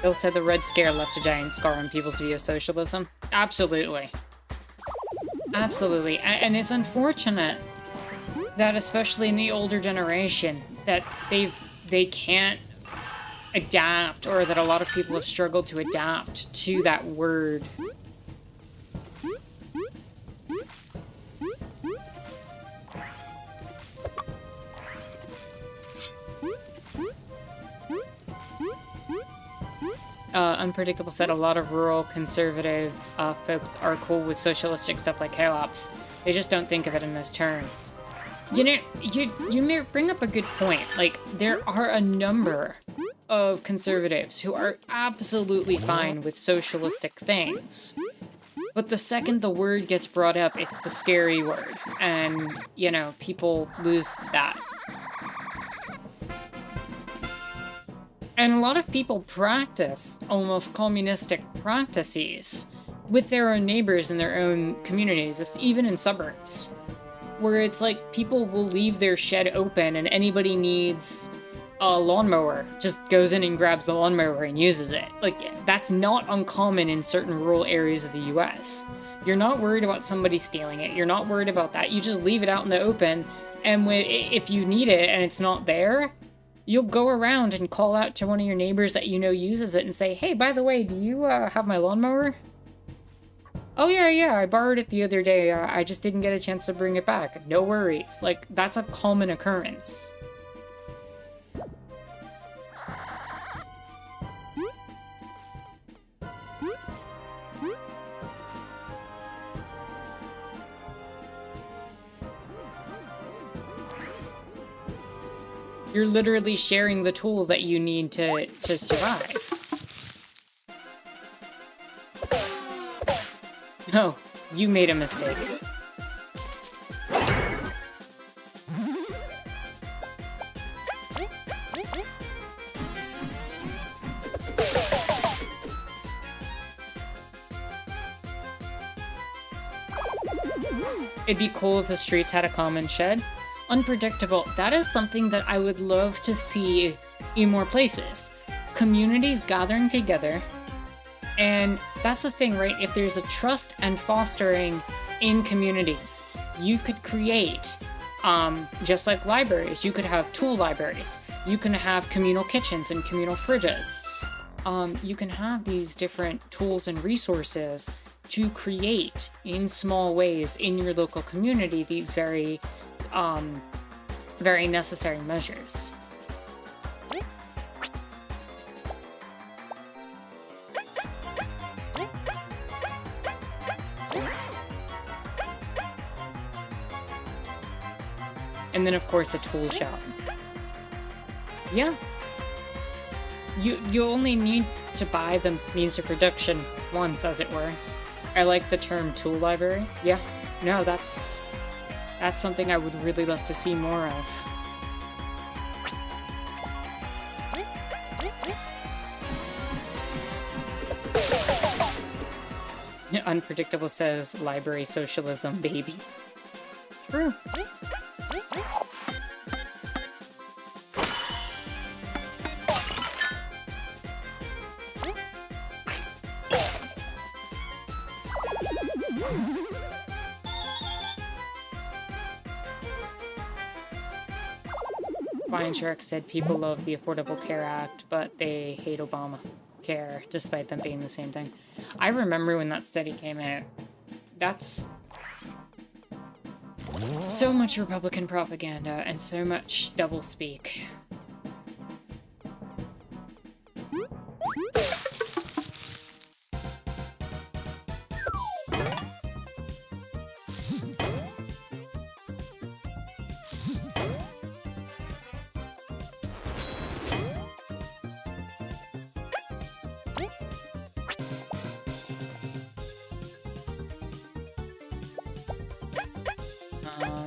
Bill said the Red Scare left a giant scar on people's view of socialism. Absolutely. Absolutely. And it's unfortunate that, especially in the older generation, that they can't adapt, or that a lot of people have struggled to adapt to that word. Unpredictable said a lot of rural conservatives folks are cool with socialistic stuff like co-ops. They just don't think of it in those terms. You know, you may bring up a good point. Like, there are a number of conservatives who are absolutely fine with socialistic things. But the second the word gets brought up, it's the scary word. And, you know, people lose that. And a lot of people practice almost communistic practices with their own neighbors in their own communities, even in suburbs, where it's like people will leave their shed open and anybody needs a lawnmower just goes in and grabs the lawnmower and uses it. Like, that's not uncommon in certain rural areas of the US. You're not worried about somebody stealing it. You're not worried about that. You just leave it out in the open, and if you need it and it's not there, you'll go around and call out to one of your neighbors that you know uses it and say, hey, by the way, do you have my lawnmower? Oh, yeah, I borrowed it the other day. I just didn't get a chance to bring it back. No worries. Like, that's a common occurrence. You're literally sharing the tools that you need to survive. Oh, you made a mistake. It'd be cool if the streets had a common shed. Unpredictable. That is something that I would love to see in more places. Communities gathering together. And that's the thing, right? If there's a trust and fostering in communities, you could create, just like libraries, you could have tool libraries. You can have communal kitchens and communal fridges. You can have these different tools and resources to create in small ways in your local community these very necessary measures. And then of course a tool shop. Yeah. You only need to buy the means of production once, as it were. I like the term tool library. Yeah, no, that's something I would really love to see more of. Unpredictable says library socialism, baby. True. Fine Shark said people love the Affordable Care Act, but they hate Obamacare, despite them being the same thing. I remember when that study came out. That's so much Republican propaganda and so much doublespeak.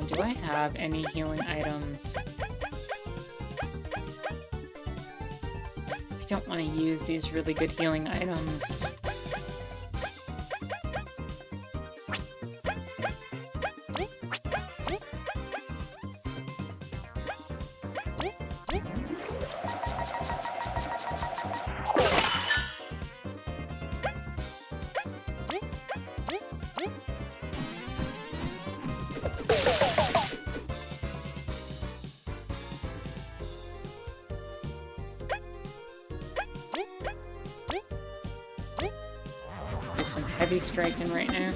Do I have any healing items? I don't want to use these really good healing items. Some heavy striking right now.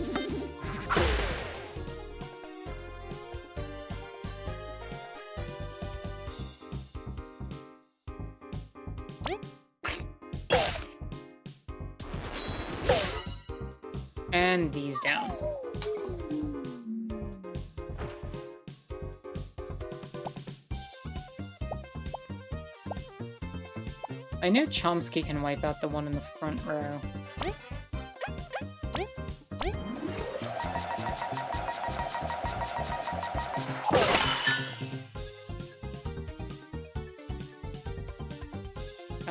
And these down. I know Chomsky can wipe out the one in the front row.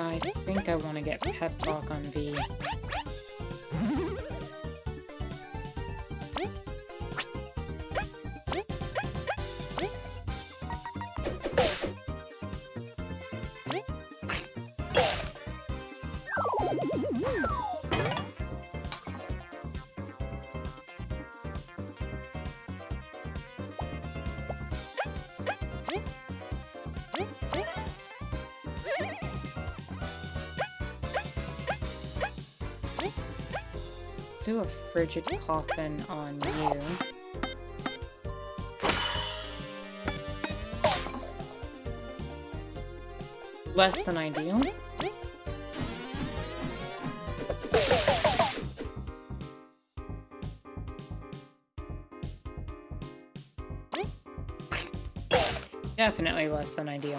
I think I want to get Pep Talk on V. Do a frigid coffin on you. Less than ideal. Definitely less than ideal.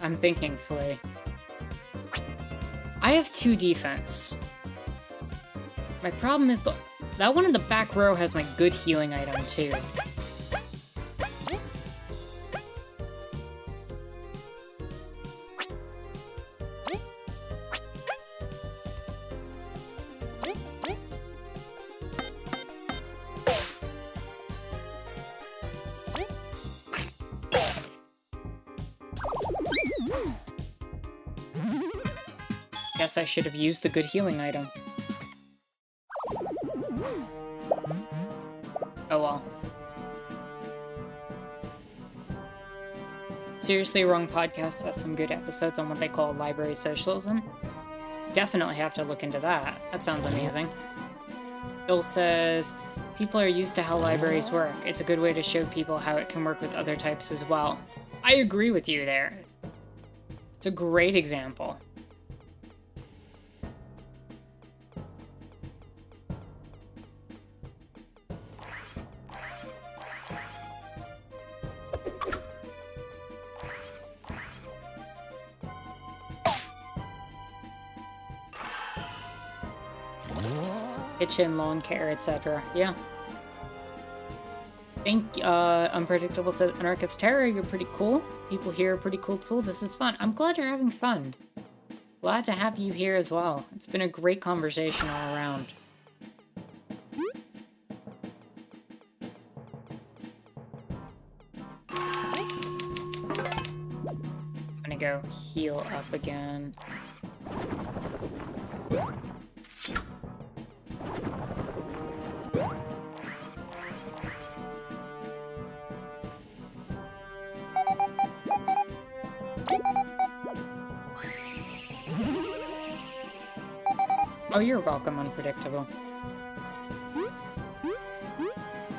I'm thinking Flea. I have 2 defense. My problem is that one in the back row has my good healing item too. Guess I should have used the good healing item. Oh well. Seriously, Wrong Podcast has some good episodes on what they call library socialism. Definitely have to look into that. That sounds amazing. Bill says, people are used to how libraries work. It's a good way to show people how it can work with other types as well. I agree with you there. It's a great example. Kitchen, lawn care, etc. Yeah. Unpredictable said, Anarchist Terror, you're pretty cool. People here are pretty cool too. This is fun. I'm glad you're having fun. Glad to have you here as well. It's been a great conversation all around. I'm gonna go heal up again. Oh, you're welcome, Unpredictable.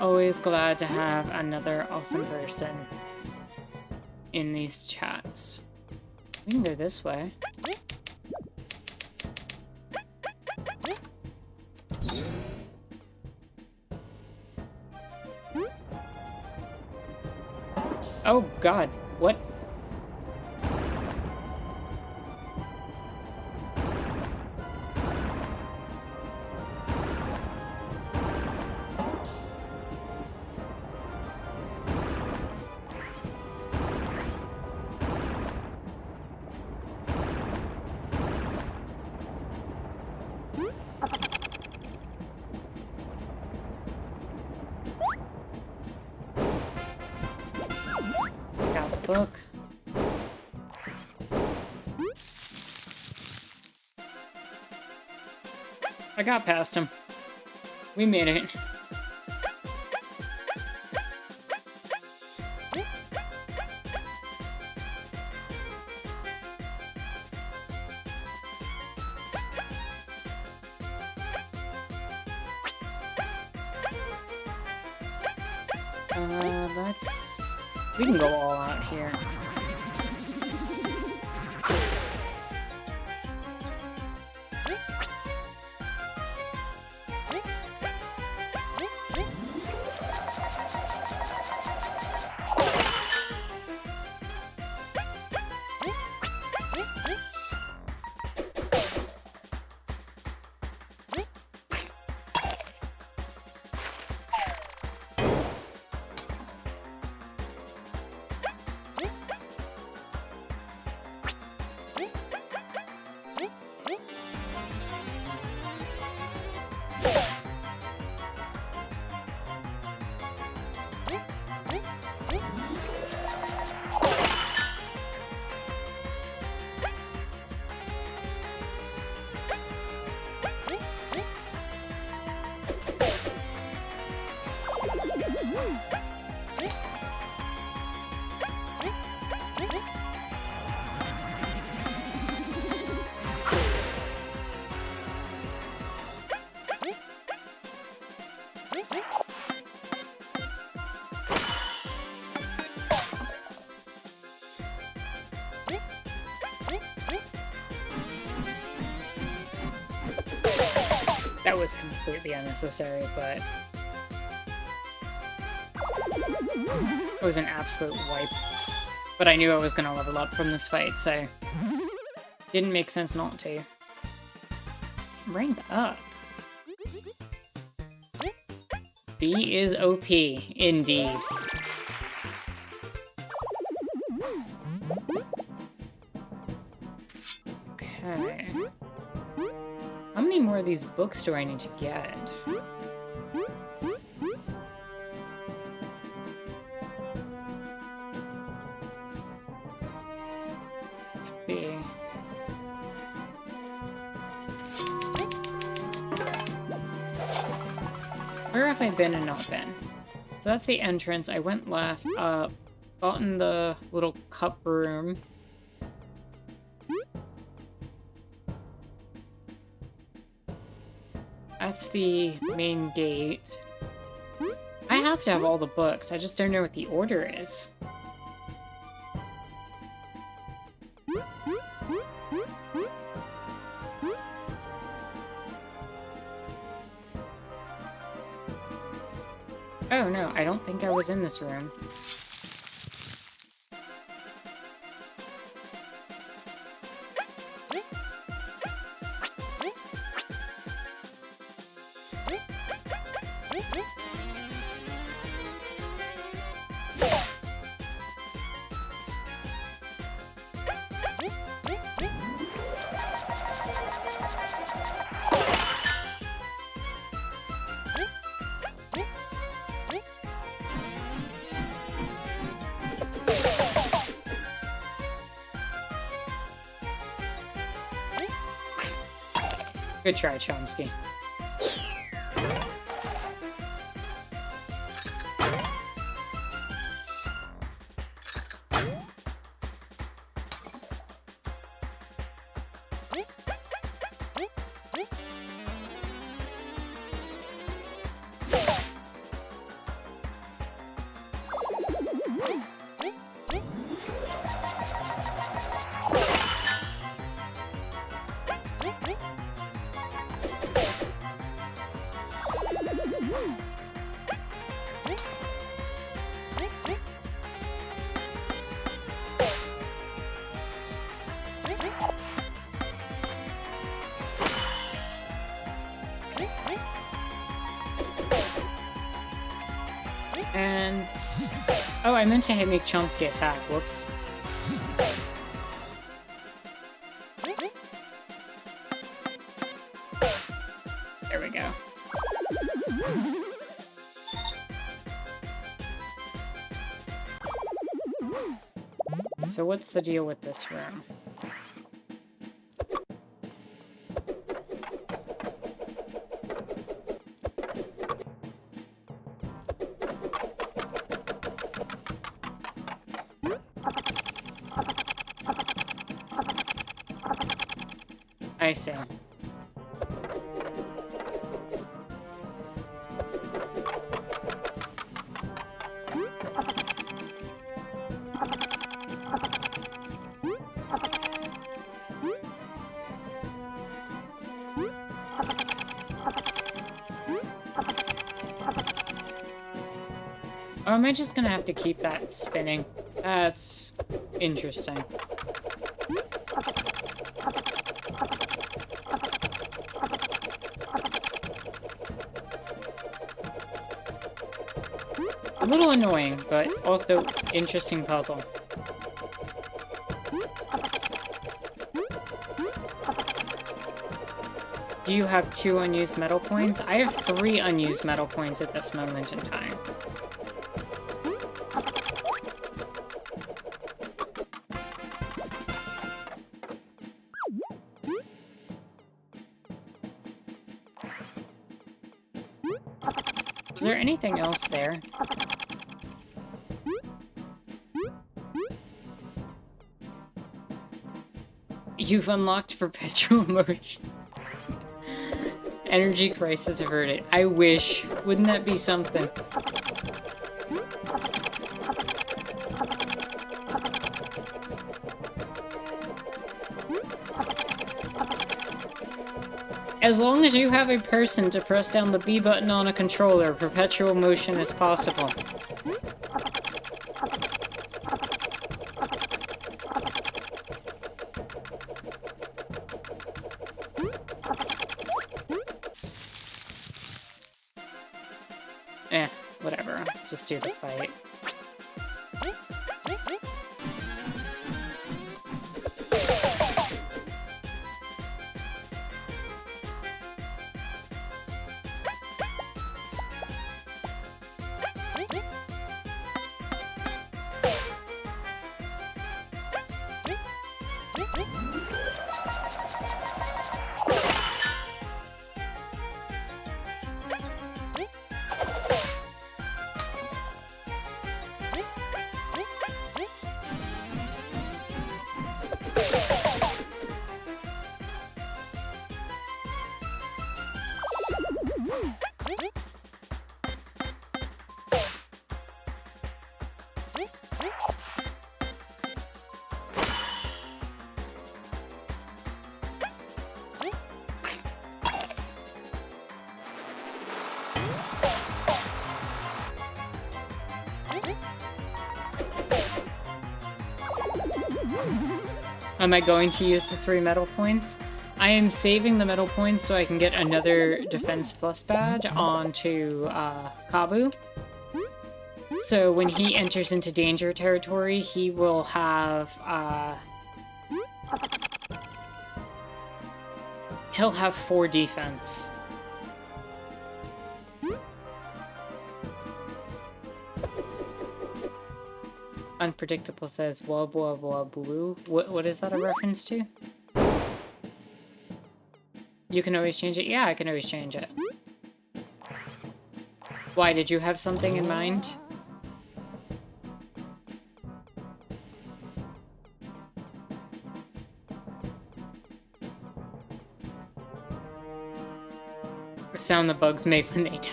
Always glad to have another awesome person in these chats. We can go this way. Oh god, what? Book. I got past him. We made it. We can go all out here. That was completely unnecessary, but it was an absolute wipe. But I knew I was gonna level up from this fight, so didn't make sense not to. Rank up. B is OP, indeed. Okay. How many more of these books do I need to get? Let's see. Where have I been and not been? So that's the entrance. I went left, got in the little cup room. That's the main gate. I have to have all the books. I just don't know what the order is. Oh no, I don't think I was in this room. Good try, Chomsky. And... oh, I meant to make Chomsky attack. Whoops. There we go. So what's the deal with this room? I see. Or am I just gonna have to keep that spinning? That's interesting. A little annoying, but also interesting puzzle. Do you have 2 unused metal coins? I have 3 unused metal coins at this moment in time. Is there anything else there? You've unlocked perpetual motion. Energy crisis averted. I wish. Wouldn't that be something? As long as you have a person to press down the B button on a controller, perpetual motion is possible. Whatever. Just do the fight. Am I going to use the 3 medal points? I am saving the medal points so I can get another Defense Plus badge onto Kabu. So when he enters into danger territory, he will have, he'll have 4 defense. Unpredictable says wah wah wah boo. What is that a reference to? You can always change it? Yeah, I can always change it. Why, did you have something in mind? The sound the bugs make when they die.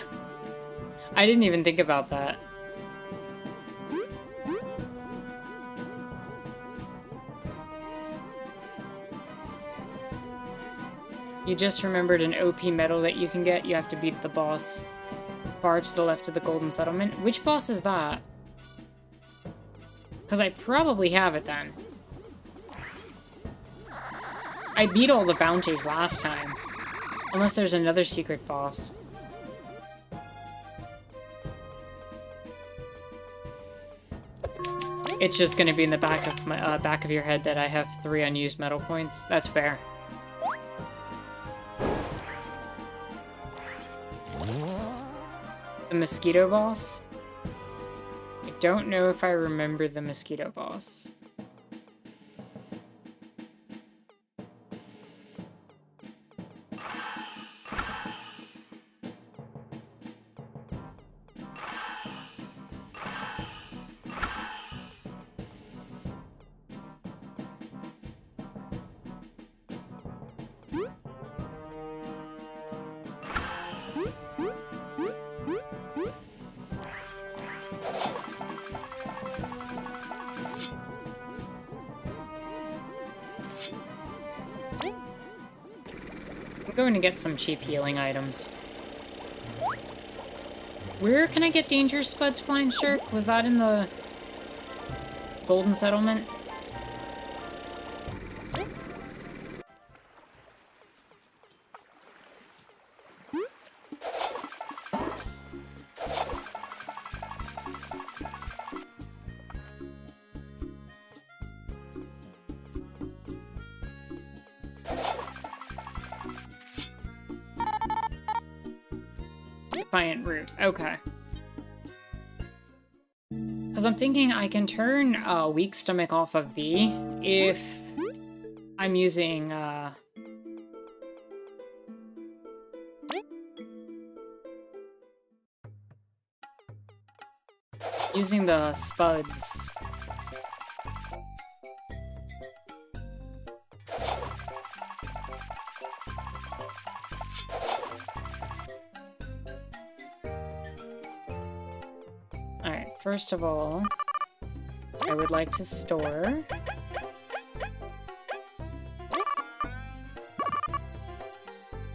I didn't even think about that. You just remembered an OP medal that you can get. You have to beat the boss far to the left of the Golden Settlement. Which boss is that? Because I probably have it then. I beat all the bounties last time. Unless there's another secret boss. It's just going to be in the back of my back of your head that I have 3 unused medal points. That's fair. The mosquito boss? I don't know if I remember the mosquito boss. I'm going to get some cheap healing items. Where can I get Dangerous Spuds Flying Shirk? Was that in the Golden Settlement? Defiant Root. Okay. Because I'm thinking I can turn Weak Stomach off of B if I'm using using the Spuds. First of all, I would like to store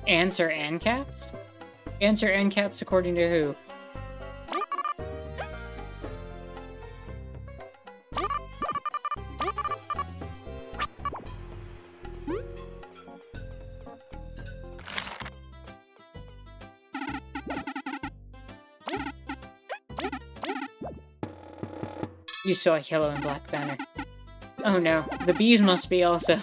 Answer and caps? Answer and caps according to who? You saw yellow and black banner. Oh no, the bees must be also.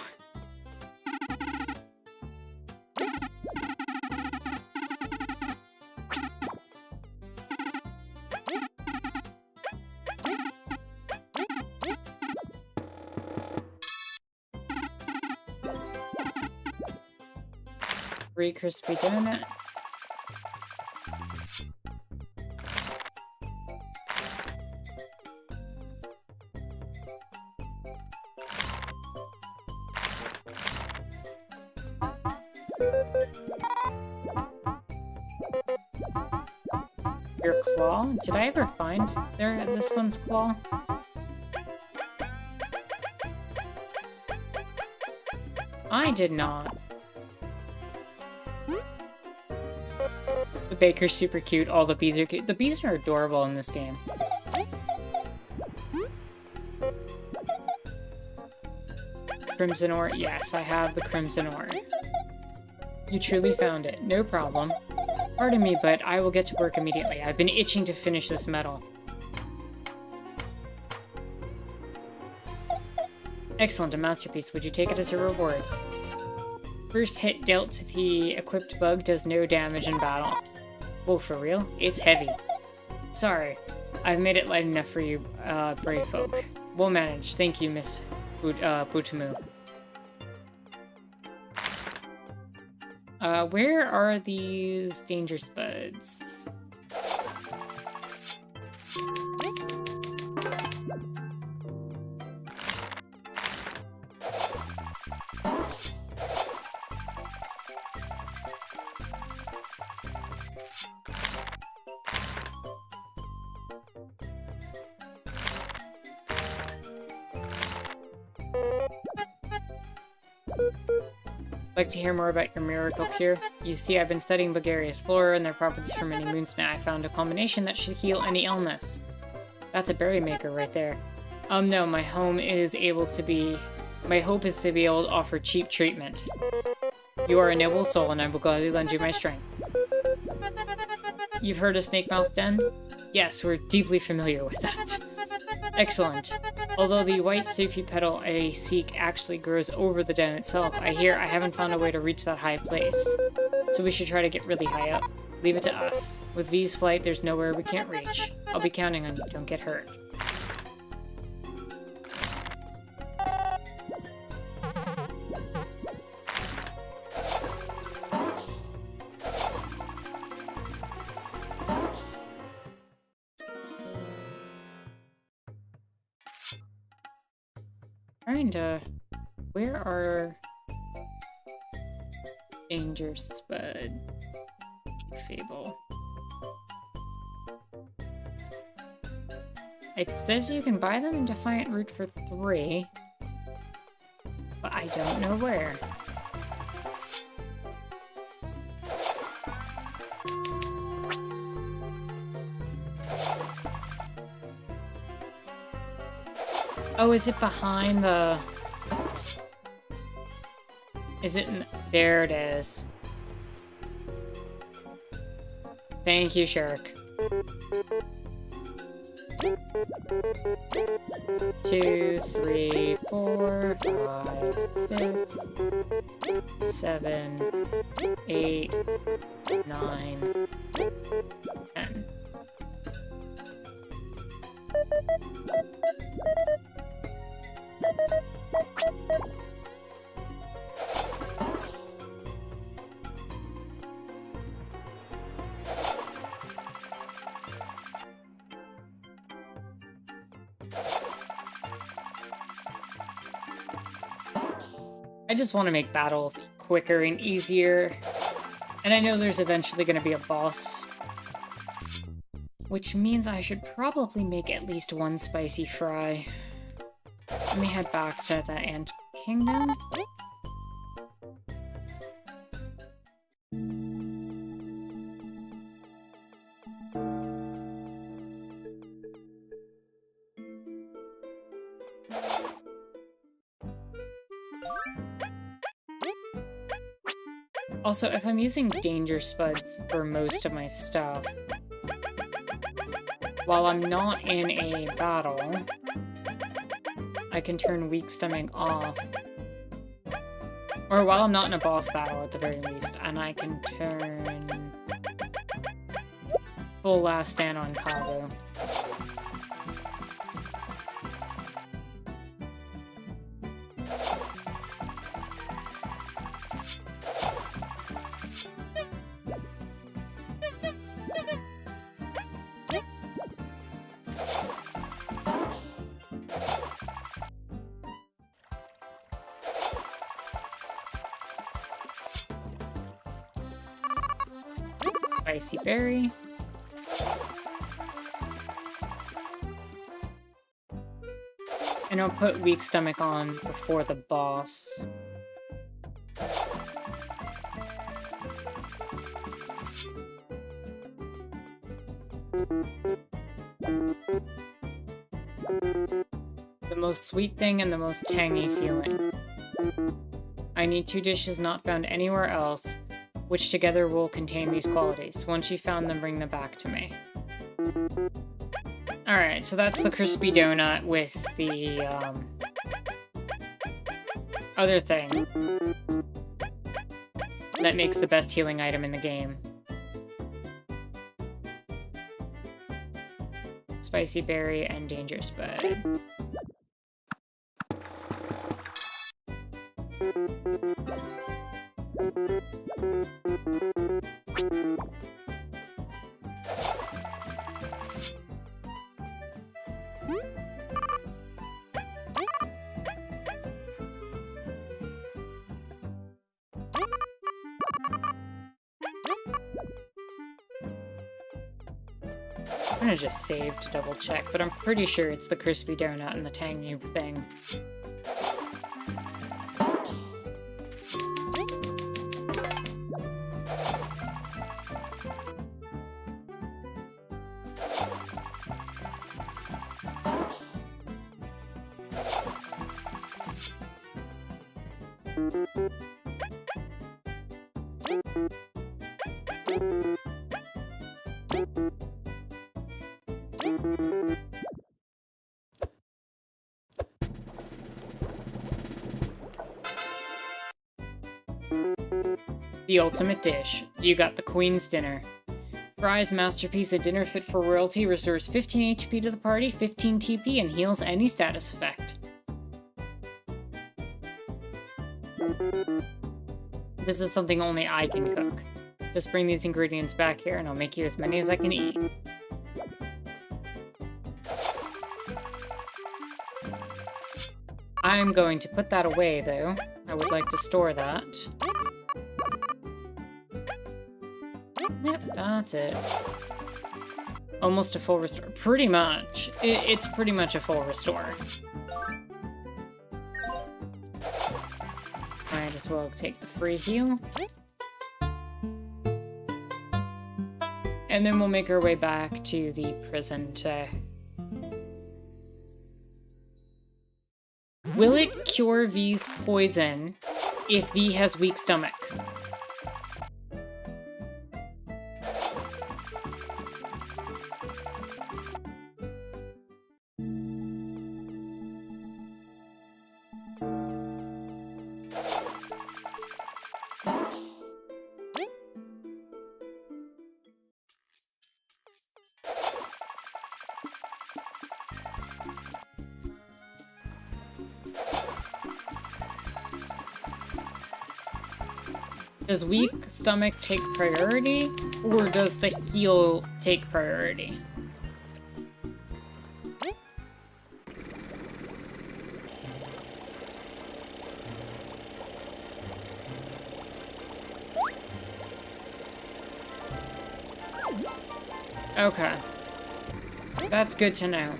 Three crispy donuts. Your claw? Did I ever find this one's claw? I did not. The baker's super cute. All the bees are cute. The bees are adorable in this game. Crimson ore? Yes, I have the crimson ore. You truly found it. No problem. Pardon me, but I will get to work immediately. I've been itching to finish this medal. Excellent, a masterpiece. Would you take it as a reward? First hit dealt to the equipped bug does no damage in battle. Whoa, for real? It's heavy. Sorry. I've made it light enough for you, brave folk. We'll manage. Thank you, Miss Butamu. Where are these danger spuds? Like to hear more about your miracle cure? You see, I've been studying Bulgaria's flora and their properties for many moons now. I found a combination that should heal any illness. That's a berry maker right there. No, my hope is to be able to offer cheap treatment. You are a noble soul, and I will gladly lend you my strength. You've heard of Snake Mouth Den? Yes, we're deeply familiar with that. Excellent. Although the white Sufi petal I seek actually grows over the den itself, I haven't found a way to reach that high place. So we should try to get really high up. Leave it to us. With V's flight, there's nowhere we can't reach. I'll be counting on you. Don't get hurt. Where are Danger Spud? Fable. It says you can buy them in Defiant Root for 3, but I don't know where. Oh, is it behind the... Is it in... There it is. Thank you, Shark. 2, 3, 4, 5, 6, 7, 8, 9, 10. I just want to make battles quicker and easier. And I know there's eventually going to be a boss. Which means I should probably make at least one spicy fry. Let me head back to the Ant Kingdom. Also, if I'm using Danger Spuds for most of my stuff, while I'm not in a battle, I can turn Weak Stomach off. Or while I'm not in a boss battle, at the very least, and I can turn Full Last Stand on Cabo. Spicy Berry. And I'll put Weak Stomach on before the boss. The most sweet thing and the most tangy feeling. I need 2 dishes not found anywhere else, which together will contain these qualities. Once you found them, bring them back to me. Alright, so that's the crispy donut with the, other thing that makes the best healing item in the game. Spicy Berry and Danger Spud. I'm gonna just save to double check, but I'm pretty sure it's the crispy donut and the tangy thing. The ultimate dish. You got the Queen's Dinner. Fry's masterpiece, a dinner fit for royalty, restores 15 HP to the party, 15 TP, and heals any status effect. This is something only I can cook. Just bring these ingredients back here and I'll make you as many as I can eat. I'm going to put that away, though. I would like to store that. Yep, that's it. Almost a full restore. Pretty much. It's pretty much a full restore. Might as well take the free heal. And then we'll make our way back to the prison to... Will it cure V's poison if V has weak stomach? Does weak stomach take priority, or does the heal take priority? Okay. That's good to know.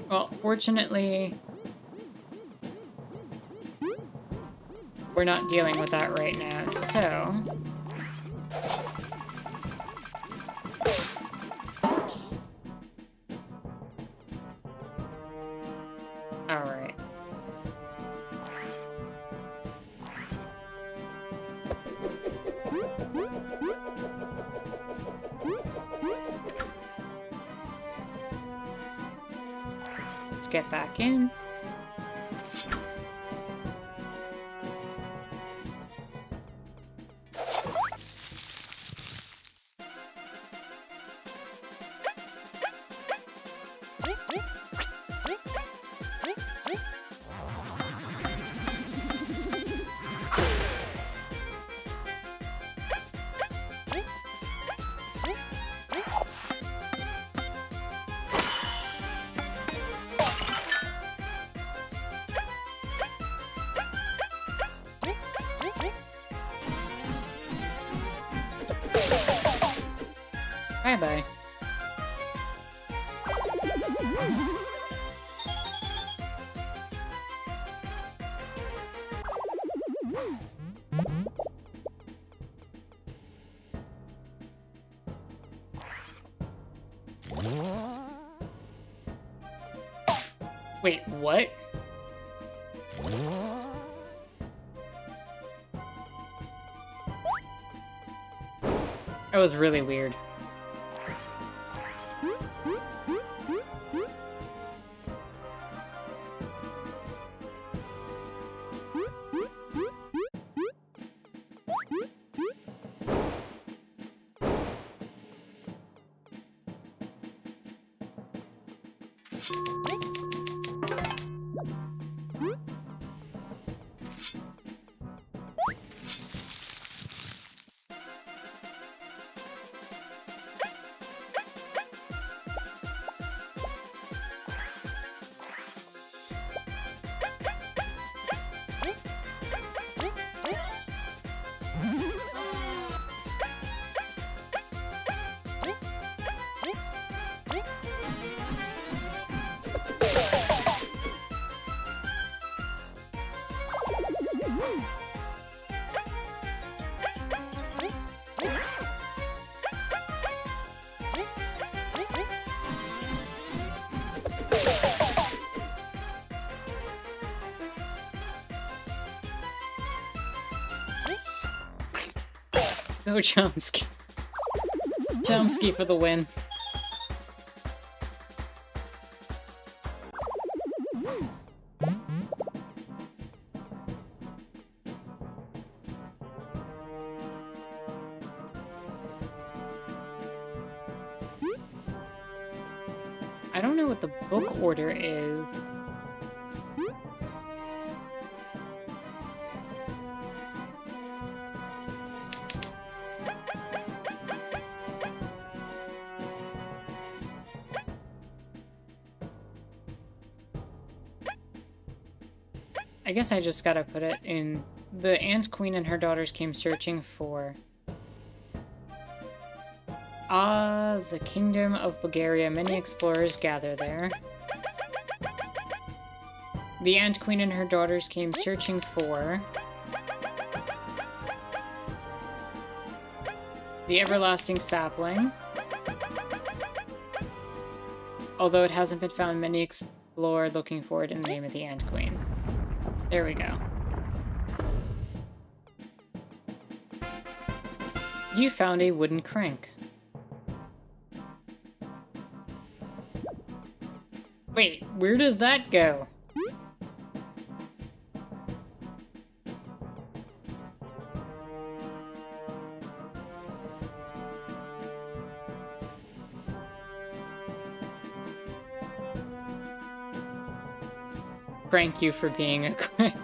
Well, fortunately, we're not dealing with that right now, so... get back in. Bye-bye. Wait, what? That was really weird. Go Chomsky. Chomsky for the win. I don't know what the book order is. I guess I just gotta put it in. The Ant Queen and her daughters came searching for... the Kingdom of Bulgaria. Many explorers gather there. The Ant Queen and her daughters came searching for... the Everlasting Sapling. Although it hasn't been found, many explore looking for it in the name of the Ant Queen. There we go. You found a wooden crank. Wait, where does that go? Prank you for being a crank.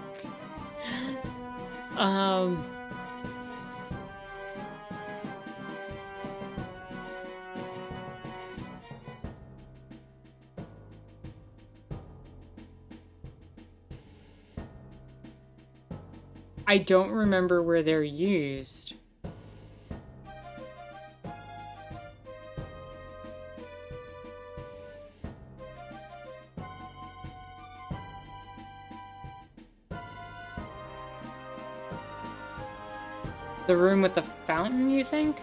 I don't remember where they're used. The room with the fountain, you think?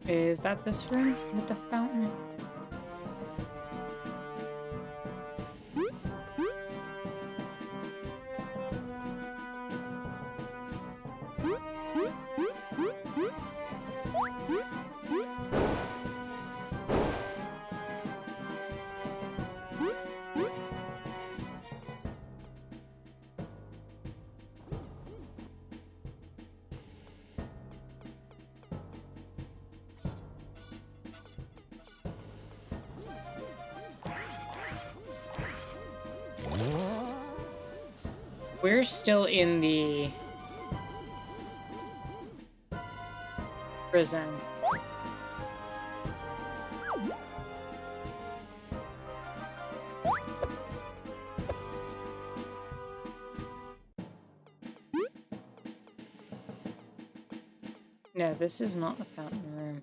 Is that this room with the fountain? We're still in the prison. No, this is not the fountain room.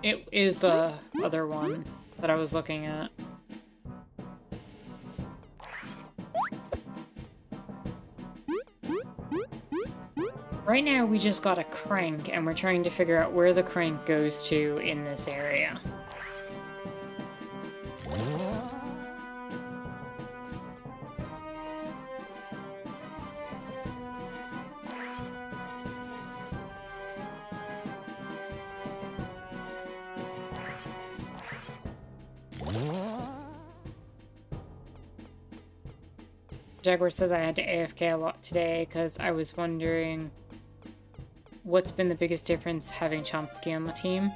It is the other one that I was looking at. Right now, we just got a crank, and we're trying to figure out where the crank goes to in this area. Jaguar says I had to AFK a lot today because I was wondering what's been the biggest difference having Chomsky on the team.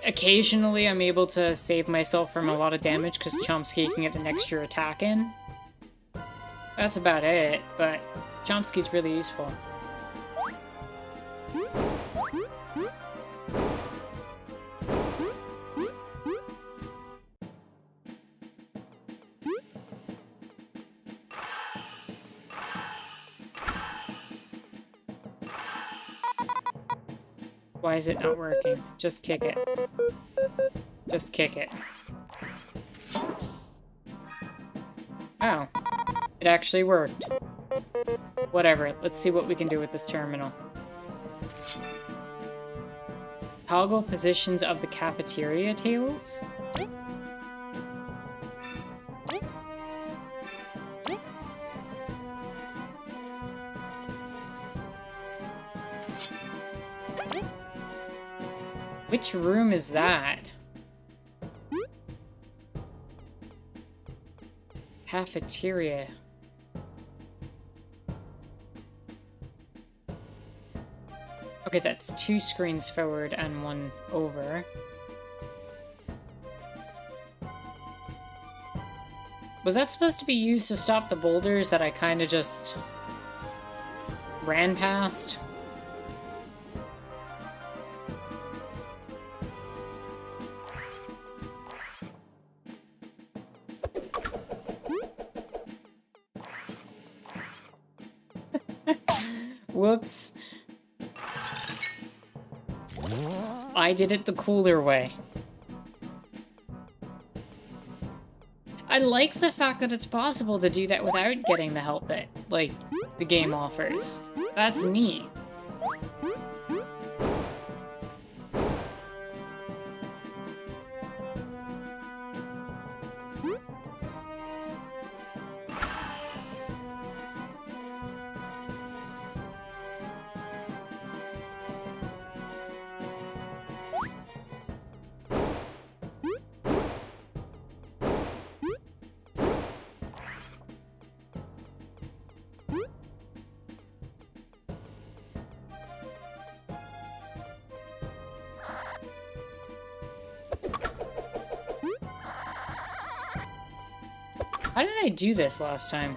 Occasionally I'm able to save myself from a lot of damage because Chomsky can get an extra attack in. That's about it, but Chomsky's really useful. Why is it not working? Just kick it. Just kick it. Oh. It actually worked. Whatever, let's see what we can do with this terminal. Toggle positions of the cafeteria tables? Which room is that? Cafeteria. Okay, that's 2 screens forward and 1 over. Was that supposed to be used to stop the boulders that I kind of just ran past? Whoops. I did it the cooler way. I like the fact that it's possible to do that without getting the help that, like, the game offers. That's neat. How did I do this last time?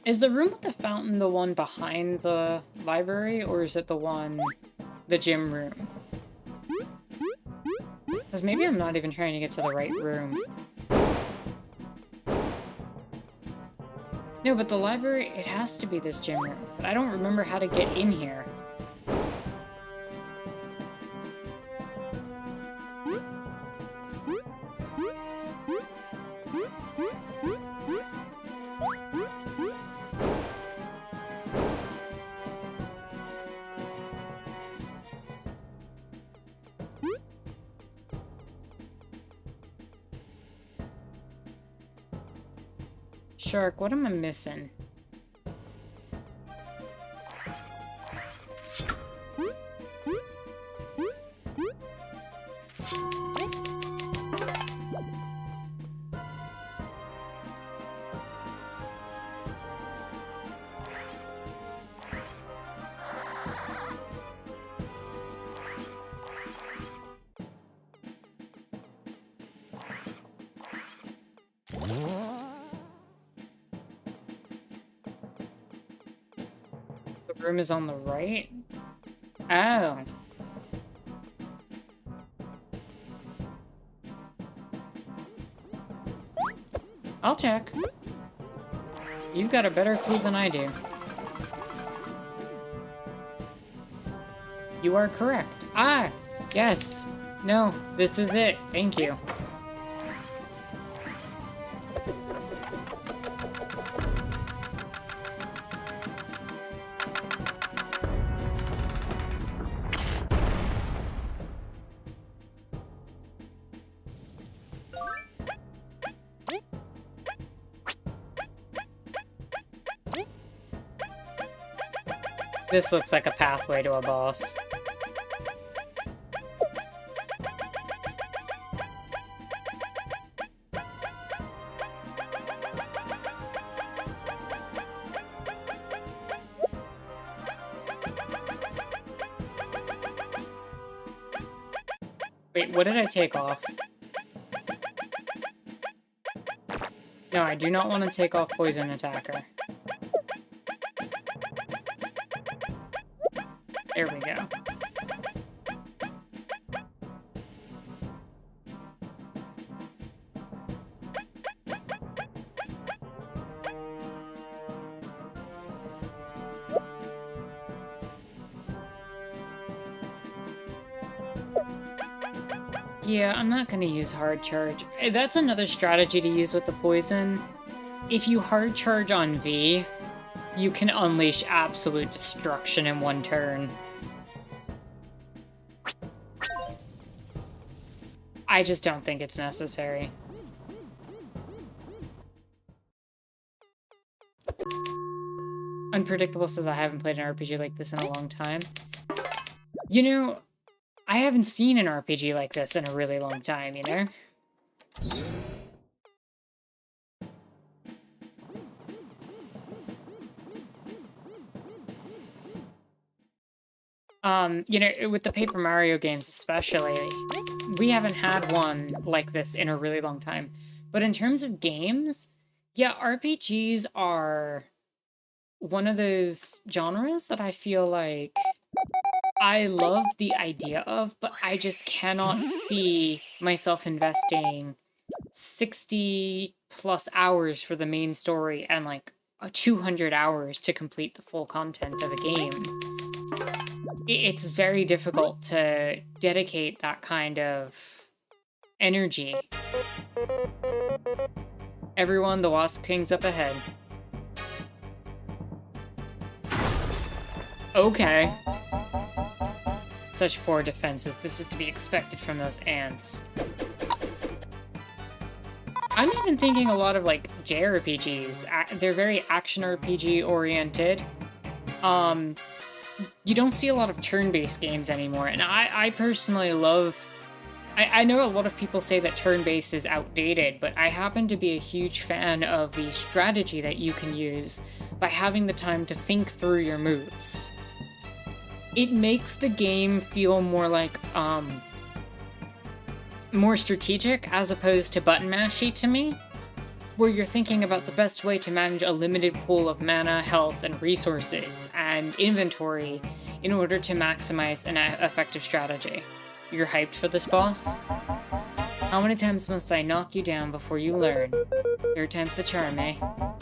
Is the room with the fountain the one behind the library, or is it the one the gym room. Because maybe I'm not even trying to get to the right room. No, but the library, it has to be this gym room. But I don't remember how to get in here. Shark, what am I missing? Room is on the right? Oh. I'll check. You've got a better clue than I do. You are correct. Ah! Yes. No, this is it. Thank you. This looks like a pathway to a boss. Wait, what did I take off? No, I do not want to take off Poison Attacker. There we go. Yeah, I'm not going to use hard charge. That's another strategy to use with the poison. If you hard charge on V, you can unleash absolute destruction in one turn. I just don't think it's necessary. Unpredictable says I haven't played an RPG like this in a long time. You know, I haven't seen an RPG like this in a really long time, you know? You know, with the Paper Mario games especially, we haven't had one like this in a really long time. But in terms of games, yeah, RPGs are one of those genres that I feel like I love the idea of, but I just cannot see myself investing 60 plus hours for the main story and like 200 hours to complete the full content of a game. It's very difficult to dedicate that kind of energy. Everyone, the Wasp King's up ahead. Okay. Such poor defenses. This is to be expected from those ants. I'm even thinking a lot of, like, JRPGs. They're very action RPG oriented. You don't see a lot of turn-based games anymore, and I personally love... I know a lot of people say that turn-based is outdated, but I happen to be a huge fan of the strategy that you can use by having the time to think through your moves. It makes the game feel more like, more strategic as opposed to button mashy to me, where you're thinking about the best way to manage a limited pool of mana, health, and resources, and inventory in order to maximize an effective strategy. You're hyped for this boss? How many times must I knock you down before you learn? Third time's the charm, eh?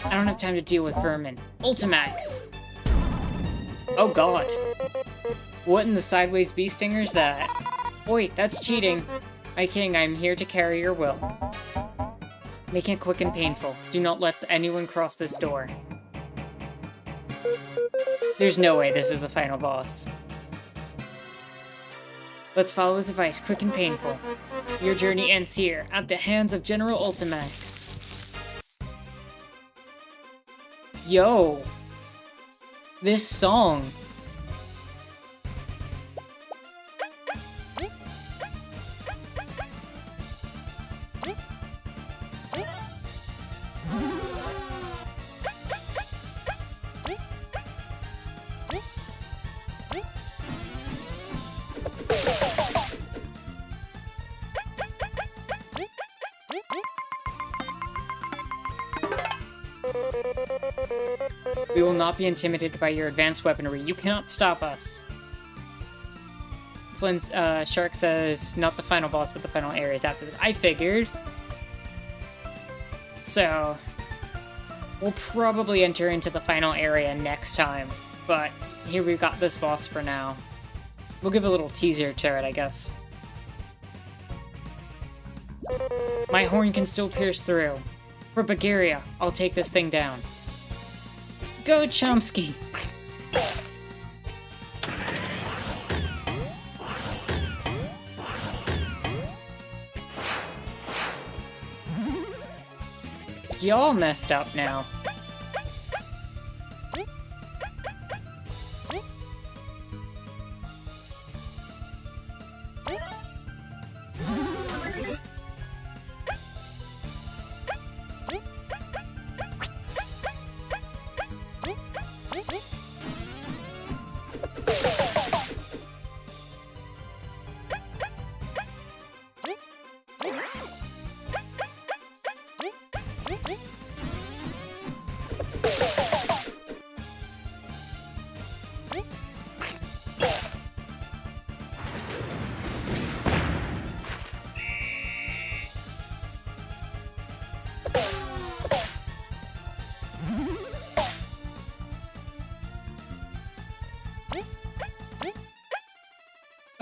I don't have time to deal with vermin. Ultimax! Oh god. What in the sideways bee stinger's that? Wait, that's cheating. My king, I'm here to carry your will. Make it quick and painful. Do not let anyone cross this door. There's no way this is the final boss. Let's follow his advice, quick and painful. Your journey ends here, at the hands of General Ultimax. Yo! This song! We will not be intimidated by your advanced weaponry. You cannot stop us. Flint's Shark says, not the final boss, but the final areas after this. I figured. So, we'll probably enter into the final area next time. But here we've got this boss for now. We'll give a little teaser to it, I guess. My horn can still pierce through. For Bulgaria, I'll take this thing down. Go, Chomsky! Y'all messed up now.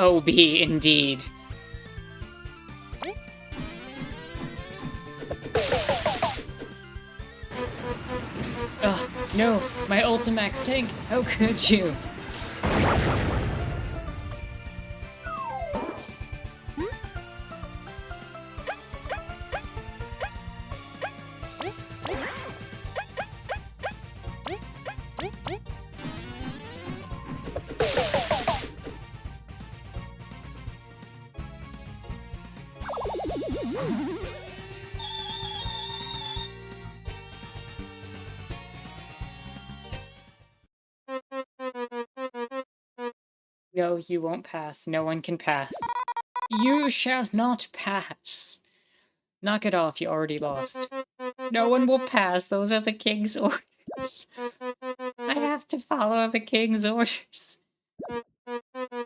OB, indeed. Ugh, no, my Ultimax tank, how could you? No, you won't pass. No one can pass. You shall not pass. Knock it off, you already lost. No one will pass. Those are the king's orders. I have to follow the king's orders.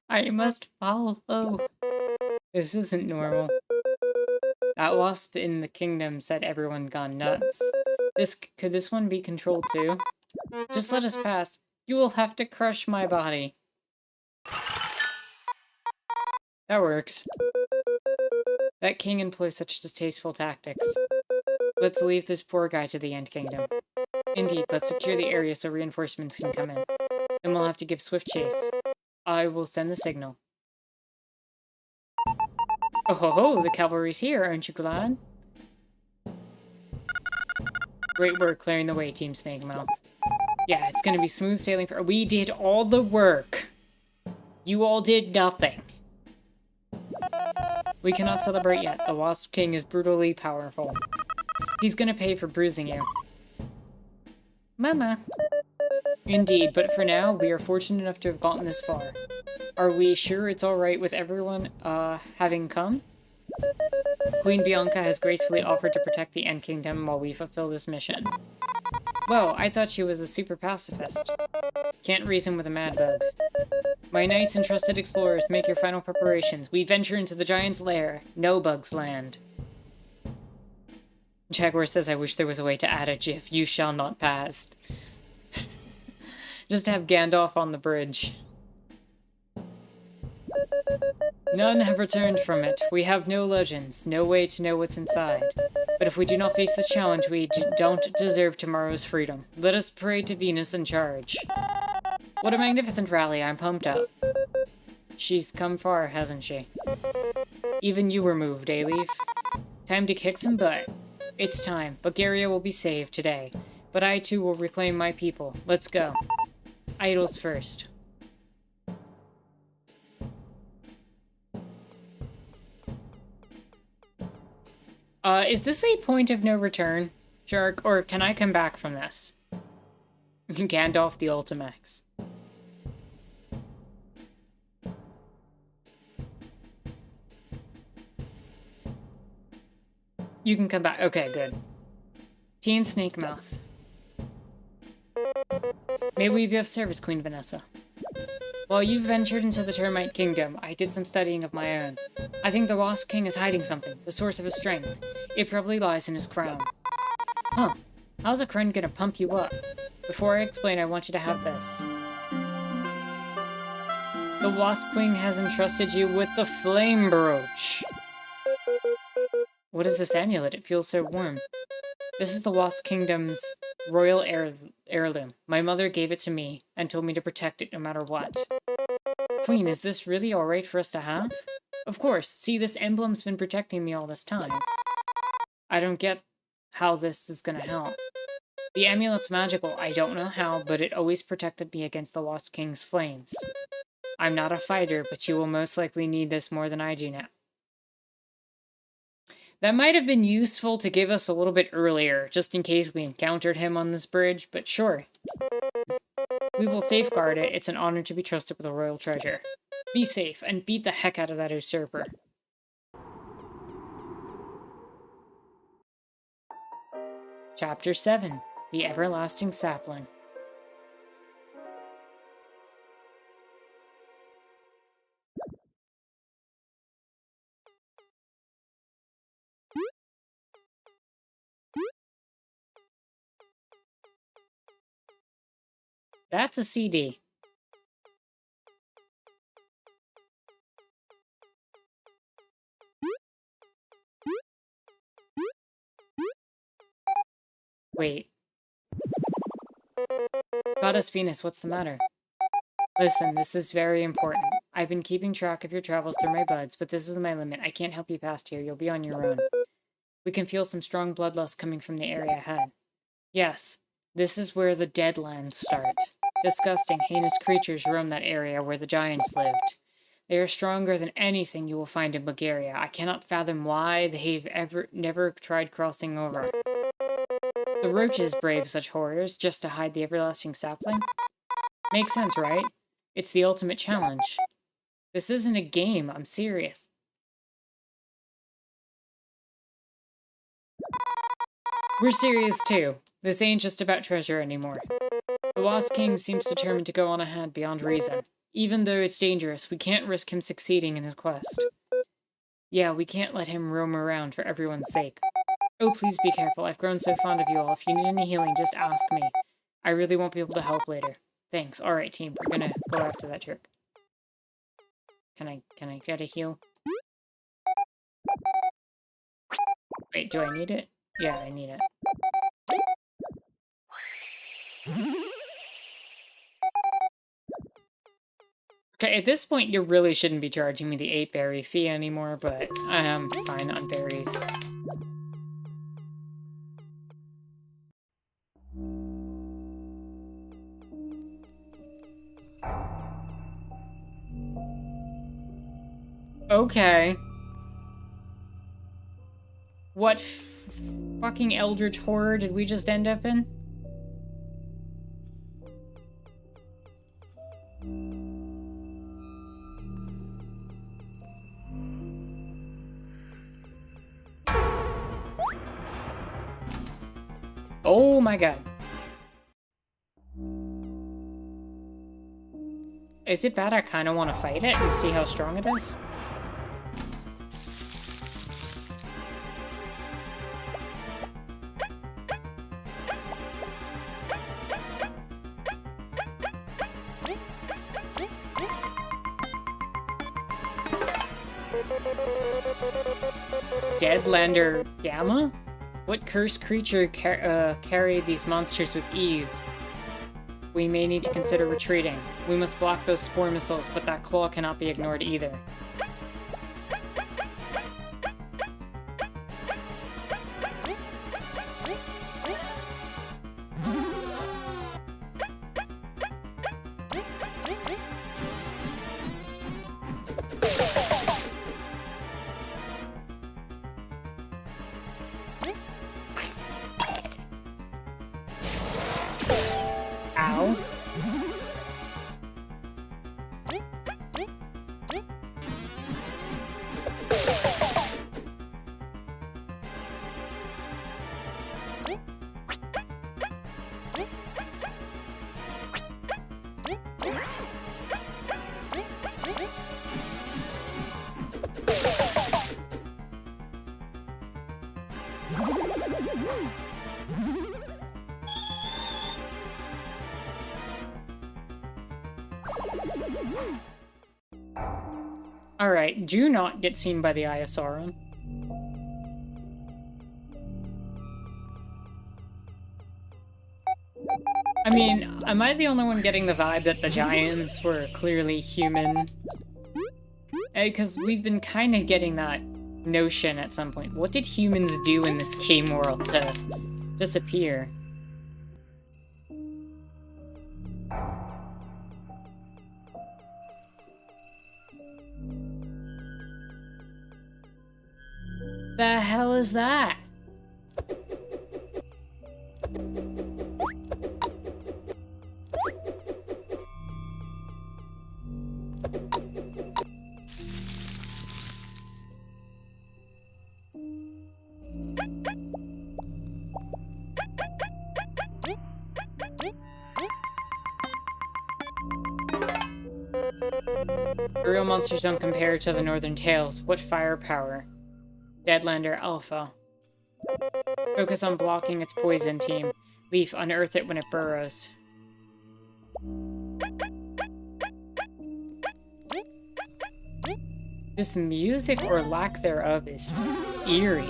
I must follow. This isn't normal. That wasp in the kingdom said everyone gone nuts. Could this one be controlled too? Just let us pass. You will have to crush my body. That works. That king employs such distasteful tactics. Let's leave this poor guy to the End Kingdom. Indeed, let's secure the area so reinforcements can come in. Then we'll have to give swift chase. I will send the signal. Oh ho ho, the cavalry's here, aren't you glad? Great work clearing the way, Team Snake Mouth. Yeah, it's gonna be smooth sailing for— We did all the work! You all did nothing. We cannot celebrate yet. The Wasp King is brutally powerful. He's gonna pay for bruising you. Mama. Indeed, but for now, we are fortunate enough to have gotten this far. Are we sure it's alright with everyone, having come? Queen Bianca has gracefully offered to protect the End Kingdom while we fulfill this mission. Whoa, I thought she was a super pacifist. Can't reason with a mad bug. My knights and trusted explorers, make your final preparations. We venture into the giant's lair. No bugs land. Jaguar says, I wish there was a way to add a gif. You shall not pass. Just have Gandalf on the bridge. None have returned from it. We have no legends, no way to know what's inside. But if we do not face this challenge, we don't deserve tomorrow's freedom. Let us pray to Venus in charge. What a magnificent rally. I'm pumped up. She's come far, hasn't she? Even you were moved, eh, Leaf? Time to kick some butt. It's time. Bulgaria will be saved today. But I too will reclaim my people. Let's go. Idols first. Is this a point of no return, Shark? Or can I come back from this? Gandalf the Ultimax. You can come back. Okay, good. Team Snake Mouth. May we be of service, Queen Vanessa. While you ventured into the Termite Kingdom, I did some studying of my own. I think the Wasp King is hiding something, the source of his strength. It probably lies in his crown. Huh. How's a crown gonna pump you up? Before I explain, I want you to have this. The Wasp King has entrusted you with the Flame Brooch. What is this amulet? It feels so warm. This is the Wasp Kingdom's royal heirloom. My mother gave it to me and told me to protect it no matter what. Queen, is this really alright for us to have? Of course. See, this emblem's been protecting me all this time. I don't get how this is gonna help. The amulet's magical. I don't know how, but it always protected me against the Wasp King's flames. I'm not a fighter, but you will most likely need this more than I do now. That might have been useful to give us a little bit earlier, just in case we encountered him on this bridge, but sure. We will safeguard it. It's an honor to be trusted with a royal treasure. Be safe, and beat the heck out of that usurper. Chapter 7. The Everlasting Sapling. That's a CD. Wait. Goddess Venus, what's the matter? Listen, this is very important. I've been keeping track of your travels through my buds, but this is my limit. I can't help you past here. You'll be on your own. We can feel some strong bloodlust coming from the area ahead. Yes, this is where the Deadlands start. Disgusting, heinous creatures roam that area where the giants lived. They are stronger than anything you will find in Bulgaria. I cannot fathom why they've never tried crossing over. The roaches brave such horrors just to hide the everlasting sapling. Makes sense, right? It's the ultimate challenge. This isn't a game, I'm serious. We're serious too. This ain't just about treasure anymore. The Wasp King seems determined to go on ahead beyond reason. Even though it's dangerous, we can't risk him succeeding in his quest. Yeah, we can't let him roam around for everyone's sake. Oh, please be careful. I've grown so fond of you all. If you need any healing, just ask me. I really won't be able to help later. Thanks. Alright, team. We're gonna go after that jerk. Can I get a heal? Wait, do I need it? Yeah, I need it. Okay, at this point, you really shouldn't be charging me the 8-berry fee anymore, but I am fine on berries. Okay. What fucking eldritch horror did we just end up in? Oh my god. Is it bad I kind of want to fight it and see how strong it is? Deadlander Gamma? What cursed creature carried these monsters with ease? We may need to consider retreating. We must block those spore missiles, but that claw cannot be ignored either. Ow. Alright, do not get seen by the ISRN. I mean, am I the only one getting the vibe that the giants were clearly human? Because we've been kind of getting that notion at some point. What did humans do in this game world to disappear? The hell is that? The real monsters don't compare to the Northern Tales. What firepower? Deadlander Alpha. Focus on blocking its poison, team. Leaf, unearth it when it burrows. This music, or lack thereof, is eerie.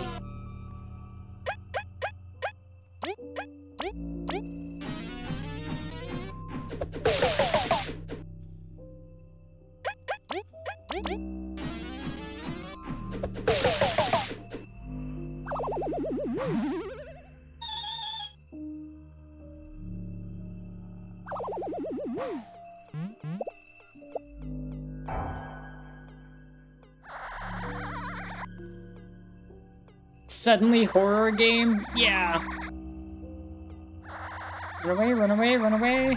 Suddenly horror game? Yeah. Run away, run away, run away.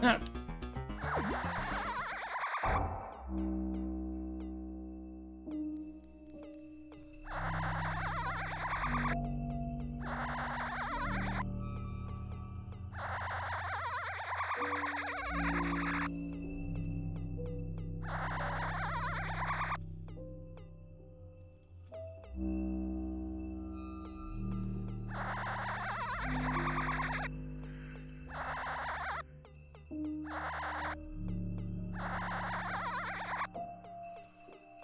Ah.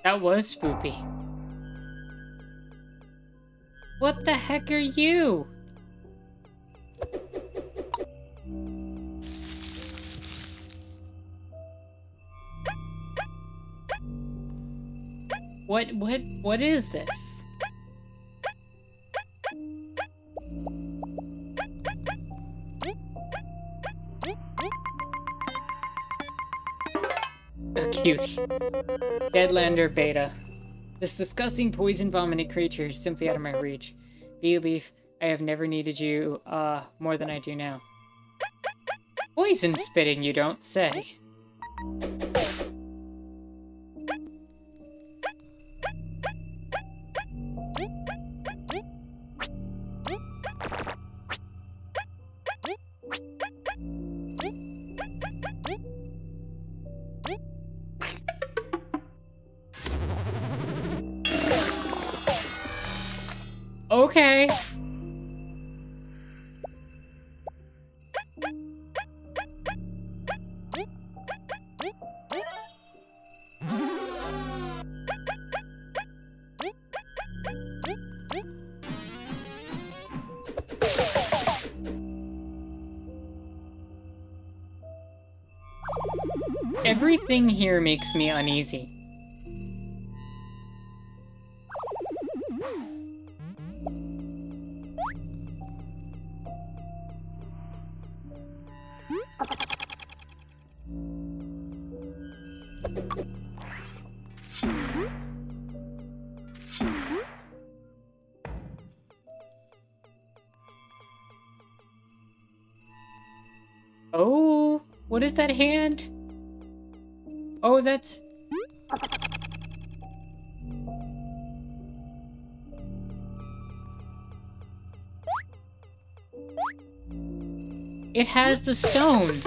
That was spoopy. What the heck are you? What is this? A cutie. Deadlander Beta. This disgusting poison-vomiting creature is simply out of my reach. Bee Leaf, I have never needed you, more than I do now. Poison spitting, you don't say. Okay. Everything here makes me uneasy. Oh, what is that hand? Oh, that's... It has the stone.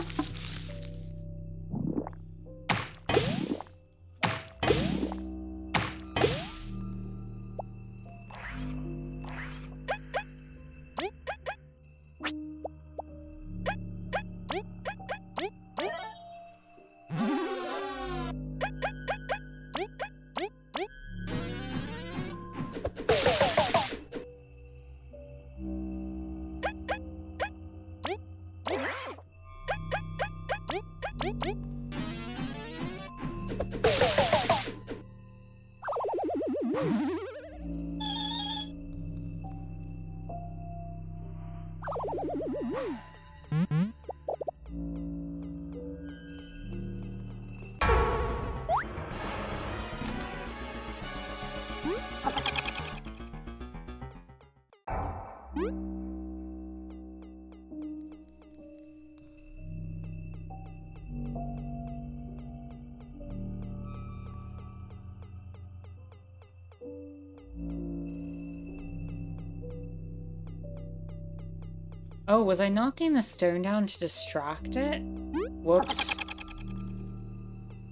Oh, was I knocking the stone down to distract it? Whoops.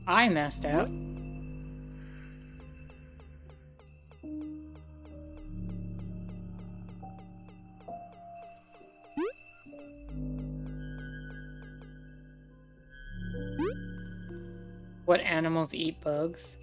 I messed up. What animals eat bugs?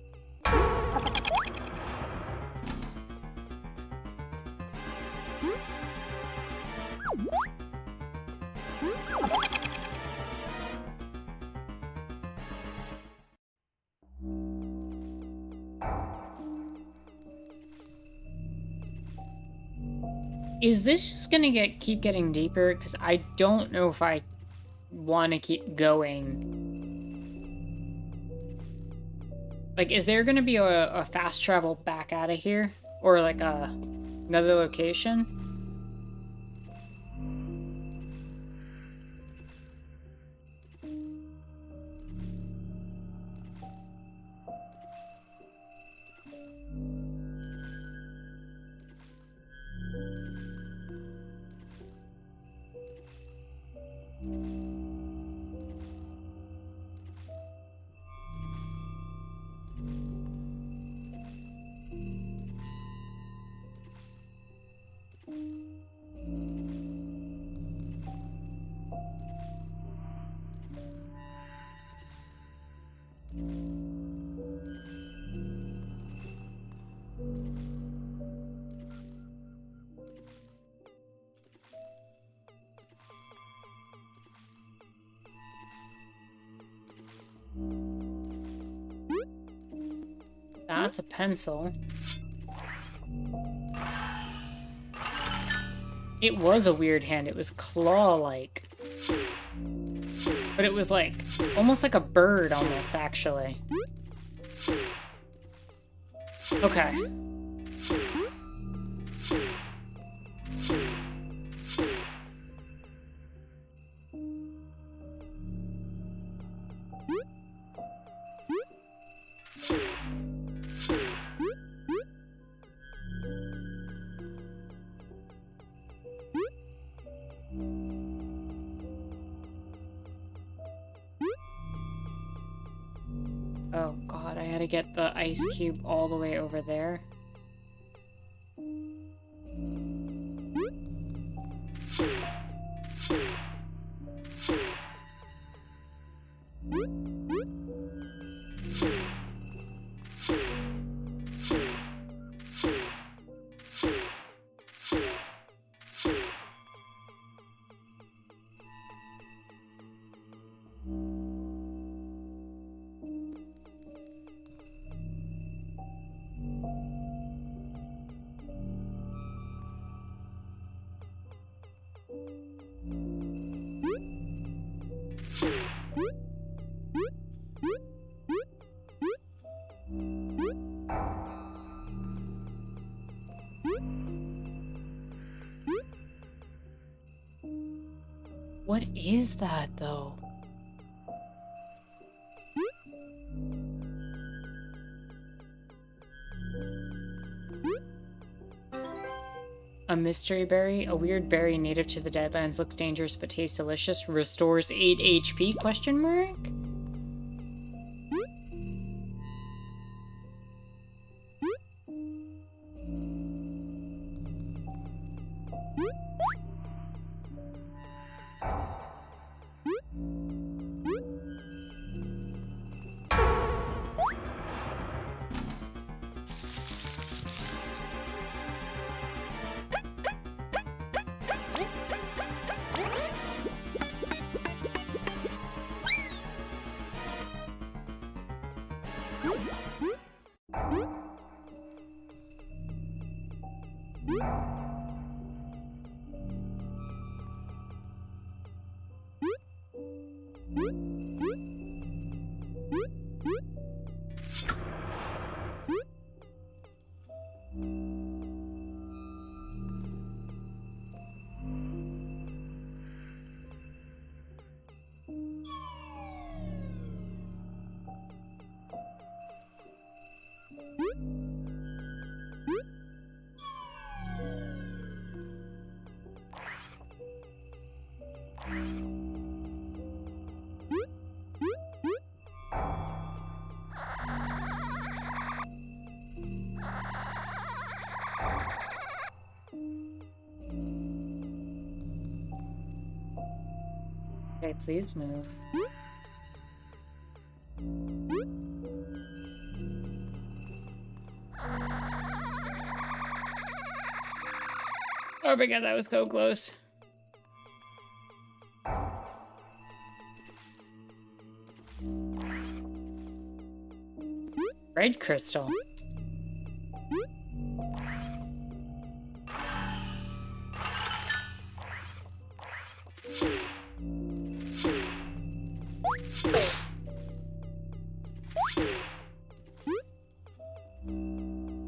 Is this just gonna keep getting deeper? Because I don't know if I want to keep going. Like, is there gonna be a fast travel back out of here? Or like another location? That's a pencil. It was a weird hand. It was claw-like. But it was like, almost like a bird, almost, actually. Okay. Oh god, I had to get the ice cube all the way over there. What is that, though? A mystery berry? A weird berry native to the Deadlands, looks dangerous but tastes delicious. Restores 8 HP? Question mark? Okay, please move. Oh my god, that was so close. Red crystal.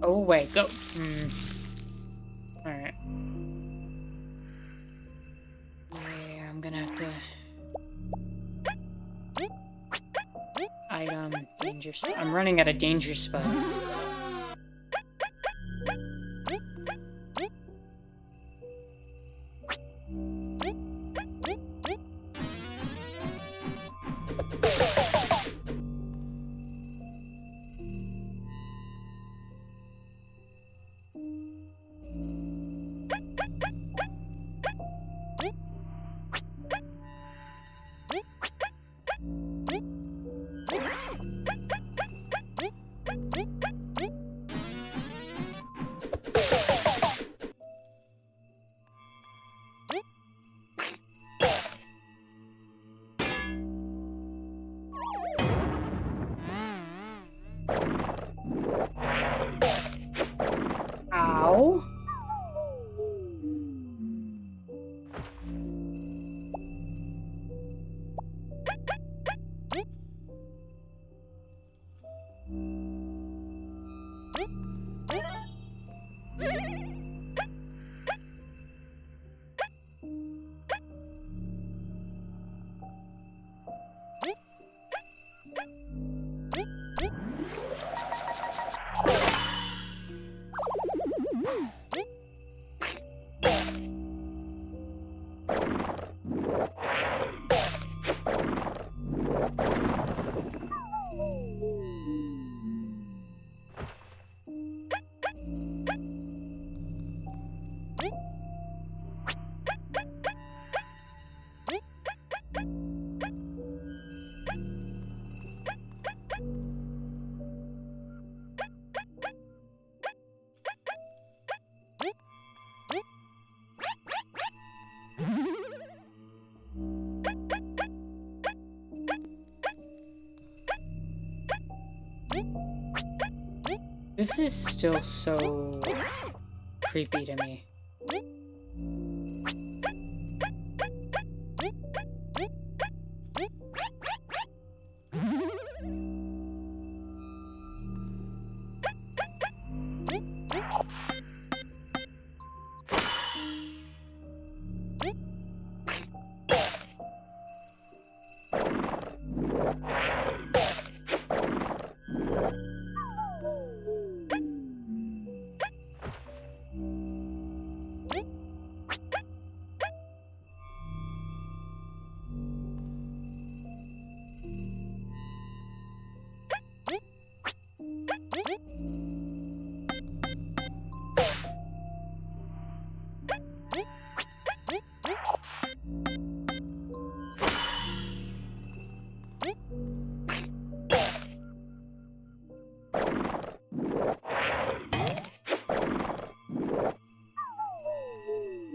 Oh wait, go. Alright. Yeah, I'm gonna have to... Item, danger... I'm running out of danger spots. This is still so creepy to me.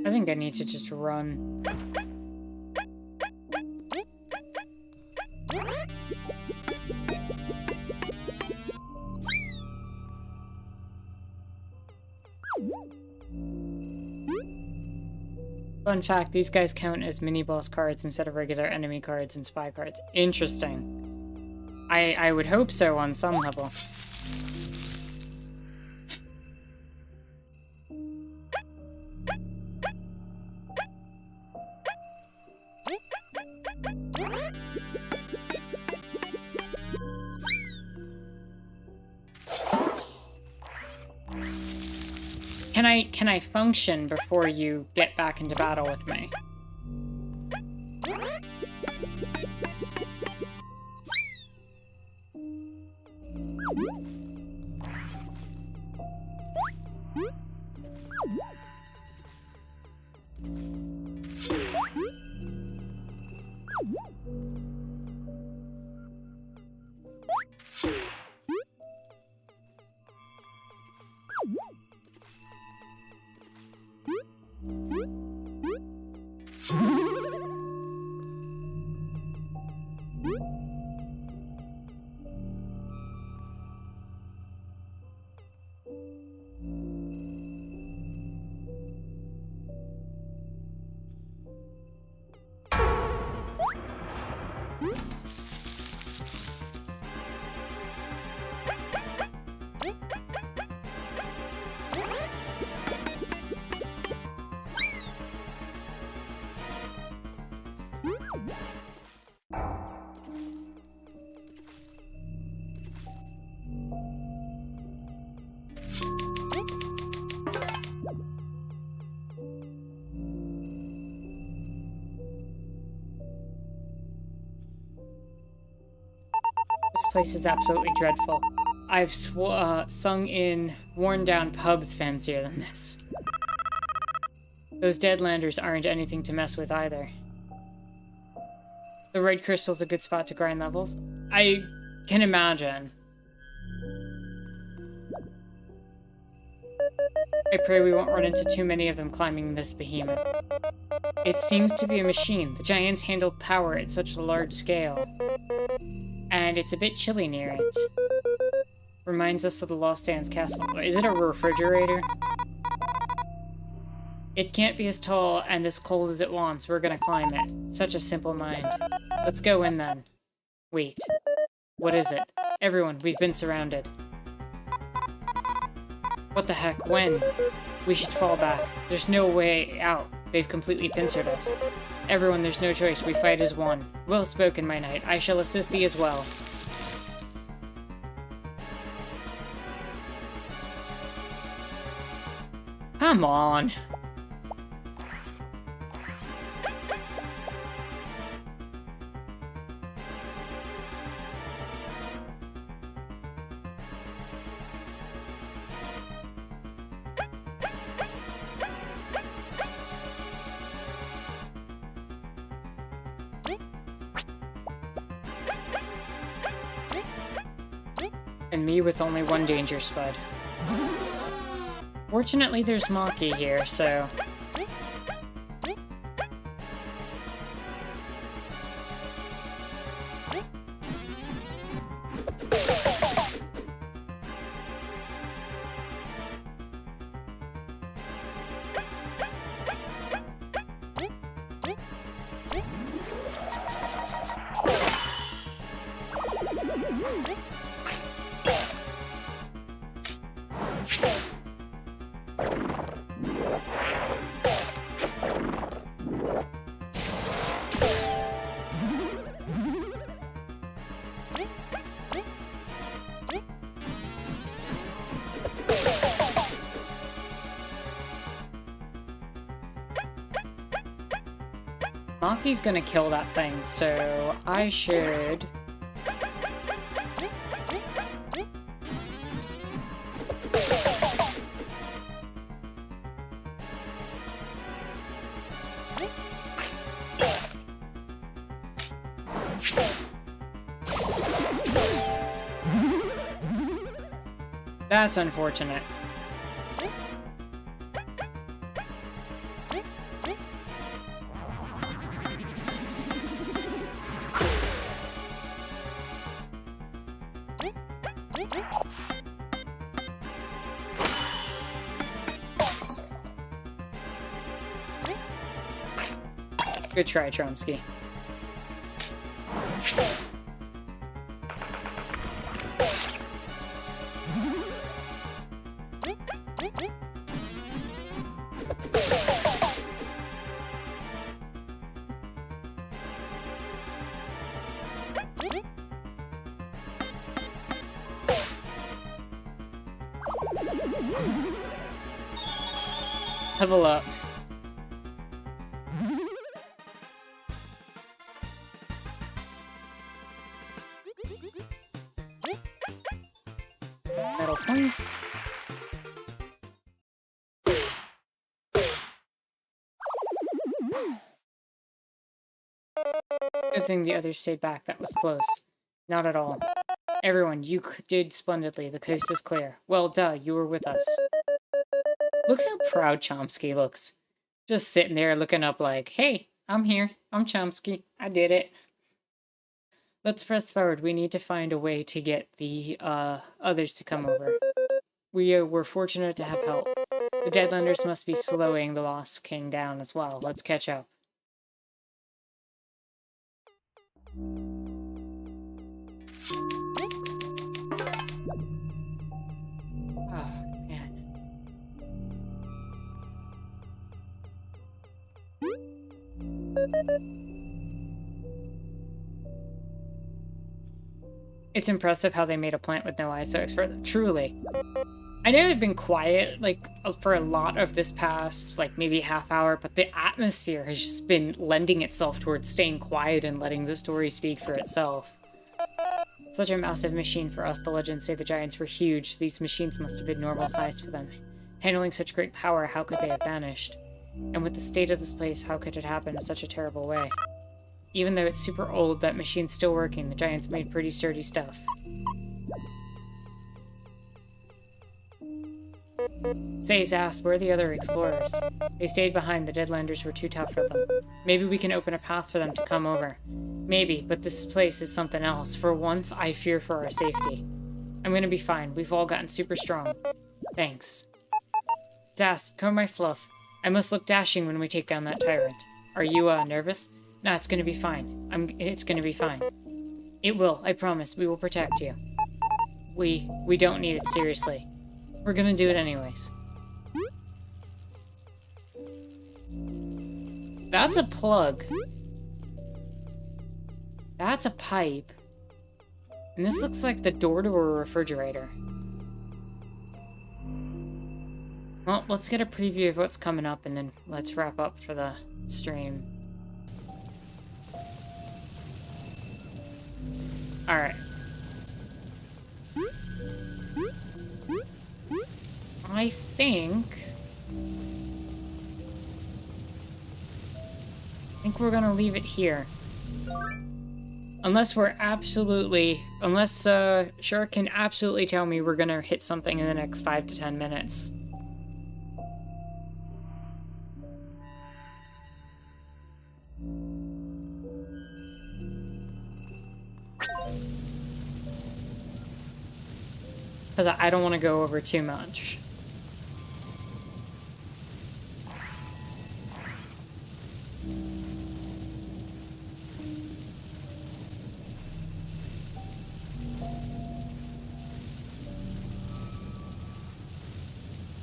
I think I need to just run. Fun fact, these guys count as mini-boss cards instead of regular enemy cards and spy cards. Interesting. I would hope so on some level. Can I function before you get back into battle with me? This place is absolutely dreadful. I've sung in worn-down pubs fancier than this. Those Deadlanders aren't anything to mess with either. The red crystal's a good spot to grind levels. I can imagine. I pray we won't run into too many of them climbing this behemoth. It seems to be a machine. The giants handled power at such a large scale. And it's a bit chilly near it. Reminds us of the Lost Sands Castle. Is it a refrigerator? It can't be as tall and as cold as it wants. We're gonna climb it. Such a simple mind. Let's go in then. Wait. What is it? Everyone, we've been surrounded. What the heck? When? We should fall back. There's no way out. They've completely pincered us. Everyone, there's no choice. We fight as one. Well spoken, my knight. I shall assist thee as well. Come on. And me with only one danger spud. Fortunately, there's Maki here, so... Monkey's gonna kill that thing, so I should... That's unfortunate. Good try, Chomsky. Level up. Metal points. Good thing the others stayed back. That was close. Not at all. Everyone, you did splendidly. The coast is clear. Well, duh, you were with us. Look how proud Chomsky looks. Just sitting there looking up like, hey, I'm here. I'm Chomsky. I did it. Let's press forward. We need to find a way to get the others to come over. We were fortunate to have help. The Deadlanders must be slowing the Lost King down as well. Let's catch up. Oh, man. It's impressive how they made a plant with no eyes so expressive. Truly. I know I've been quiet, like, for a lot of this past, like, maybe half hour, but the atmosphere has just been lending itself towards staying quiet and letting the story speak for itself. Such a massive machine for us. The legends say the giants were huge. These machines must have been normal sized for them. Handling such great power, how could they have vanished? And with the state of this place, how could it happen in such a terrible way? Even though it's super old, that machine's still working. The giants made pretty sturdy stuff. Say, Zast, where are the other explorers? They stayed behind. The Deadlanders were too tough for them. Maybe we can open a path for them to come over. Maybe, but this place is something else. For once, I fear for our safety. I'm gonna be fine. We've all gotten super strong. Thanks. Zast, come my fluff. I must look dashing when we take down that tyrant. Are you, nervous? No, it's gonna be fine. It's gonna be fine. It will, I promise. We will protect you. We don't need it seriously. We're gonna do it anyways. That's a plug. That's a pipe. And this looks like the door to a refrigerator. Well, let's get a preview of what's coming up and then let's wrap up for the stream. Alright. I think we're gonna leave it here. Unless Shark can absolutely tell me we're gonna hit something in the next 5 to 10 minutes. Because I don't want to go over too much.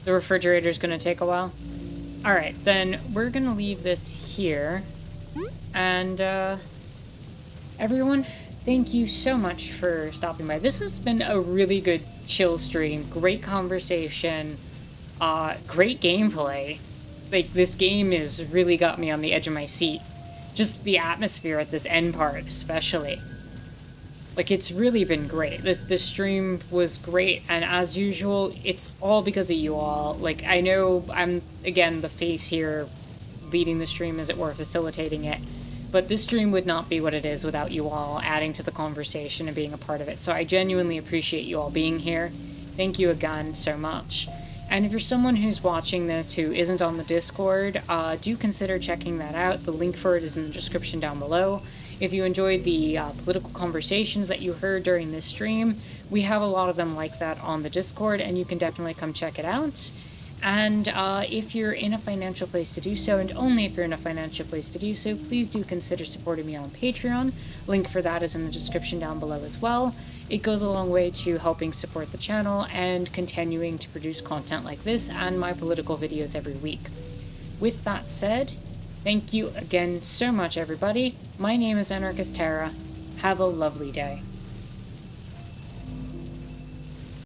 The refrigerator's gonna take a while. Alright, then we're gonna leave this here. And, everyone, thank you so much for stopping by. This has been a really good chill stream. Great conversation. Great gameplay. Like, this game has really got me on the edge of my seat. Just the atmosphere at this end part, especially. Like, it's really been great. This stream was great, and as usual, it's all because of you all. Like, I know I'm, again, the face here, leading the stream, as it were, facilitating it. But this stream would not be what it is without you all adding to the conversation and being a part of it. So I genuinely appreciate you all being here. Thank you again so much. And if you're someone who's watching this who isn't on the Discord, do consider checking that out. The link for it is in the description down below. If you enjoyed the political conversations that you heard during this stream, we have a lot of them like that on the Discord, and you can definitely come check it out. And if you're in a financial place to do so, and only if you're in a financial place to do so, please do consider supporting me on Patreon. Link for that is in the description down below as well. It goes a long way to helping support the channel and continuing to produce content like this and my political videos every week. With that said, thank you again so much, everybody. My name is Anarchist Terra. Have a lovely day.